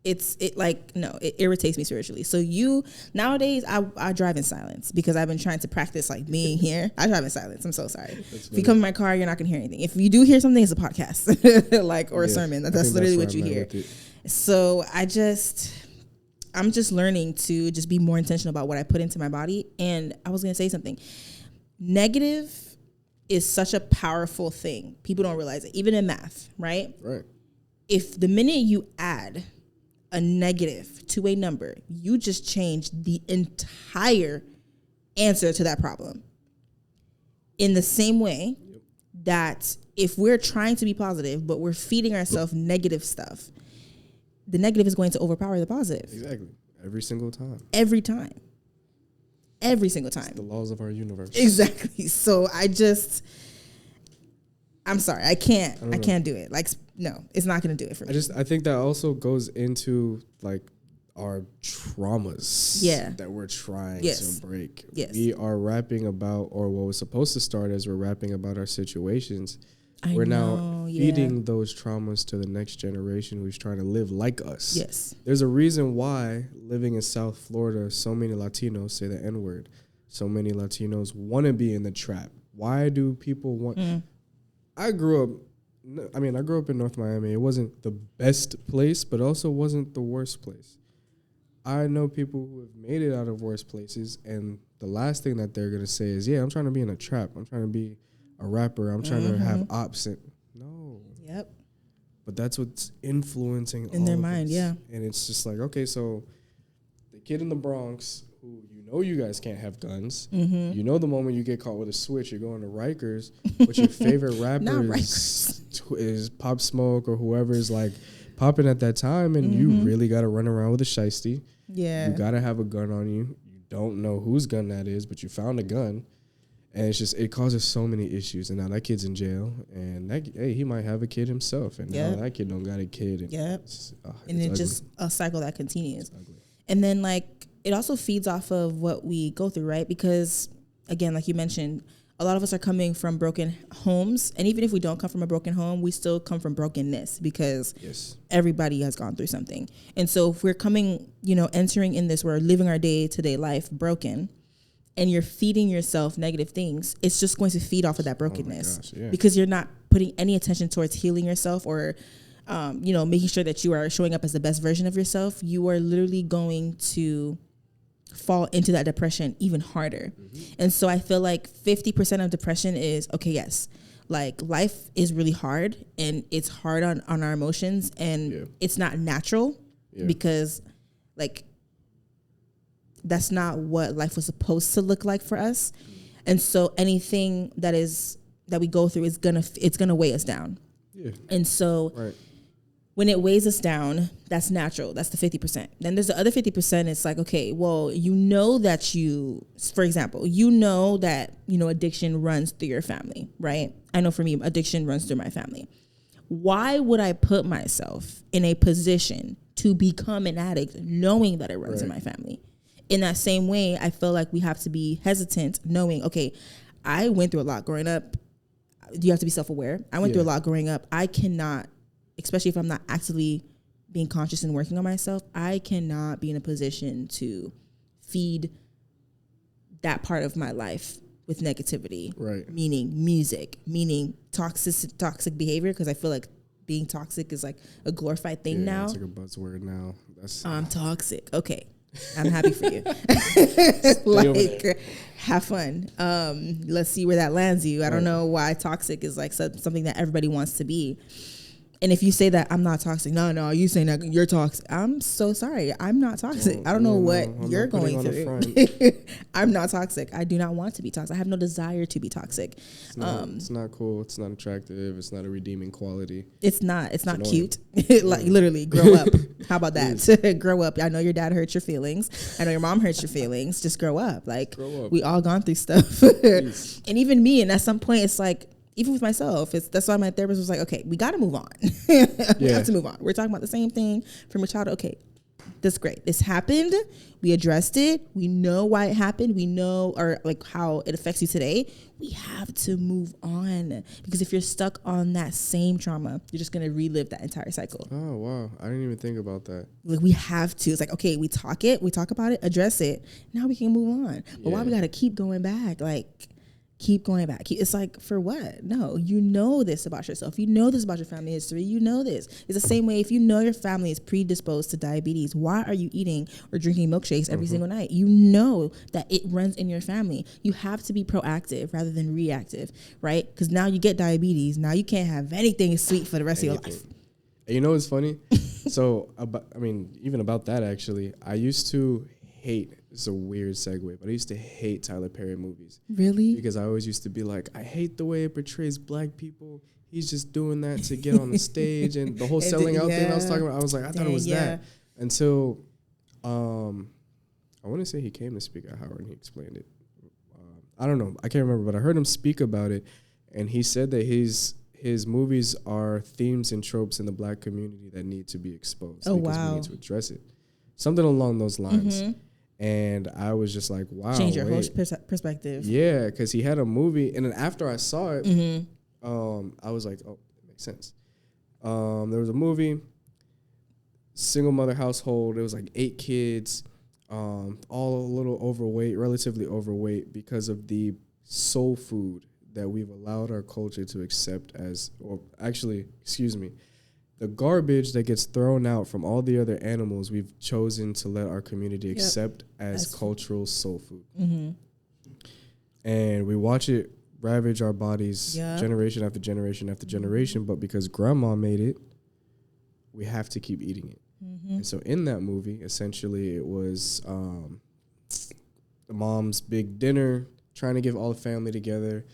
Speaker 1: It irritates me spiritually. So nowadays I drive in silence because I've been trying to practice like being here. I drive in silence. I'm so sorry. If you come in my car, you're not gonna hear anything. If you do hear something, it's a podcast, or a sermon. That's literally what you hear. So I'm just learning to just be more intentional about what I put into my body. And I was gonna say something. Negative is such a powerful thing. People don't realize it, even in math, right?
Speaker 2: Right.
Speaker 1: If the minute you add a negative to a number, you just change the entire answer to that problem. In the same way that if we're trying to be positive, but we're feeding ourselves negative stuff, the negative is going to overpower the positive.
Speaker 2: Exactly. Every single time.
Speaker 1: Every time. Every single time.
Speaker 2: It's the laws of our universe.
Speaker 1: Exactly. So I'm sorry. I can't do it. Like, no, it's not going to do it for me.
Speaker 2: I think that also goes into like our traumas that we're trying to break.
Speaker 1: Yes.
Speaker 2: We are rapping about, or what was supposed to start as we're rapping about our situations. We're now feeding those traumas to the next generation who's trying to live like us.
Speaker 1: Yes. There's
Speaker 2: a reason why living in South Florida, so many Latinos say the N-word. So many Latinos want to be in the trap. Why do people want... I grew up in North Miami. It wasn't the best place, but also wasn't the worst place. I know people who have made it out of worse places, and the last thing that they're going to say is, I'm trying to be in a trap. I'm trying to be a rapper. I'm trying to have ops. No.
Speaker 1: Yep.
Speaker 2: But that's what's influencing
Speaker 1: in their mind,
Speaker 2: And it's just like, okay, so the kid in the Bronx who you guys can't have guns. Mm-hmm. You know the moment you get caught with a switch, you're going to Rikers, but your favorite rapper is Pop Smoke or whoever is like popping at that time, and you really got to run around with a shiesty.
Speaker 1: Yeah.
Speaker 2: You got to have a gun on you. You don't know whose gun that is, but you found a gun. And it's just, it causes so many issues. And now that kid's in jail, and he might have a kid himself, and now that kid don't got a kid. And it's
Speaker 1: just a cycle that continues. And then it also feeds off of what we go through, right? Because again, like you mentioned, a lot of us are coming from broken homes. And even if we don't come from a broken home, we still come from brokenness because everybody has gone through something. And so if we're coming, entering in this, we're living our day-to-day life broken, and you're feeding yourself negative things, it's just going to feed off of that brokenness because you're not putting any attention towards healing yourself or, making sure that you are showing up as the best version of yourself. You are literally going to fall into that depression even harder. And so I feel like 50% of depression is, life is really hard, and it's hard on our emotions, and it's not natural because that's not what life was supposed to look like for us. And so anything that we go through it's gonna weigh us down. And so when it weighs us down, that's natural. That's the 50%. Then there's the other 50%. It's like, okay, well, that for example, that, addiction runs through your family, right? I know for me, addiction runs through my family. Why would I put myself in a position to become an addict knowing that it runs in my family? In that same way, I feel like we have to be hesitant knowing, okay, I went through a lot growing up. you have to be self-aware. I went through a lot growing up. I cannot, especially if I'm not actively being conscious and working on myself, I cannot be in a position to feed that part of my life with negativity.
Speaker 2: Right.
Speaker 1: Meaning music, meaning toxic behavior, because I feel like being toxic is like a glorified thing now.
Speaker 2: It's like a buzzword now.
Speaker 1: I'm toxic. Okay. I'm happy for you. Like, have fun. Let's see where that lands you. I don't know why toxic is like something that everybody wants to be. And if you say that I'm not toxic, no, you saying that you're toxic. I'm so sorry. I'm not toxic. I don't know what you're going through. I'm not toxic. I do not want to be toxic. I have no desire to be toxic.
Speaker 2: It's not cool. It's not attractive. It's not a redeeming quality.
Speaker 1: It's not cute. Like literally, grow up. How about that? Grow up. I know your dad hurts your feelings. I know your mom hurts your feelings. Just grow up. Like, we all gone through stuff. And even me. And at some point, it's like, even with myself, that's why my therapist was like, okay, we got to move on. We have to move on. We're talking about the same thing from your childhood. Okay, that's great. This happened. We addressed it. We know why it happened. We know, or like how it affects you today. We have to move on, because if you're stuck on that same trauma, you're just going to relive that entire cycle.
Speaker 2: Oh, wow. I didn't even think about that.
Speaker 1: Like, we have to. It's like, okay, we talk about it, address it. Now we can move on. But why we got to keep going back? Like, keep going back. It's like, for what? No, you know this about yourself. You know this about your family history. You know this. It's the same way if you know your family is predisposed to diabetes, why are you eating or drinking milkshakes every single night? You know that it runs in your family. You have to be proactive rather than reactive, right? Because now you get diabetes. Now you can't have anything sweet for the rest of your life.
Speaker 2: You know what's funny? So, even about that, actually, I used to hate, it's a weird segue, but I used to hate Tyler Perry movies.
Speaker 1: Really?
Speaker 2: Because I always used to be like, I hate the way it portrays black people. He's just doing that to get on the stage, and the whole selling out thing I was talking about. I was like, I thought it was that. Until, I want to say he came to speak at Howard and he explained it. I don't know. I can't remember, but I heard him speak about it, and he said that his movies are themes and tropes in the black community that need to be exposed. Because we need to address it. Something along those lines. And I was just like, wow.
Speaker 1: Change your whole perspective.
Speaker 2: Yeah, because he had a movie. And then after I saw it, I was like, oh, it makes sense. There was a movie, single mother household. It was like 8 kids, all a little overweight, relatively overweight, because of the soul food that we've allowed our culture to accept as, or actually, excuse me, the garbage that gets thrown out from all the other animals we've chosen to let our community accept as cultural soul food. And we watch it ravage our bodies generation after generation after generation, but because grandma made it, we have to keep eating it. And so in that movie, essentially, it was the mom's big dinner, trying to give all the family together.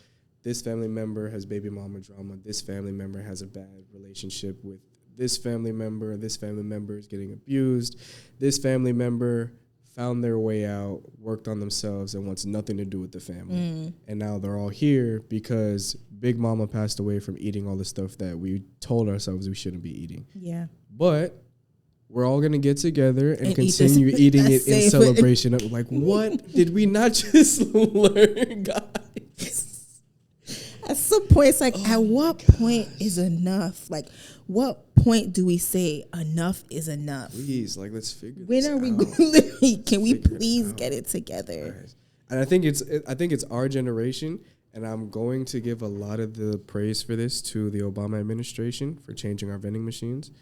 Speaker 2: This family member has baby mama drama. This family member has a bad relationship with this family member. This family member is getting abused. This family member found their way out, worked on themselves, and wants nothing to do with the family. And now they're all here because Big Mama passed away from eating all the stuff that we told ourselves we shouldn't be eating. Yeah. But we're all going to get together and continue eating it in celebration of, like, what did we not just learn, guys?
Speaker 1: At some point, it's like, at what point is enough? Like, what point do we say enough is enough?
Speaker 2: Please, like, let's figure this out.
Speaker 1: When are we can we please get it together?
Speaker 2: Right. And I think it's our generation, and I'm going to give a lot of the praise for this to the Obama administration for changing our vending machines.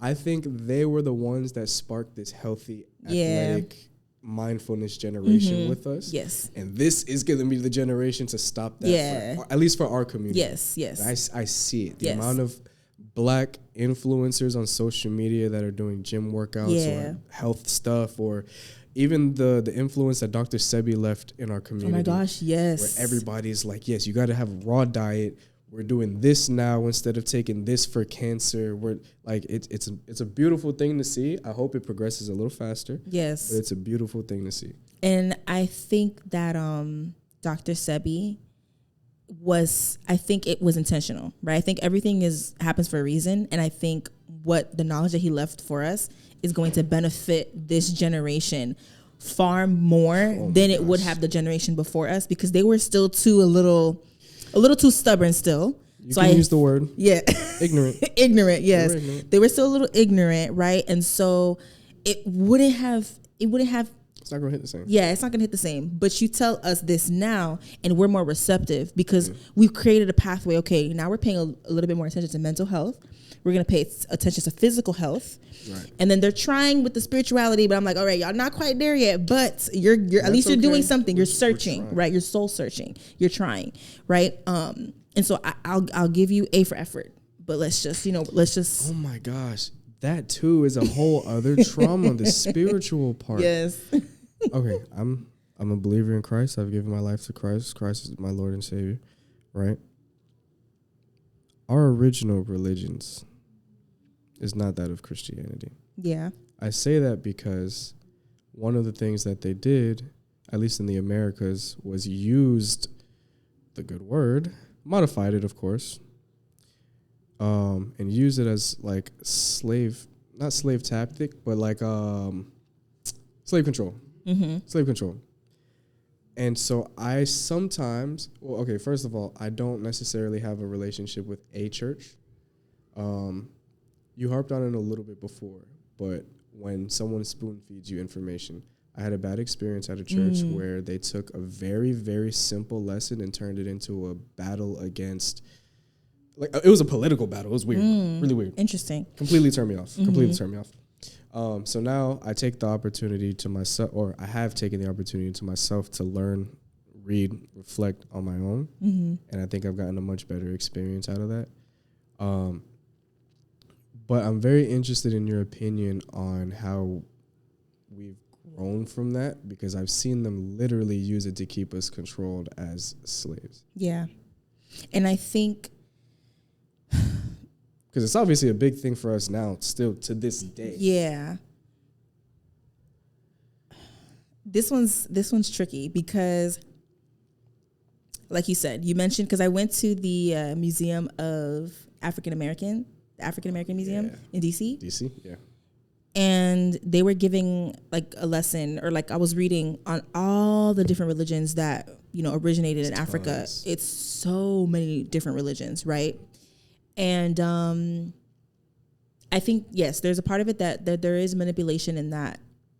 Speaker 2: I think they were the ones that sparked this healthy, athletic, mindfulness generation with us. Yes. And this is going to be the generation to stop that, at least for our community.
Speaker 1: Yes, yes.
Speaker 2: I see it. The amount of black influencers on social media that are doing gym workouts or health stuff, or even the influence that Dr. Sebi left in our community.
Speaker 1: Oh my gosh, yes.
Speaker 2: Where everybody's like, yes, you got to have a raw diet. We're doing this now instead of taking this for cancer. We're like, it's a beautiful thing to see. I hope it progresses a little faster. Yes. But it's a beautiful thing to see.
Speaker 1: And I think that Dr. Sebi I think it was intentional, right? I think everything happens for a reason. And I think what the knowledge that he left for us is going to benefit this generation far more than it would have the generation before us, because they were still a little a little too stubborn still.
Speaker 2: You can use the word.
Speaker 1: Yeah.
Speaker 2: Ignorant.
Speaker 1: Ignorant, yes.
Speaker 2: They were ignorant.
Speaker 1: They were still a little ignorant, right? And so it wouldn't have
Speaker 2: it's not gonna hit the same.
Speaker 1: Yeah, it's not gonna hit the same. But you tell us this now, and we're more receptive because we've created a pathway. Okay, now we're paying a little bit more attention to mental health. We're gonna pay attention to physical health, right. And then they're trying with the spirituality. But I'm like, all right, y'all not quite there yet. But you're at least you're doing something. You're searching, right? You're soul searching. You're trying, right? And so I'll give you A for effort. But let's just. Oh
Speaker 2: my gosh, that too is a whole other trauma. The spiritual part.
Speaker 1: Yes.
Speaker 2: Okay, I'm a believer in Christ. I've given my life to Christ. Christ is my Lord and Savior, right? Our original religions is not that of Christianity.
Speaker 1: Yeah.
Speaker 2: I say that because one of the things that they did, at least in the Americas, was used the good word, modified it, of course, and used it as like not slave tactic, but like slave control. Mm-hmm. Slave control. And so I sometimes, first of all, I don't necessarily have a relationship with a church. You harped on it a little bit before, but when someone spoon feeds you information, I had a bad experience at a church where they took a very, very simple lesson and turned it into a battle against, like, it was a political battle. It was weird, really weird.
Speaker 1: Interesting.
Speaker 2: Completely turned me off. So now I take the opportunity to myself, or I have taken the opportunity to myself to learn, read, reflect on my own. Mm-hmm. And I think I've gotten a much better experience out of that. But I'm very interested in your opinion on how we've grown from that, because I've seen them literally use it to keep us controlled as slaves.
Speaker 1: Yeah. And I think,
Speaker 2: because it's obviously a big thing for us now, still to this day.
Speaker 1: Yeah. This one's tricky because, like you said, you mentioned, because I went to the Museum of the African American Museum in DC.
Speaker 2: DC, yeah.
Speaker 1: And they were giving like a lesson, or like I was reading on all the different religions that, originated in Africa. It's so many different religions, right? And I think, yes, there's a part of it that there is manipulation in that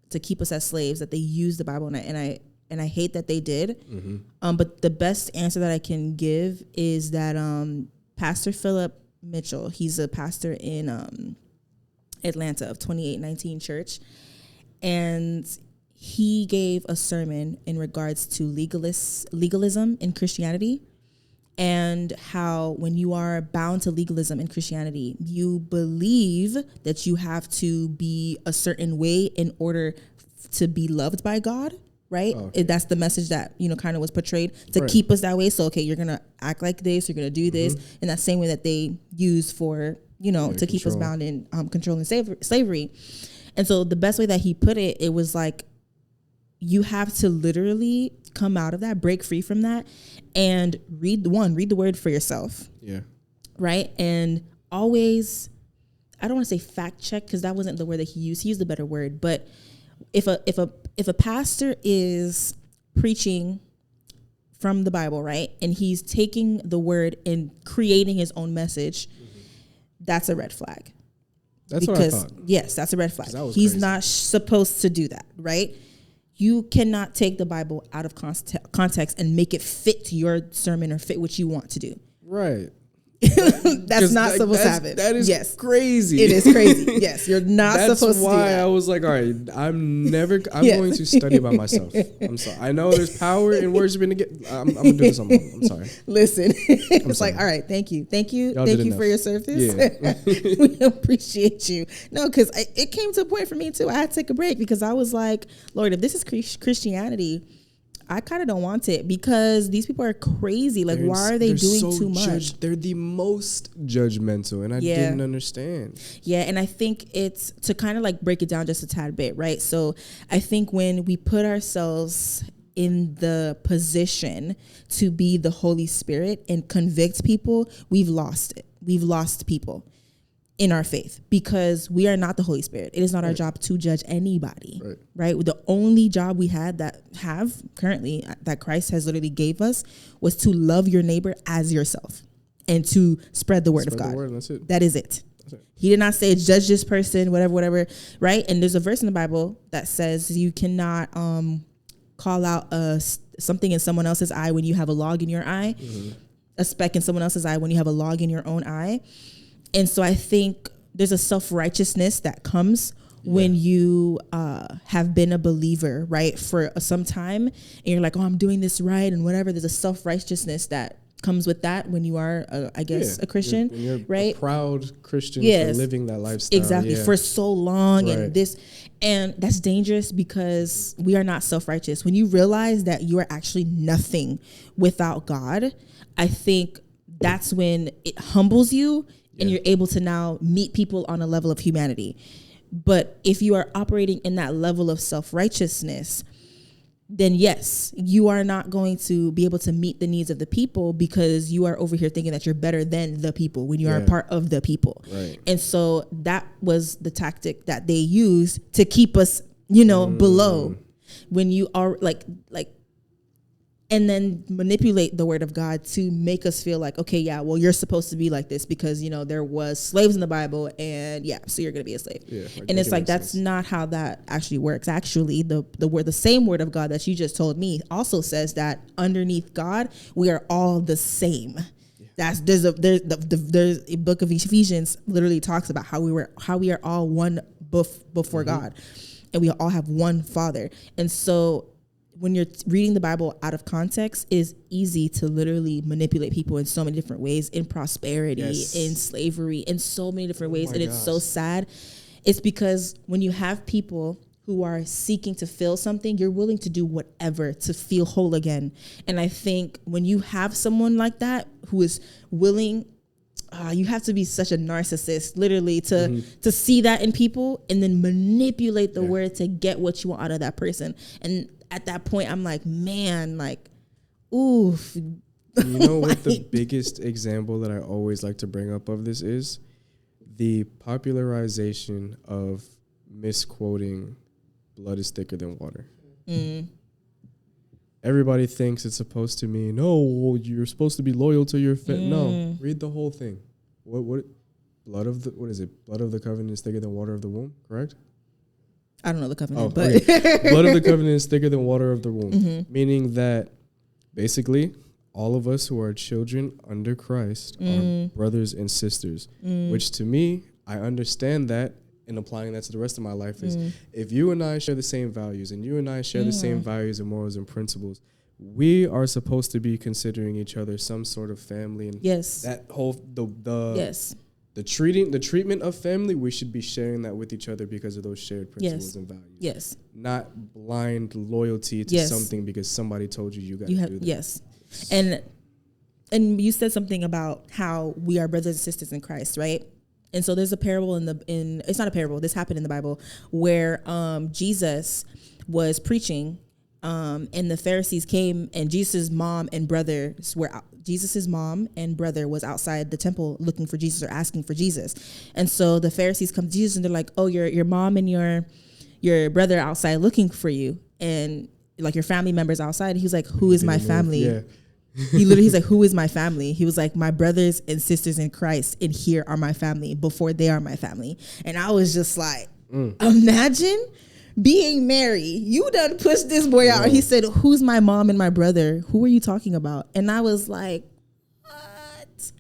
Speaker 1: to keep us as slaves, that they use the Bible, and I hate that they did. Mm-hmm. But the best answer that I can give is that Pastor Philip Mitchell, he's a pastor in Atlanta of 2819 Church, and he gave a sermon in regards to legalism in Christianity, and how when you are bound to legalism in Christianity, you believe that you have to be a certain way in order to be loved by God, right? Okay. That's the message that, kind of was portrayed to keep us that way. So, okay, you're going to act like this, you're going to do this, in that same way that they use for, to keep us bound in controlling slavery. And so the best way that he put it, it was like, you have to literally come out of that, break free from that, and read the word for yourself. Yeah. Right? And always, I don't want to say fact check, because that wasn't the word that he used. He used a better word. But if a pastor is preaching from the Bible, right, and he's taking the word and creating his own message, that's a red flag.
Speaker 2: That's what I thought.
Speaker 1: Yes, that's a red flag. He's not supposed to do that, right? You cannot take the Bible out of context and make it fit your sermon or fit what you want to do.
Speaker 2: Right.
Speaker 1: That's not supposed to happen.
Speaker 2: That is crazy.
Speaker 1: It is crazy. Yes, you're not supposed to do that.
Speaker 2: That's why I was like, all right, I'm going to study by myself. I'm sorry. I know there's power in worshiping. I'm going to do this on my own. I'm sorry.
Speaker 1: Listen, it's like, all right, thank you for your service. Yeah. We appreciate you. No, because it came to a point for me too. I had to take a break, because I was like, Lord, if this is Christianity, I kind of don't want it, because these people are crazy. Like, why are they doing too much?
Speaker 2: They're the most judgmental, and I didn't understand.
Speaker 1: Yeah, and I think it's to kind of like break it down just a tad bit, right? So I think when we put ourselves in the position to be the Holy Spirit and convict people, we've lost it. We've lost people. in our faith, because we are not the Holy Spirit. It is not our job to judge anybody, right? The only job we have currently that Christ has literally gave us was to love your neighbor as yourself and to spread the word of God.
Speaker 2: That's it.
Speaker 1: That is it. He did not say judge this person, whatever, right? And there's a verse in the Bible that says you cannot call out something in someone else's eye when you have a log in your eye, a speck in someone else's eye when you have a log in your own eye. And so I think there's a self-righteousness that comes when you have been a believer, right, for some time, and you're like, oh, I'm doing this right and whatever. There's a self-righteousness that comes with that when you are, I guess, a Christian,
Speaker 2: you're
Speaker 1: right?
Speaker 2: A proud Christian for living that lifestyle.
Speaker 1: Exactly, for so long, and that's dangerous because we are not self-righteous. When you realize that you are actually nothing without God, I think that's when it humbles you. And you're able to now meet people on a level of humanity. But if you are operating in that level of self-righteousness, then yes, you are not going to be able to meet the needs of the people because you are over here thinking that you're better than the people when you are a part of the people. Right. And so that was the tactic that they used to keep us, below, when you are like, and then manipulate the word of God to make us feel like, okay, yeah, well, you're supposed to be like this because, there was slaves in the Bible and so you're going to be a slave. Yeah, and it's like, that's not how that actually works. Actually, the same word of God that you just told me also says that underneath God, we are all the same. Yeah. There's a book of Ephesians literally talks about how we are all one before God, and we all have one Father. And so when you're reading the Bible out of context, it is easy to literally manipulate people in so many different ways, in prosperity, in slavery, in so many different ways. And it's so sad. It's because when you have people who are seeking to feel something, you're willing to do whatever to feel whole again. And I think when you have someone like that who is willing, you have to be such a narcissist, literally, to see that in people and then manipulate the word to get what you want out of that person. And at that point, I'm like, man, like, oof.
Speaker 2: You know what the biggest example that I always like to bring up of this is? The popularization of misquoting blood is thicker than water. Everybody thinks it's supposed to mean, no, you're supposed to be loyal to your No, read the whole thing. What blood of the covenant is thicker than water of the womb, correct?
Speaker 1: I don't know the covenant, but
Speaker 2: okay. Blood of the covenant is thicker than water of the womb, meaning that basically all of us who are children under Christ are brothers and sisters, which to me, I understand that, and applying that to the rest of my life is if you and I share the same values and you and I share the same values and morals and principles, we are supposed to be considering each other some sort of family. And that whole, the treatment of family, we should be sharing that with each other because of those shared principles and values. Yes. Not blind loyalty to something because somebody told you got to do that.
Speaker 1: Yes. And you said something about how we are brothers and sisters in Christ, right? And so there's a parable it's not a parable, this happened in the Bible, where Jesus was preaching and the Pharisees came, and Jesus' mom and brother was outside the temple looking for Jesus or asking for Jesus. And so the Pharisees come to Jesus and they're like, oh, your mom and your brother outside looking for you, and like your family members outside. And he was like, who is my family? Yeah. He's like, who is my family? He was like, my brothers and sisters in Christ, and here are my family before they are my family. And I was just like, imagine being married. You done pushed this boy out. He said, who's my mom and my brother? Who are you talking about? And I was like, what?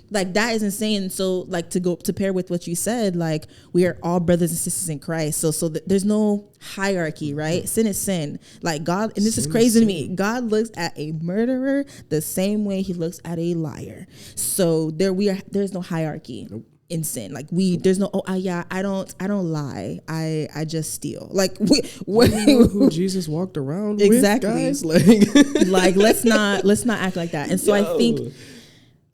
Speaker 1: Like, that is insane. So like to pair with what you said, like we are all brothers and sisters in Christ. So there's no hierarchy, right? Sin is sin. Like God, and this is crazy to me, God looks at a murderer the same way he looks at a liar. So there's no hierarchy. Nope. In sin. Like there's no, I don't lie. I just steal. Like
Speaker 2: who Jesus walked around
Speaker 1: exactly.
Speaker 2: with, guys?
Speaker 1: Like let's not act like that. And so I think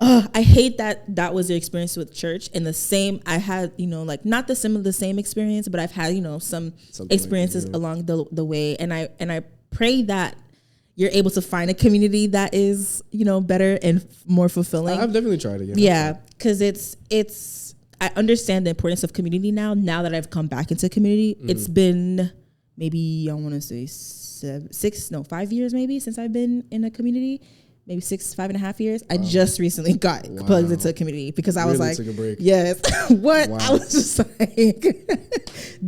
Speaker 1: I hate that was the experience with church. And the same, I had, like not the same experience, but I've had, some experiences along the way. And I pray that you're able to find a community that is, better and more fulfilling.
Speaker 2: I've definitely tried it.
Speaker 1: Yeah. Cause it's, I understand the importance of community now that I've come back into community. It's been maybe, I want to say 5 years maybe since I've been in a community. Maybe 5.5 years. Wow. I just recently got plugged into a community because I was like, took a break. Yes. What? Wow. I was just like,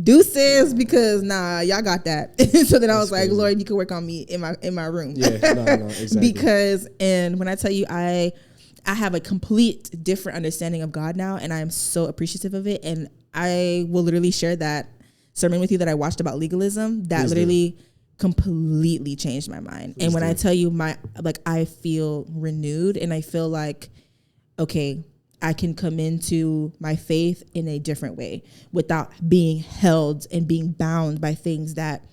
Speaker 1: deuces, because y'all got that. So then I was like, Lord, you can work on me in my room. Yeah, no, exactly. Because, and when I tell you, I have a complete different understanding of God now, and I am so appreciative of it. And I will literally share that sermon with you that I watched about legalism. That literally completely changed my mind. And when I tell you I feel renewed, and I feel like, okay, I can come into my faith in a different way without being held and being bound by things that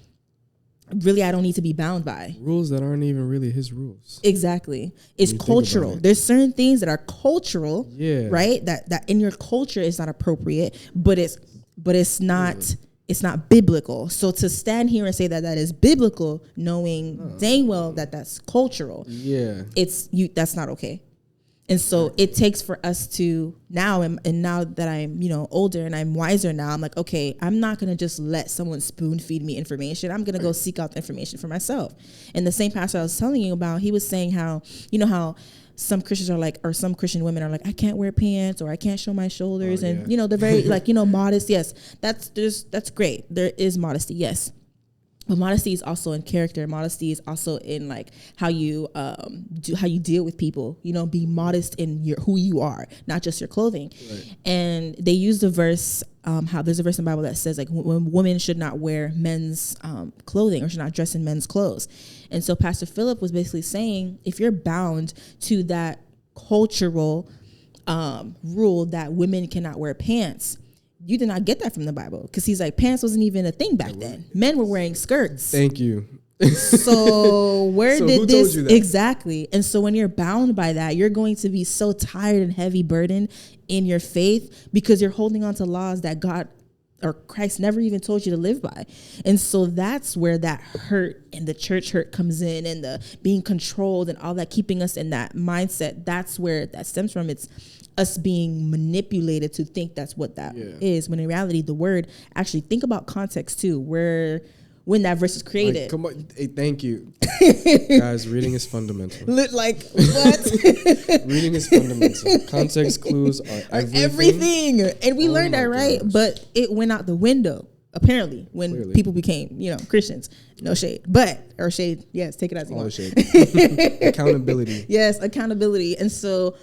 Speaker 1: really I don't need to be bound by.
Speaker 2: Rules that aren't even really his rules.
Speaker 1: Exactly. It's cultural. There's certain things that are cultural, right? That in your culture is not appropriate, but it's not it's not biblical. So to stand here and say that is biblical, knowing dang well that that's cultural, that's not okay. And so it takes for us to now, and now that I'm, older and I'm wiser now, I'm like, okay, I'm not going to just let someone spoon feed me information. I'm going to go seek out the information for myself. And the same pastor I was telling you about, he was saying how, how some Christians are like, or some Christian women are like, I can't wear pants, or I can't show my shoulders. And, they're very modest. Yes, that's great. There is modesty. Yes. But modesty is also in character. Modesty is also in like how you deal with people. Be modest in who you are, not just your clothing. Right. And they use the verse. How there's a verse in the Bible that says like when women should not wear men's clothing or should not dress in men's clothes. And so Pastor Philip was basically saying, if you're bound to that cultural rule that women cannot wear pants, you did not get that from the Bible, because he's like, pants wasn't even a thing back then. Men were wearing skirts.
Speaker 2: Thank you.
Speaker 1: So who told you that? Exactly. And so when you're bound by that, you're going to be so tired and heavy burdened in your faith, because you're holding on to laws that God or Christ never even told you to live by. And so that's where that hurt and the church hurt comes in, and the being controlled and all that, keeping us in that mindset. That's where that stems from. It's us being manipulated to think that's what that is, when in reality, the word, actually think about context too, when that verse is created.
Speaker 2: Like, come on, hey, thank you. Guys, reading is fundamental.
Speaker 1: Like, what?
Speaker 2: Reading is fundamental. Context clues are everything.
Speaker 1: And we learned that, right? Gosh. But it went out the window, apparently, when people became, Christians. No shade. Or shade, yes, take it as you want.
Speaker 2: Shade. Accountability.
Speaker 1: Yes, accountability. And so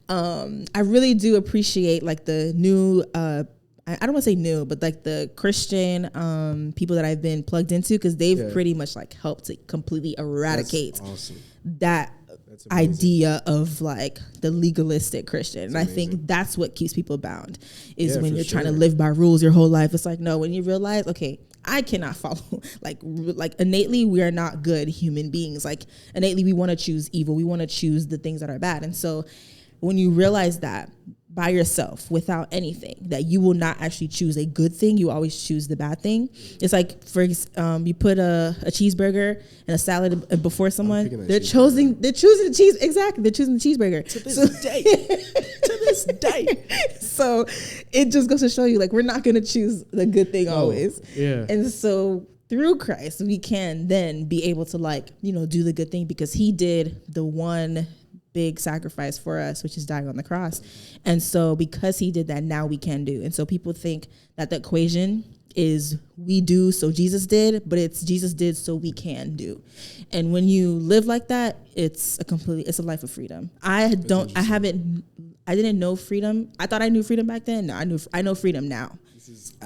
Speaker 1: I really do appreciate like the new, I don't want to say new, but like the Christian people that I've been plugged into, because they've pretty much like helped to completely eradicate that idea of like the legalistic Christian. And I think that's what keeps people bound, is when you're trying to live by rules your whole life. It's like, no, when you realize, okay, I cannot follow, like innately, we are not good human beings. Like innately, we want to choose evil. We want to choose the things that are bad. And so when you realize that by yourself, without anything, that you will not actually choose a good thing, you always choose the bad thing. It's like, you put a cheeseburger and a salad before someone, they're choosing the cheese. Exactly. They're choosing the cheeseburger. To this day. So it just goes to show you, like, we're not going to choose the good thing always. Yeah. And so through Christ, we can then be able to do the good thing, because he did the one big sacrifice for us, which is dying on the cross. And so because he did that, now we can do. And so people think that the equation is we do so Jesus did, but it's Jesus did so we can do. And when you live like that, it's a life of freedom. I didn't know freedom. I thought I knew freedom back then. No, I know freedom now. This is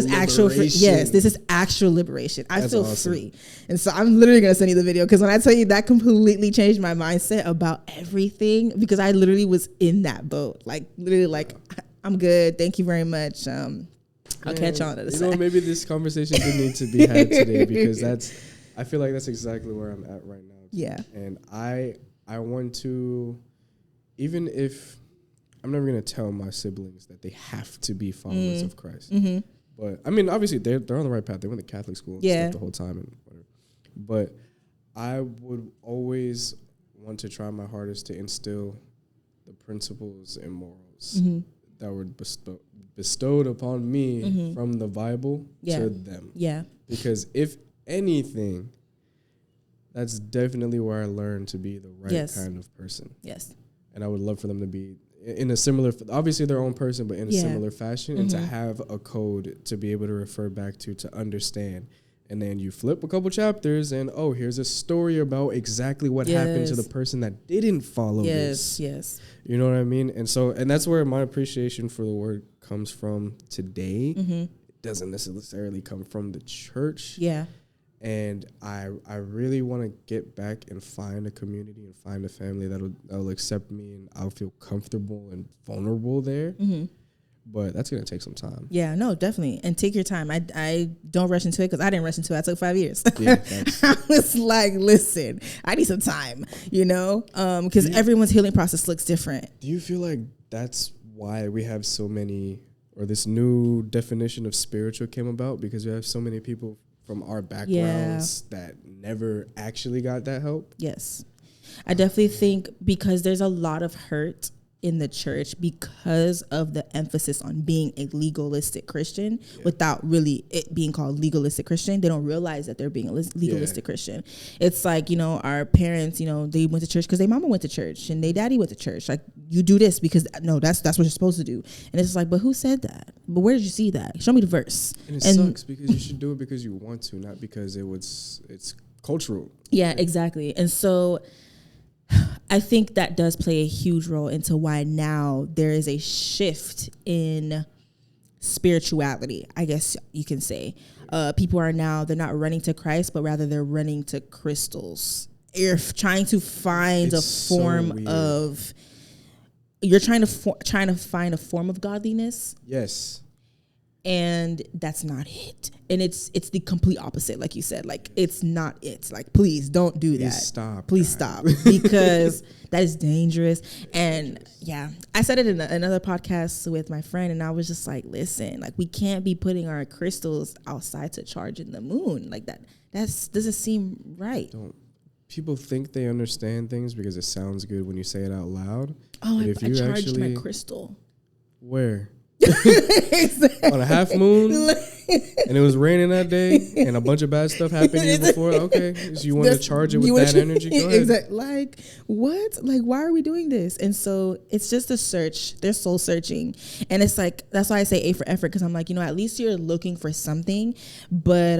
Speaker 1: actual liberation. I feel awesome. Free. And so I'm literally going to send you the video, because when I tell you, that completely changed my mindset about everything, because I literally was in that boat. Like literally like, I'm good. Thank you very much. I'll catch on to the
Speaker 2: maybe this conversation didn't need to be had today, because I feel like that's exactly where I'm at right now.
Speaker 1: Yeah.
Speaker 2: And I want to, even if I'm never going to tell my siblings that they have to be followers of Christ. Mm-hmm. But I mean, obviously they're on the right path. They went to Catholic school and stuff the whole time and whatever. But I would always want to try my hardest to instill the principles and morals that were bestowed upon me from the Bible to them.
Speaker 1: Yeah.
Speaker 2: Because if anything, that's definitely where I learned to be the right kind of person.
Speaker 1: Yes.
Speaker 2: And I would love for them to be in a similar, obviously their own person, but in a similar fashion, and to have a code to be able to refer back to understand. And then you flip a couple chapters and, oh, here's a story about exactly what happened to the person that didn't follow this.
Speaker 1: Yes.
Speaker 2: You know what I mean? And so, and that's where my appreciation for the word comes from today. It doesn't necessarily come from the church.
Speaker 1: Yeah.
Speaker 2: And I really want to get back and find a community and find a family that'll accept me, and I'll feel comfortable and vulnerable there. But that's going to take some time.
Speaker 1: Yeah, no, definitely. And take your time. I don't rush into it, because I didn't rush into it. I took 5 years.
Speaker 2: Yeah,
Speaker 1: I was like, listen, I need some time, because everyone's healing process looks different.
Speaker 2: Do you feel like that's why we have so many, or this new definition of spiritual came about? Because we have so many people from our backgrounds that never actually got that help?
Speaker 1: Yes. I definitely think because there's a lot of hurt in the church because of the emphasis on being a legalistic Christian without really it being called legalistic Christian. They don't realize that they're being a legalistic Christian. It's like, our parents, they went to church because their mama went to church and their daddy went to church. Like, you do this because that's what you're supposed to do. And it's like, but who said that? But where did you see that? Show me the verse.
Speaker 2: And it sucks because you should do it because you want to, not because it's cultural.
Speaker 1: Yeah, exactly. And so I think that does play a huge role into why now there is a shift in spirituality, I guess you can say. People are now, they're not running to Christ, but rather they're running to crystals. You're trying to find a form of, you're trying to find a form of godliness.
Speaker 2: Yes.
Speaker 1: And that's not it. And it's the complete opposite, like you said. Like, it's not it. Like, please don't do that. Please stop. Because that is dangerous. And I said it in another podcast with my friend, and I was just like, listen, like, we can't be putting our crystals outside to charge in the moon. Like, that doesn't seem right.
Speaker 2: People think they understand things because it sounds good when you say it out loud.
Speaker 1: Oh, I charged my crystal.
Speaker 2: Where? On a half moon, and it was raining that day, and a bunch of bad stuff happened to you before. Okay, so you want to charge it with that energy? Go ahead.
Speaker 1: Exactly. Like, what? Like, why are we doing this? And so it's just a search. They're soul searching, and it's like, that's why I say A for effort, because I'm like, at least you're looking for something, but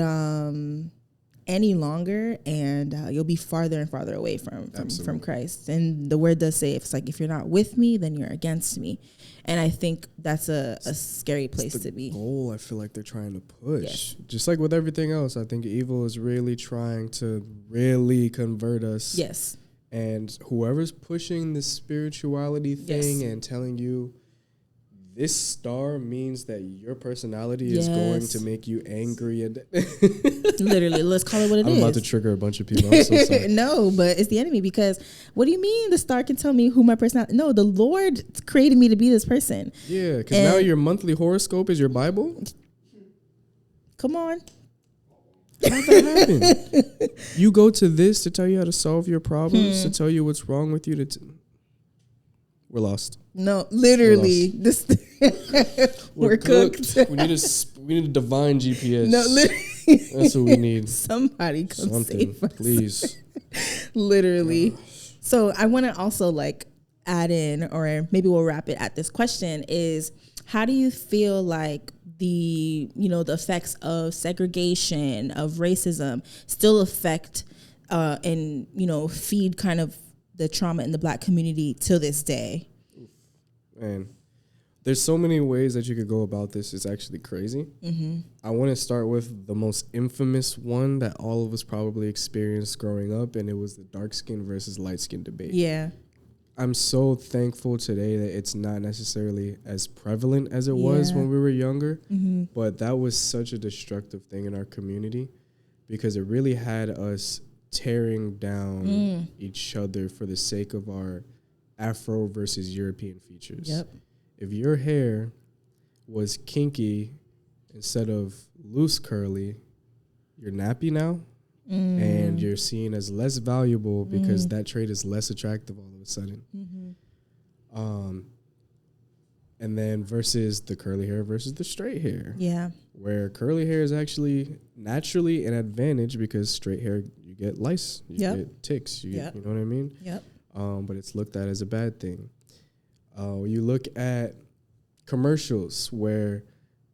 Speaker 1: any longer, and you'll be farther and farther away from Christ. And the word does say, if you're not with me, then you're against me. And I think that's a scary place to be.
Speaker 2: Goal I feel like they're trying to push. Just like with everything else, I think evil is really trying to really convert us.
Speaker 1: Yes.
Speaker 2: And whoever's pushing the spirituality thing and telling you this star means that your personality is going to make you angry. And
Speaker 1: literally, let's call it what it is.
Speaker 2: I'm about to trigger a bunch of people. I'm so sorry.
Speaker 1: No, but it's the enemy, because what do you mean the star can tell me who my personality? No, the Lord created me to be this person.
Speaker 2: Yeah, because now your monthly horoscope is your Bible.
Speaker 1: Come on.
Speaker 2: How'd that happen? You go to this to tell you how to solve your problems, to tell you what's wrong with you. We're lost.
Speaker 1: No, literally, we're cooked.
Speaker 2: We need a divine GPS.
Speaker 1: No, literally,
Speaker 2: that's what we need.
Speaker 1: Somebody come save us,
Speaker 2: please.
Speaker 1: Literally. So I want to also add in, or maybe we'll wrap it at this question: is how do you feel like the effects of segregation, of racism, still affect and feed kind of the trauma in the Black community to this day?
Speaker 2: Man, there's so many ways that you could go about this. It's actually crazy. I want to start with the most infamous one that all of us probably experienced growing up, and it was the dark skin versus light skin debate.
Speaker 1: Yeah.
Speaker 2: I'm so thankful today that it's not necessarily as prevalent as it was when we were younger, but that was such a destructive thing in our community, because it really had us tearing down each other for the sake of our Afro versus European features.
Speaker 1: Yep.
Speaker 2: If your hair was kinky instead of loose curly, you're nappy now, and you're seen as less valuable because that trait is less attractive all of a sudden. And then versus the curly hair versus the straight hair.
Speaker 1: Yeah.
Speaker 2: Where curly hair is actually naturally an advantage because straight hair, you get lice, you get ticks, you know what I mean?
Speaker 1: Yep.
Speaker 2: But it's looked at as a bad thing. You look at commercials where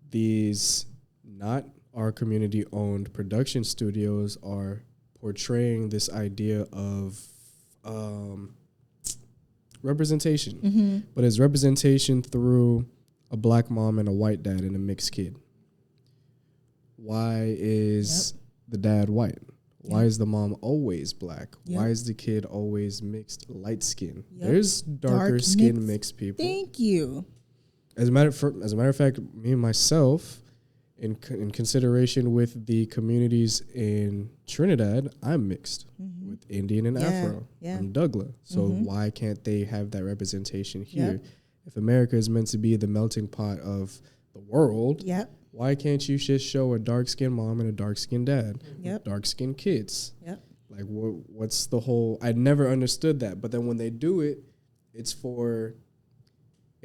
Speaker 2: these not our community owned production studios are portraying this idea of representation, but it's representation through a black mom and a white dad and a mixed kid. Why is the dad white? Why is the mom always black? Why is the kid always mixed light skin? There's darker skin mixed people.
Speaker 1: Thank you.
Speaker 2: As a matter of fact, me and myself, in consideration with the communities in Trinidad, I'm mixed with Indian and Afro. I'm Douglas. So why can't they have that representation here? If America is meant to be the melting pot of the world, why can't you just show a dark-skinned mom and a dark-skinned dad, dark-skinned kids? Like, what's the whole... I never understood that. But then when they do it, it's for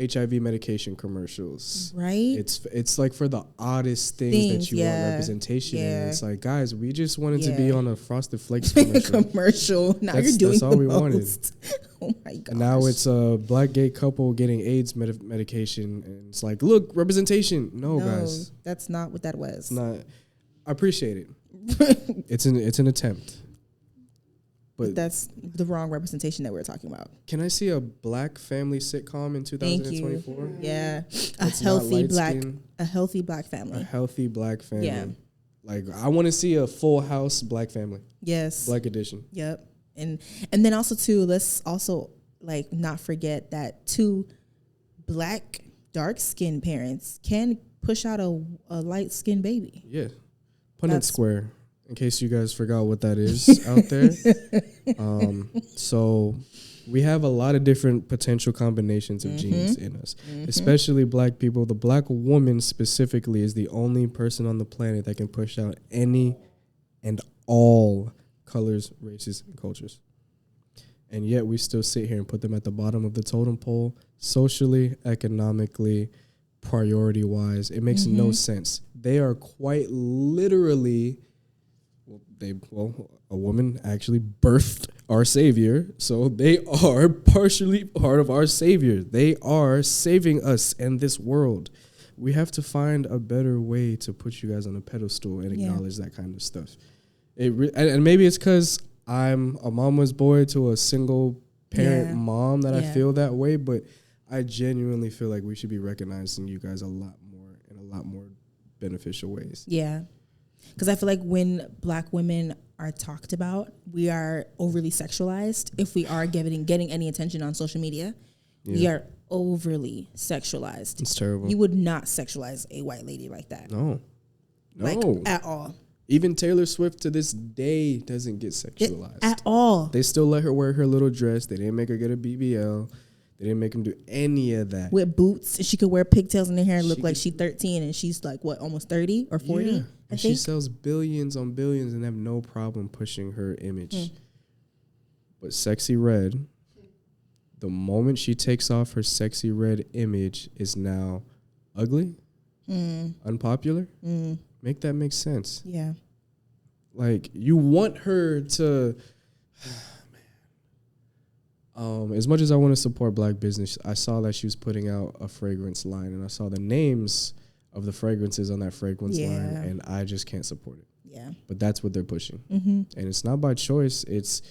Speaker 2: HIV medication commercials.
Speaker 1: Right?
Speaker 2: It's like for the oddest things that you want representation in. It's like, guys, we just wanted to be on a Frosted Flakes commercial.
Speaker 1: Now you're doing
Speaker 2: that's all we
Speaker 1: most.
Speaker 2: wanted.
Speaker 1: Oh my gosh.
Speaker 2: And now it's a black gay couple getting AIDS medication, and it's like, look, representation. No, guys,
Speaker 1: that's not what that was.
Speaker 2: It's not. I appreciate it. It's an attempt, but
Speaker 1: that's the wrong representation that we're talking about.
Speaker 2: Can I see a black family sitcom in 2024?
Speaker 1: Thank you. Yeah, a healthy black family.
Speaker 2: A healthy black family.
Speaker 1: Yeah.
Speaker 2: Like, I want to see a Full House black family.
Speaker 1: Yes.
Speaker 2: Black edition.
Speaker 1: Yep. And then also too, let's also like not forget that two black dark skinned parents can push out a light skinned baby.
Speaker 2: Yeah. Punnett square, in case you guys forgot what that is out there. So we have a lot of different potential combinations of genes in us, especially black people. The black woman specifically is the only person on the planet that can push out any and all colors, races, and cultures. And yet we still sit here and put them at the bottom of the totem pole, socially, economically, priority-wise. It makes no sense. They are quite literally, a woman actually birthed our savior, so they are partially part of our savior. They are saving us and this world. We have to find a better way to put you guys on a pedestal and acknowledge that kind of stuff. And maybe it's because I'm a mama's boy to a single parent mom that I feel that way, but I genuinely feel like we should be recognizing you guys a lot more in a lot more beneficial ways. Yeah.
Speaker 1: Because I feel like when black women are talked about, we are overly sexualized. If we are getting any attention on social media, we are overly sexualized.
Speaker 2: It's terrible.
Speaker 1: You would not sexualize a white lady like that.
Speaker 2: No.
Speaker 1: Like, at all.
Speaker 2: Even Taylor Swift to this day doesn't get sexualized.
Speaker 1: At all.
Speaker 2: They still let her wear her little dress. They didn't make her get a BBL. They didn't make them do any of that.
Speaker 1: With boots, and she could wear pigtails in her hair and look like she's 13, and she's like, what, almost 30 or 40?
Speaker 2: Yeah. And she sells billions on billions and have no problem pushing her image. But Sexy Red, the moment she takes off her Sexy Red image, is now ugly, unpopular. Make that make sense.
Speaker 1: Yeah.
Speaker 2: Like, you want her to... as much as I want to support black business, I saw that she was putting out a fragrance line, and I saw the names of the fragrances on that fragrance line, and I just can't support it.
Speaker 1: Yeah.
Speaker 2: But that's what they're pushing. And it's not by choice. It's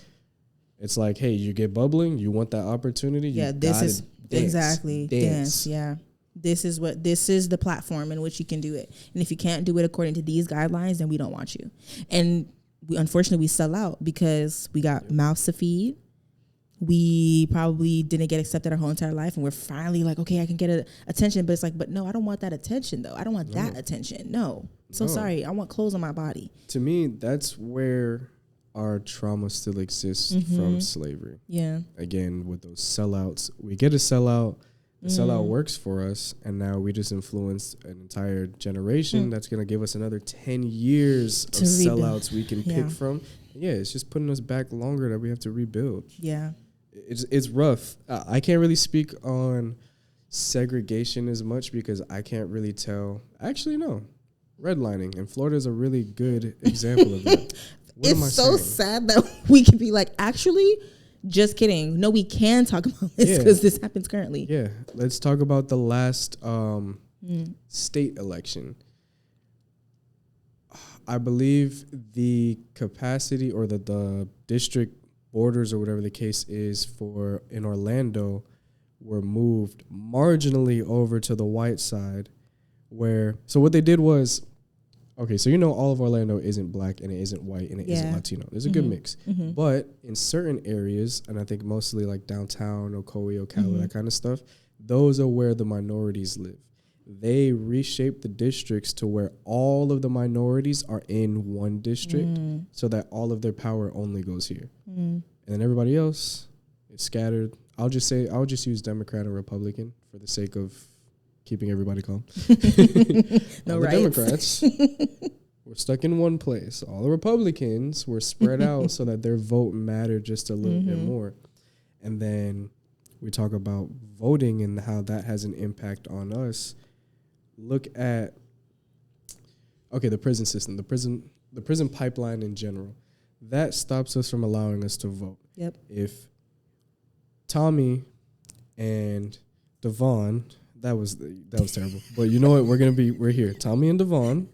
Speaker 2: like, hey, you get bubbling, you want that opportunity.
Speaker 1: Yeah, this is exactly dance. Yeah. This is the platform in which you can do it. And if you can't do it according to these guidelines, then we don't want you. And unfortunately, we sell out because we got mouths to feed. We probably didn't get accepted our whole entire life, and we're finally like, okay, I can get attention. But it's like, but no, I don't want that attention, though. I don't want that attention. No. So sorry. I want clothes on my body.
Speaker 2: To me, that's where our trauma still exists from slavery.
Speaker 1: Yeah.
Speaker 2: Again, with those sellouts, we get a sellout. The sellout works for us, and now we just influenced an entire generation that's going to give us another 10 years of sellouts we can pick from. Yeah, it's just putting us back longer that we have to rebuild.
Speaker 1: Yeah.
Speaker 2: It's rough. I can't really speak on, segregation as much because I can't really tell. Actually, no. Redlining. And Florida is a really good example of that.
Speaker 1: It's so sad that we can be like, actually, just kidding. No, we can talk about this because this happens currently.
Speaker 2: Yeah. Let's talk about the last state election. I believe the capacity or the district borders or whatever the case is for in Orlando were moved marginally over to the white side so what they did was, okay, so all of Orlando isn't black and it isn't white and it isn't Latino. There's a good mix. But in certain areas, and I think mostly like downtown, Ocoee, Ocala, that kind of stuff, those are where the minorities live. They reshaped the districts to where all of the minorities are in one district so that all of their power only goes here. And then everybody else is scattered. I'll just use Democrat and Republican for the sake of keeping everybody calm.
Speaker 1: No,
Speaker 2: all the Democrats were stuck in one place. All the Republicans were spread out so that their vote mattered just a little bit more. And then we talk about voting and how that has an impact on us. Look at, the prison system, the prison pipeline in general. That stops us from allowing us to vote.
Speaker 1: Yep.
Speaker 2: If Tommy and Devon, that was terrible. But you know what? We're here. Tommy and Devon,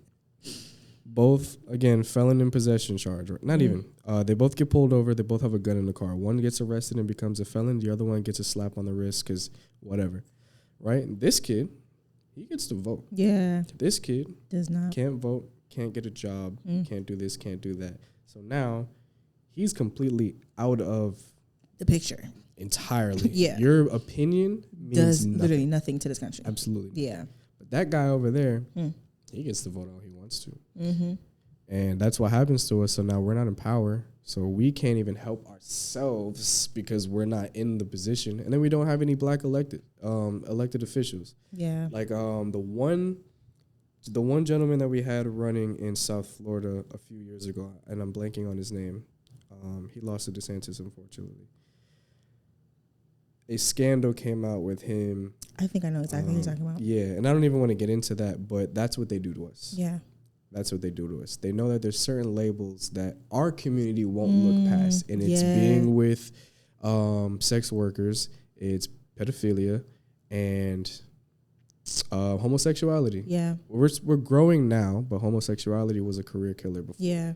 Speaker 2: both, again, felon in possession charge. Not even. They both get pulled over. They both have a gun in the car. One gets arrested and becomes a felon. The other one gets a slap on the wrist because whatever. Right? And this kid, he gets to vote.
Speaker 1: Yeah.
Speaker 2: This kid
Speaker 1: does not.
Speaker 2: Can't vote, can't get a job, can't do this, can't do that. So now he's completely out of
Speaker 1: the picture.
Speaker 2: Entirely.
Speaker 1: Yeah.
Speaker 2: Your opinion means
Speaker 1: literally nothing to this country.
Speaker 2: Absolutely.
Speaker 1: Yeah.
Speaker 2: But that guy over there, he gets to vote all he wants to. And that's what happens to us. So now we're not in power. So we can't even help ourselves because we're not in the position. And then we don't have any black elected officials.
Speaker 1: Yeah.
Speaker 2: Like the one gentleman that we had running in South Florida a few years ago, and I'm blanking on his name. He lost to DeSantis, unfortunately. A scandal came out with him. I
Speaker 1: think I know exactly what you're talking about.
Speaker 2: Yeah, and I don't even want to get into that, but that's what they do to us.
Speaker 1: Yeah.
Speaker 2: That's what they do to us. They know that there's certain labels that our community won't look past, and it's being with sex workers, it's pedophilia, and homosexuality.
Speaker 1: Yeah.
Speaker 2: We're growing now, but homosexuality was a career killer before.
Speaker 1: Yeah.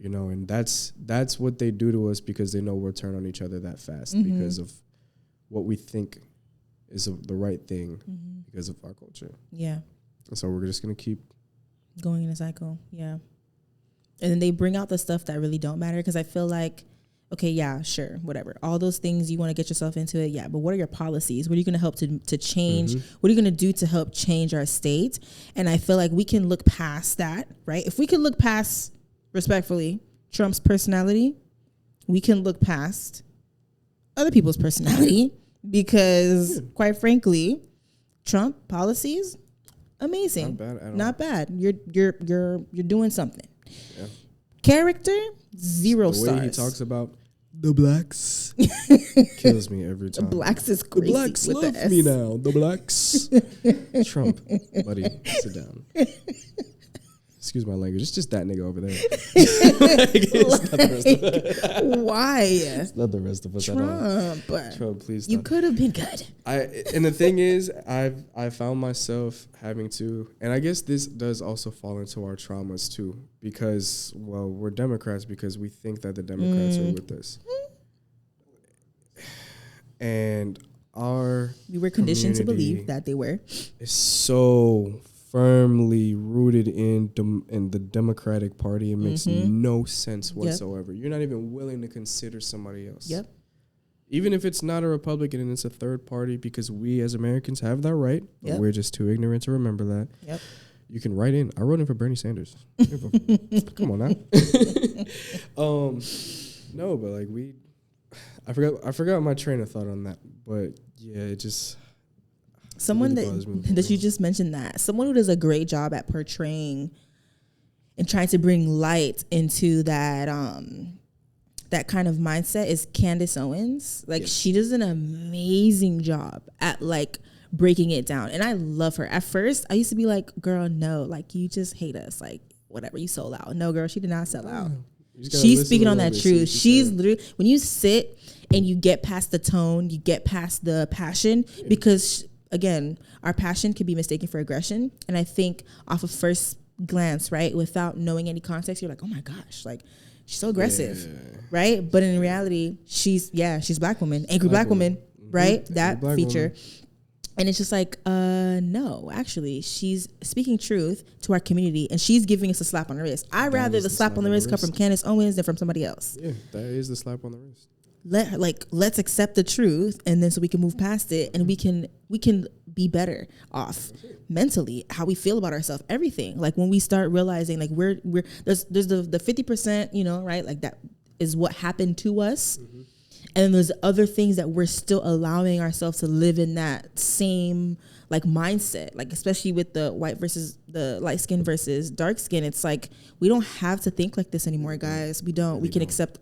Speaker 2: And that's what they do to us because they know we'll turn on each other that fast because of what we think is the right thing because of our culture.
Speaker 1: Yeah.
Speaker 2: And so we're just going to keep
Speaker 1: going in a cycle. Yeah. And then they bring out the stuff that really don't matter because I feel like, okay, yeah, sure, whatever. All those things you want to get yourself into it, yeah. But what are your policies? What are you going to help to change? What are you going to do to help change our state? And I feel like we can look past that, right? If we can look past, respectfully, Trump's personality, we can look past other people's personality because, quite frankly, Trump policies, amazing.
Speaker 2: Not bad at all.
Speaker 1: Not bad. You're doing something.
Speaker 2: Yeah.
Speaker 1: Character, 0 stars.
Speaker 2: The way he talks about the blacks kills me every time.
Speaker 1: The blacks is crazy.
Speaker 2: The blacks
Speaker 1: with
Speaker 2: love
Speaker 1: the S.
Speaker 2: me now. The blacks. Trump, buddy, sit down. Excuse my language. It's just that nigga over there. It's not the rest of us.
Speaker 1: Why?
Speaker 2: It's not the rest of us at all. Trump, please.
Speaker 1: You could have been good.
Speaker 2: And the thing is, I found myself having to, and I guess this does also fall into our traumas too, because we're Democrats because we think that the Democrats are with us, and we
Speaker 1: were conditioned to believe that they were.
Speaker 2: It's so firmly rooted in the Democratic Party. It makes no sense whatsoever. You're not even willing to consider somebody else.
Speaker 1: Yep.
Speaker 2: Even if it's not a Republican and it's a third party, because we as Americans have that right, but we're just too ignorant to remember that.
Speaker 1: Yep.
Speaker 2: You can write in. I wrote in for Bernie Sanders. Come on now. No, but like I forgot my train of thought on that. But yeah, it just.
Speaker 1: Someone that you just mentioned that. Someone who does a great job at portraying and trying to bring light into that that kind of mindset is Candace Owens. Like she does an amazing job at like breaking it down. And I love her. At first, I used to be like, girl, no, like you just hate us. Like whatever, you sold out. No, girl, she did not sell out. She's speaking on that truth. She's literally, when you sit and you get past the tone, you get past the passion, because again, our passion can be mistaken for aggression. And I think off of first glance, right, without knowing any context, you're like, oh my gosh, like she's so aggressive, right? But in reality, she's black woman, angry black woman, right? That feature. Woman. And it's just like, no, actually, she's speaking truth to our community, and she's giving us a slap on the wrist. I'd rather the slap on the wrist come from Candace Owens than from somebody else.
Speaker 2: Yeah, that is the slap on the wrist.
Speaker 1: Let's accept the truth, and then so we can move past it, and we can be better off mentally, how we feel about ourselves, everything. Like when we start realizing, like we're there's the 50%, you know, right? Like that is what happened to us. Mm-hmm. And then there's other things that we're still allowing ourselves to live in that same like mindset, like especially with the white versus the light skin versus dark skin. It's like we don't have to think like this anymore, guys. We don't. We can accept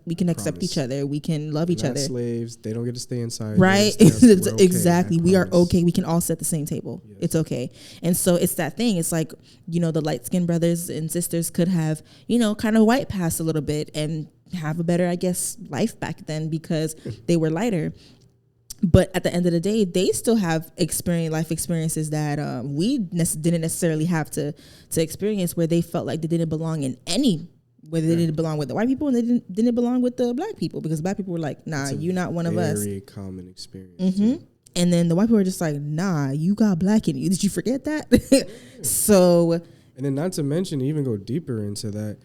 Speaker 1: each other. We can love each other.
Speaker 2: Slaves. They don't get to stay inside.
Speaker 1: Right. Exactly. We are okay. We can all sit at the same table. Yes. It's okay. And so it's that thing. It's like, you know, the light skinned brothers and sisters could have, you know, kind of white passed a little bit and have a better, I guess, life back then because they were lighter. But at the end of the day, they still have life experiences that we didn't necessarily have to experience, where they felt like they didn't belong in any, whether they didn't belong with the white people and they didn't belong with the black people, because black people were like, nah, you're not one of us.
Speaker 2: Very common experience.
Speaker 1: Mm-hmm. And then the white people were just like, nah, you got black in you. Did you forget that? So.
Speaker 2: And then not to mention, even go deeper into that,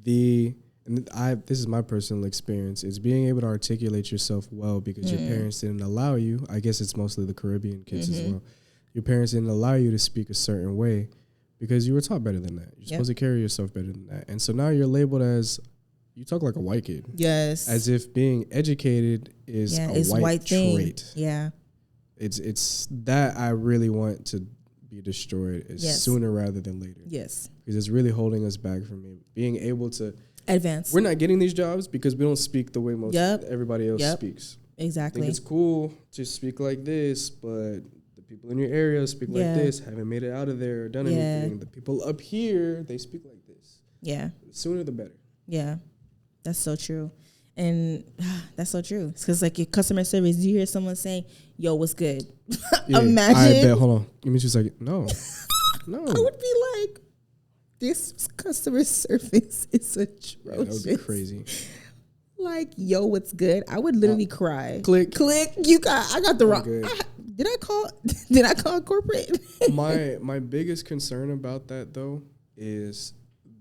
Speaker 2: this is my personal experience, is being able to articulate yourself well because your parents didn't allow you. I guess it's mostly the Caribbean kids as well. Your parents didn't allow you to speak a certain way because you were taught better than that. You're supposed to carry yourself better than that. And so now you're labeled as, you talk like a white kid.
Speaker 1: Yes.
Speaker 2: As if being educated is a white trait.
Speaker 1: Yeah.
Speaker 2: It's that I really want to be destroyed sooner rather than later.
Speaker 1: Yes.
Speaker 2: Because it's really holding us back from being able to
Speaker 1: advance.
Speaker 2: We're not getting these jobs because we don't speak the way most everybody else speaks.
Speaker 1: Exactly.
Speaker 2: I think it's cool to speak like this, but the people in your area speak like this, haven't made it out of there or done anything. The people up here, they speak like this. Yeah. The sooner the better.
Speaker 1: Yeah. That's so true. And that's so true. It's because like your customer service, you hear someone saying, yo, what's good? Imagine.
Speaker 2: I bet, hold on. Give me 2 seconds. No. No.
Speaker 1: I would be like, this customer service is atrocious.
Speaker 2: Yeah, that would be crazy.
Speaker 1: Like, yo, what's good? I would literally cry.
Speaker 2: Click.
Speaker 1: I got the wrong. Did I call corporate?
Speaker 2: My biggest concern about that though is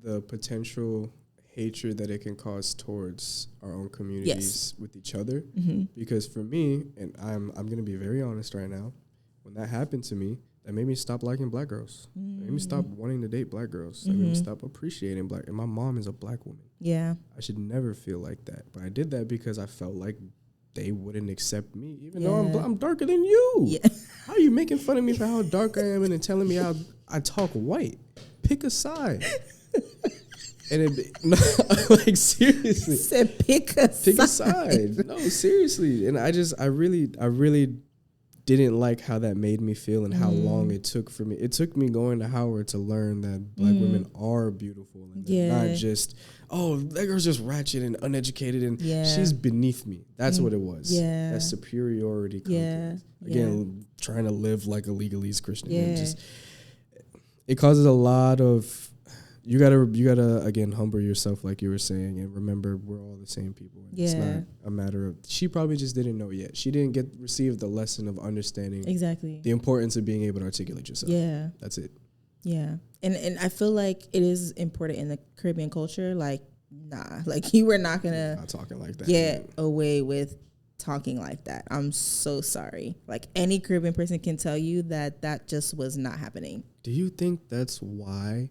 Speaker 2: the potential hatred that it can cause towards our own communities with each other. Mm-hmm. Because for me, and I'm gonna be very honest right now, when that happened to me, that made me stop liking black girls. That made me stop wanting to date black girls. That made me stop appreciating black. And my mom is a black woman.
Speaker 1: Yeah.
Speaker 2: I should never feel like that. But I did that because I felt like they wouldn't accept me, even though I'm darker than you. Yeah. How are you making fun of me for how dark I am and then telling me how I talk white? Pick a side. And like seriously.
Speaker 1: Said pick a
Speaker 2: side. No, seriously. And I really didn't like how that made me feel and how long it took for me. It took me going to Howard to learn that black women are beautiful and they're not just, oh, that girl's just ratchet and uneducated and she's beneath me. That's what it was. Yeah. That superiority complex. Again, trying to live like a legalese Christian. Yeah. It causes a lot of, you gotta again humble yourself, like you were saying, and remember we're all the same people. It's not a matter of, she probably just didn't know yet. She didn't receive the lesson of understanding the importance of being able to articulate yourself. Yeah, that's it.
Speaker 1: Yeah, and I feel like it is important in the Caribbean culture. Like, nah, like you were not gonna
Speaker 2: not talking like that.
Speaker 1: Get away with talking like that. I'm so sorry. Like any Caribbean person can tell you that just was not happening.
Speaker 2: Do you think that's why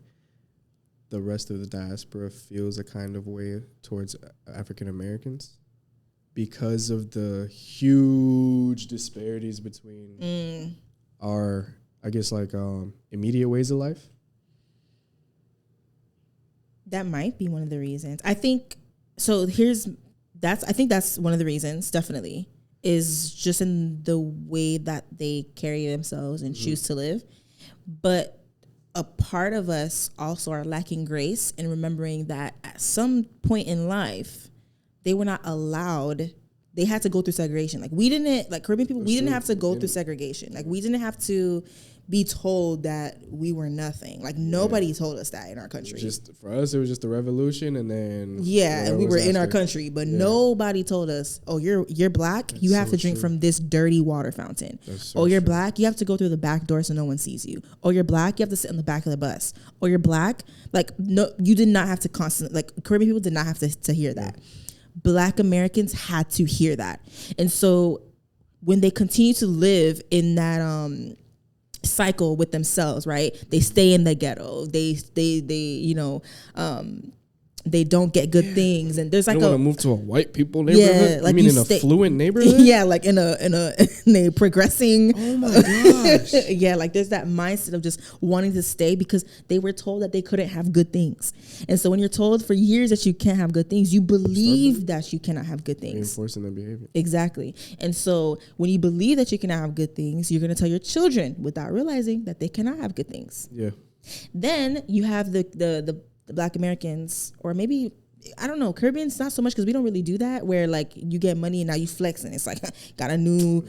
Speaker 2: the rest of the diaspora feels a kind of way towards African Americans? Because of the huge disparities between our, I guess, like immediate ways of life?
Speaker 1: That might be one of the reasons. I think, so I think that's one of the reasons, definitely. is just in the way that they carry themselves and choose to live. But a part of us also are lacking grace in remembering that at some point in life, they were not allowed. They had to go through segregation. Like we didn't, like Caribbean people, we didn't have to go through segregation. Like we didn't have to be told that we were nothing. Like nobody told us that in our country.
Speaker 2: Just for us, it was just the revolution, and then
Speaker 1: and we were in our country, but nobody told us, "Oh, you're black. That's you have to drink from this dirty water fountain. So you're black. You have to go through the back door so no one sees you. Oh, you're black. You have to sit in the back of the bus. Oh, you're black. Like no, you did not have to constantly. Like Caribbean people did not have to hear that. Black Americans had to hear that, and so when they continue to live in that cycle with themselves, right? They stay in the ghetto. They they don't get good things, and there's like
Speaker 2: you want to move to a white people neighborhood. Yeah, like you mean in a fluent neighborhood?
Speaker 1: Yeah, like in a progressing.
Speaker 2: Oh my gosh!
Speaker 1: Yeah, like there's that mindset of just wanting to stay because they were told that they couldn't have good things, and so when you're told for years that you can't have good things, you believe that you cannot have good things.
Speaker 2: Reinforcing their behavior.
Speaker 1: Exactly, and so when you believe that you cannot have good things, you're going to tell your children without realizing that they cannot have good things.
Speaker 2: Yeah.
Speaker 1: Then you have the Black Americans, or maybe, I don't know, Caribbeans not so much because we don't really do that, where like you get money and now you flex and it's like got a new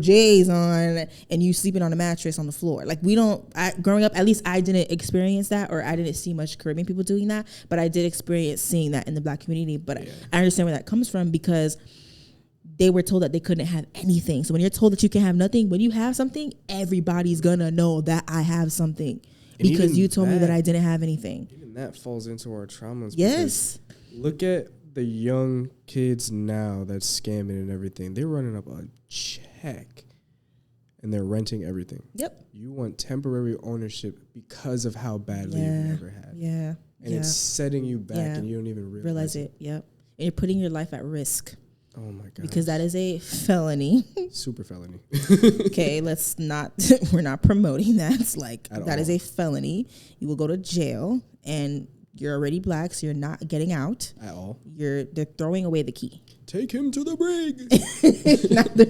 Speaker 1: J's on and you sleeping on a mattress on the floor. Like we don't, growing up, at least I didn't experience that, or I didn't see much Caribbean people doing that, but I did experience seeing that in the Black community. But I understand where that comes from because they were told that they couldn't have anything. So when you're told that you can have nothing, when you have something, everybody's gonna know that I have something because you told me that I didn't have anything.
Speaker 2: That falls into our traumas.
Speaker 1: Yes.
Speaker 2: Look at the young kids now that's scamming and everything. They're running up a check and they're renting everything.
Speaker 1: Yep.
Speaker 2: You want temporary ownership because of how badly you've never had.
Speaker 1: Yeah.
Speaker 2: And it's setting you back and you don't even realize it.
Speaker 1: Yep. And you're putting your life at risk.
Speaker 2: Oh my God.
Speaker 1: Because that is a felony.
Speaker 2: Super felony.
Speaker 1: Okay, we're not promoting that. It's like that is a felony. You will go to jail and you're already black, so you're not getting out.
Speaker 2: At all.
Speaker 1: They're throwing away the key.
Speaker 2: Take him to the brig.
Speaker 1: Not the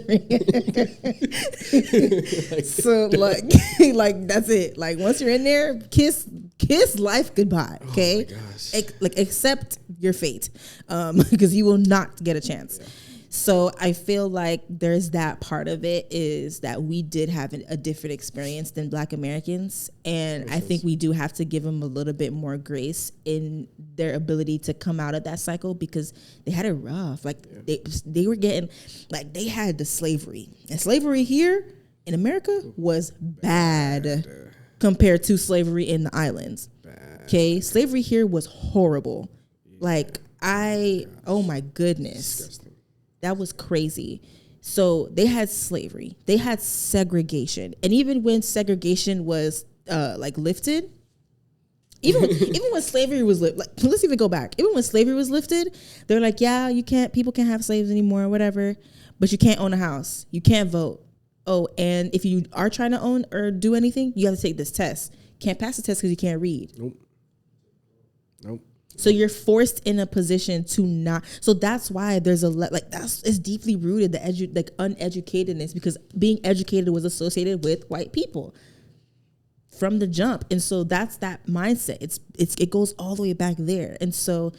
Speaker 1: ring. So like that's it. Like once you're in there, kiss life goodbye. Okay.
Speaker 2: Oh my gosh.
Speaker 1: Accept your fate, because you will not get a chance. Yeah. So I feel like there's that part of it is that we did have a different experience than Black Americans. And I think we do have to give them a little bit more grace in their ability to come out of that cycle because they had it rough. Like they were getting, like they had the slavery. And slavery here in America was bad compared to slavery in the islands. Okay, slavery here was horrible. Like oh my goodness. Disgusting. That was crazy. So they had slavery. They had segregation. And even when segregation was lifted, even when slavery was lifted, let's even go back. Even when slavery was lifted, they're like, yeah, people can't have slaves anymore, whatever, but you can't own a house. You can't vote. Oh, and if you are trying to own or do anything, you have to take this test. Can't pass the test because you can't read.
Speaker 2: Nope.
Speaker 1: So you're forced in a position to not. So that's why there's it's deeply rooted, the uneducatedness, because being educated was associated with white people from the jump. And so that's that mindset. It goes all the way back there. And so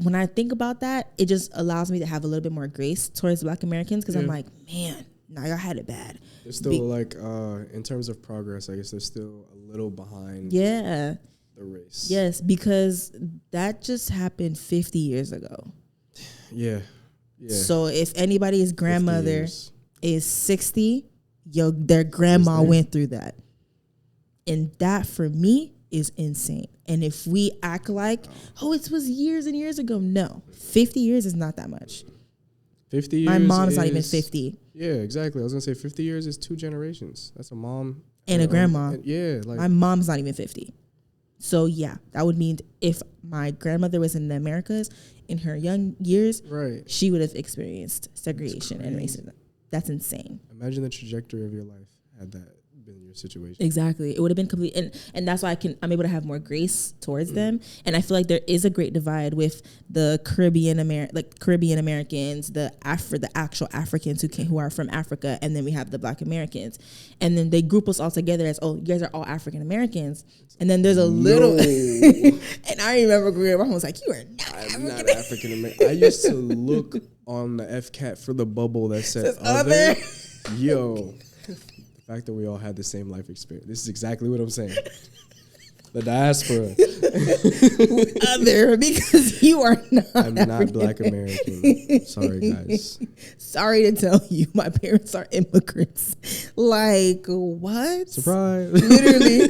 Speaker 1: when I think about that, it just allows me to have a little bit more grace towards Black Americans because I'm like, man, now y'all had it bad.
Speaker 2: They're still in terms of progress, I guess they're still a little behind.
Speaker 1: Yeah.
Speaker 2: The race.
Speaker 1: Yes, because that just happened 50 years ago.
Speaker 2: Yeah.
Speaker 1: So if anybody's grandmother is 60, their grandma went through that. And that for me is insane. And if we act like, it was years and years ago, no. 50 years is not that much.
Speaker 2: 50 years.
Speaker 1: My mom's not even 50.
Speaker 2: Yeah, exactly. I was going to say 50 years is 2 generations. That's a mom
Speaker 1: and a grandma.
Speaker 2: My
Speaker 1: mom's not even 50. So yeah, that would mean if my grandmother was in the Americas in her young years, she would have experienced segregation and racism. That's insane.
Speaker 2: Imagine the trajectory of your life had that been your situation.
Speaker 1: Exactly. It would have been complete. And that's why I'm able to have more grace towards them. And I feel like there is a great divide with the Caribbean Americans, the actual Africans who are from Africa. And then we have the Black Americans. And then they group us all together as, oh, you guys are all African Americans. And then there's a little, and I remember growing up, I was like, you are not African
Speaker 2: American. I used to look on the FCAT for the bubble that said other. Yo, the fact that we all had the same life experience. This is exactly what I'm saying. The diaspora.
Speaker 1: Other, because you are not.
Speaker 2: I'm not Black American. Sorry, guys.
Speaker 1: Sorry to tell you, my parents are immigrants. Like, what?
Speaker 2: Surprise.
Speaker 1: Literally.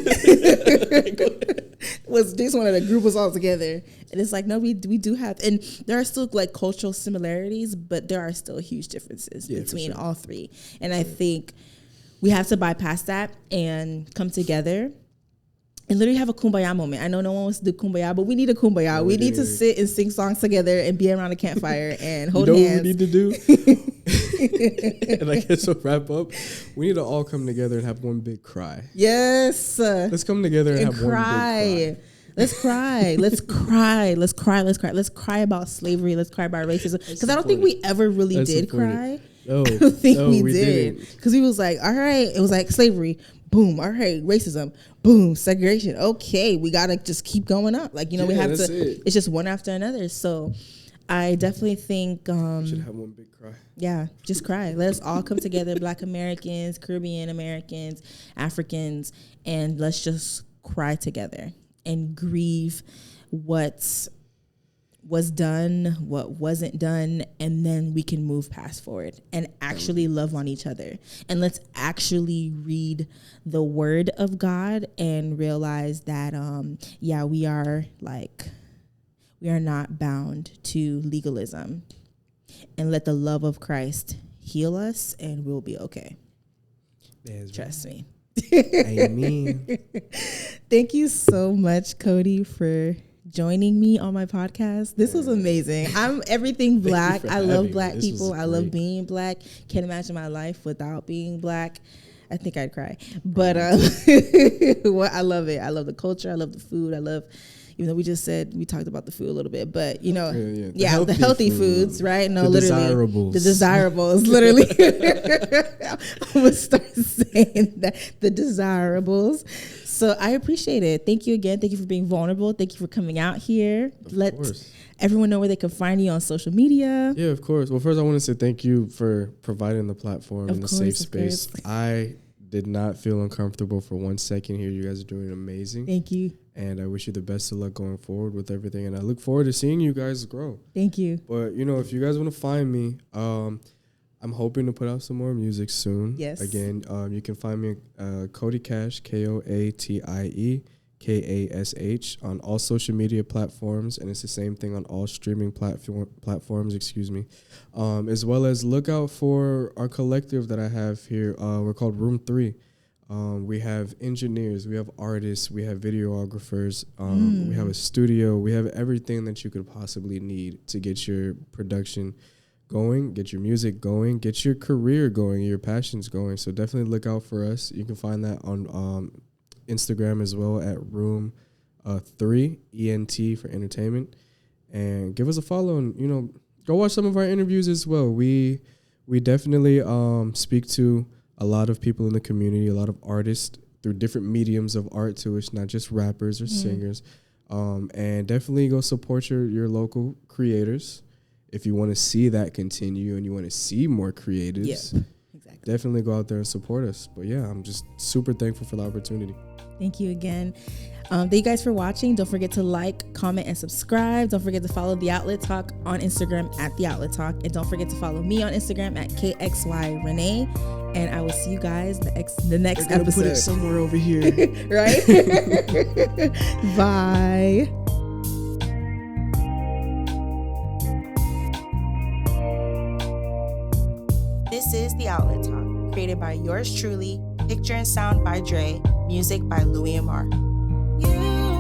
Speaker 1: They just wanted to group us all together. And it's like, no, we do have, and there are still like cultural similarities, but there are still huge differences between all three. And I think we have to bypass that and come together and literally have a kumbaya moment. I know no one wants to do kumbaya, but we need a kumbaya. We need to sit and sing songs together and be around a campfire and hold hands.
Speaker 2: You know what we need to do? And I guess we'll wrap up. We need to all come together and have one big cry.
Speaker 1: Yes.
Speaker 2: Let's come together and have one big cry.
Speaker 1: Let's cry. Let's cry. Let's cry. Let's cry. Let's cry about slavery. Let's cry about racism. Because I don't think we ever really did cry.
Speaker 2: No,
Speaker 1: I don't think we did. Because we was like, all right, it was like slavery. Boom. All right. Racism. Boom. Segregation. Okay. We got to just keep going up. Like, we have to. It's just one after another. So I definitely think.
Speaker 2: We should have one big cry.
Speaker 1: Yeah. Just cry. Let us all come together. Black Americans, Caribbean Americans, Africans. And let's just cry together and grieve what was done, what wasn't done, and then we can move past forward and actually love on each other. And let's actually read the word of God and realize that, we are not bound to legalism, and let the love of Christ heal us and we'll be okay. Trust me.
Speaker 2: Amen.
Speaker 1: Thank you so much, Cody, for joining me on my podcast. This was amazing. I'm everything Black. I love Black people. I love being Black. Can't imagine my life without being Black. I think I'd cry. But I love it. I love the culture. I love the food. I love, even though we talked about the food a little bit, but the healthy foods, right? No, literally. The desirables, literally. I'm going to start saying that, the desirables. So I appreciate it. Thank you again. Thank you for being vulnerable. Thank you for coming out here. Let everyone know where they can find you on social media.
Speaker 2: Yeah, of course. Well, first I want to say thank you for providing the platform and the safe space. I did not feel uncomfortable for 1 second here. You guys are doing amazing.
Speaker 1: Thank you.
Speaker 2: And I wish you the best of luck going forward with everything. And I look forward to seeing you guys grow.
Speaker 1: Thank you.
Speaker 2: But, if you guys want to find me, I'm hoping to put out some more music soon.
Speaker 1: Yes.
Speaker 2: Again, you can find me Cody Cash, KOATIE KASH, on all social media platforms, and it's the same thing on all streaming platforms. As well as look out for our collective that I have here. We're called Room 3. We have engineers, we have artists, we have videographers, we have a studio, we have everything that you could possibly need to get your production going, get your music going, get your career going, your passions going. So definitely look out for us. You can find that on Instagram as well at Room 3 ENT for entertainment, and give us a follow, and go watch some of our interviews as well. We definitely speak to a lot of people in the community, a lot of artists through different mediums of art too. It's not just rappers or singers. And definitely go support your local creators. If you want to see that continue and you want to see more creatives, exactly, definitely go out there and support us. But yeah, I'm just super thankful for the opportunity.
Speaker 1: Thank you again. Thank you guys for watching. Don't forget to like, comment, and subscribe. Don't forget to follow The Outlet Talk on Instagram at The Outlet Talk. And don't forget to follow me on Instagram at KXYRenee. And I will see you guys the next episode.
Speaker 2: Put it somewhere over here.
Speaker 1: Right? Bye. This is The Outlet Talk, created by yours truly, picture and sound by Dre, music by Louis Amar. You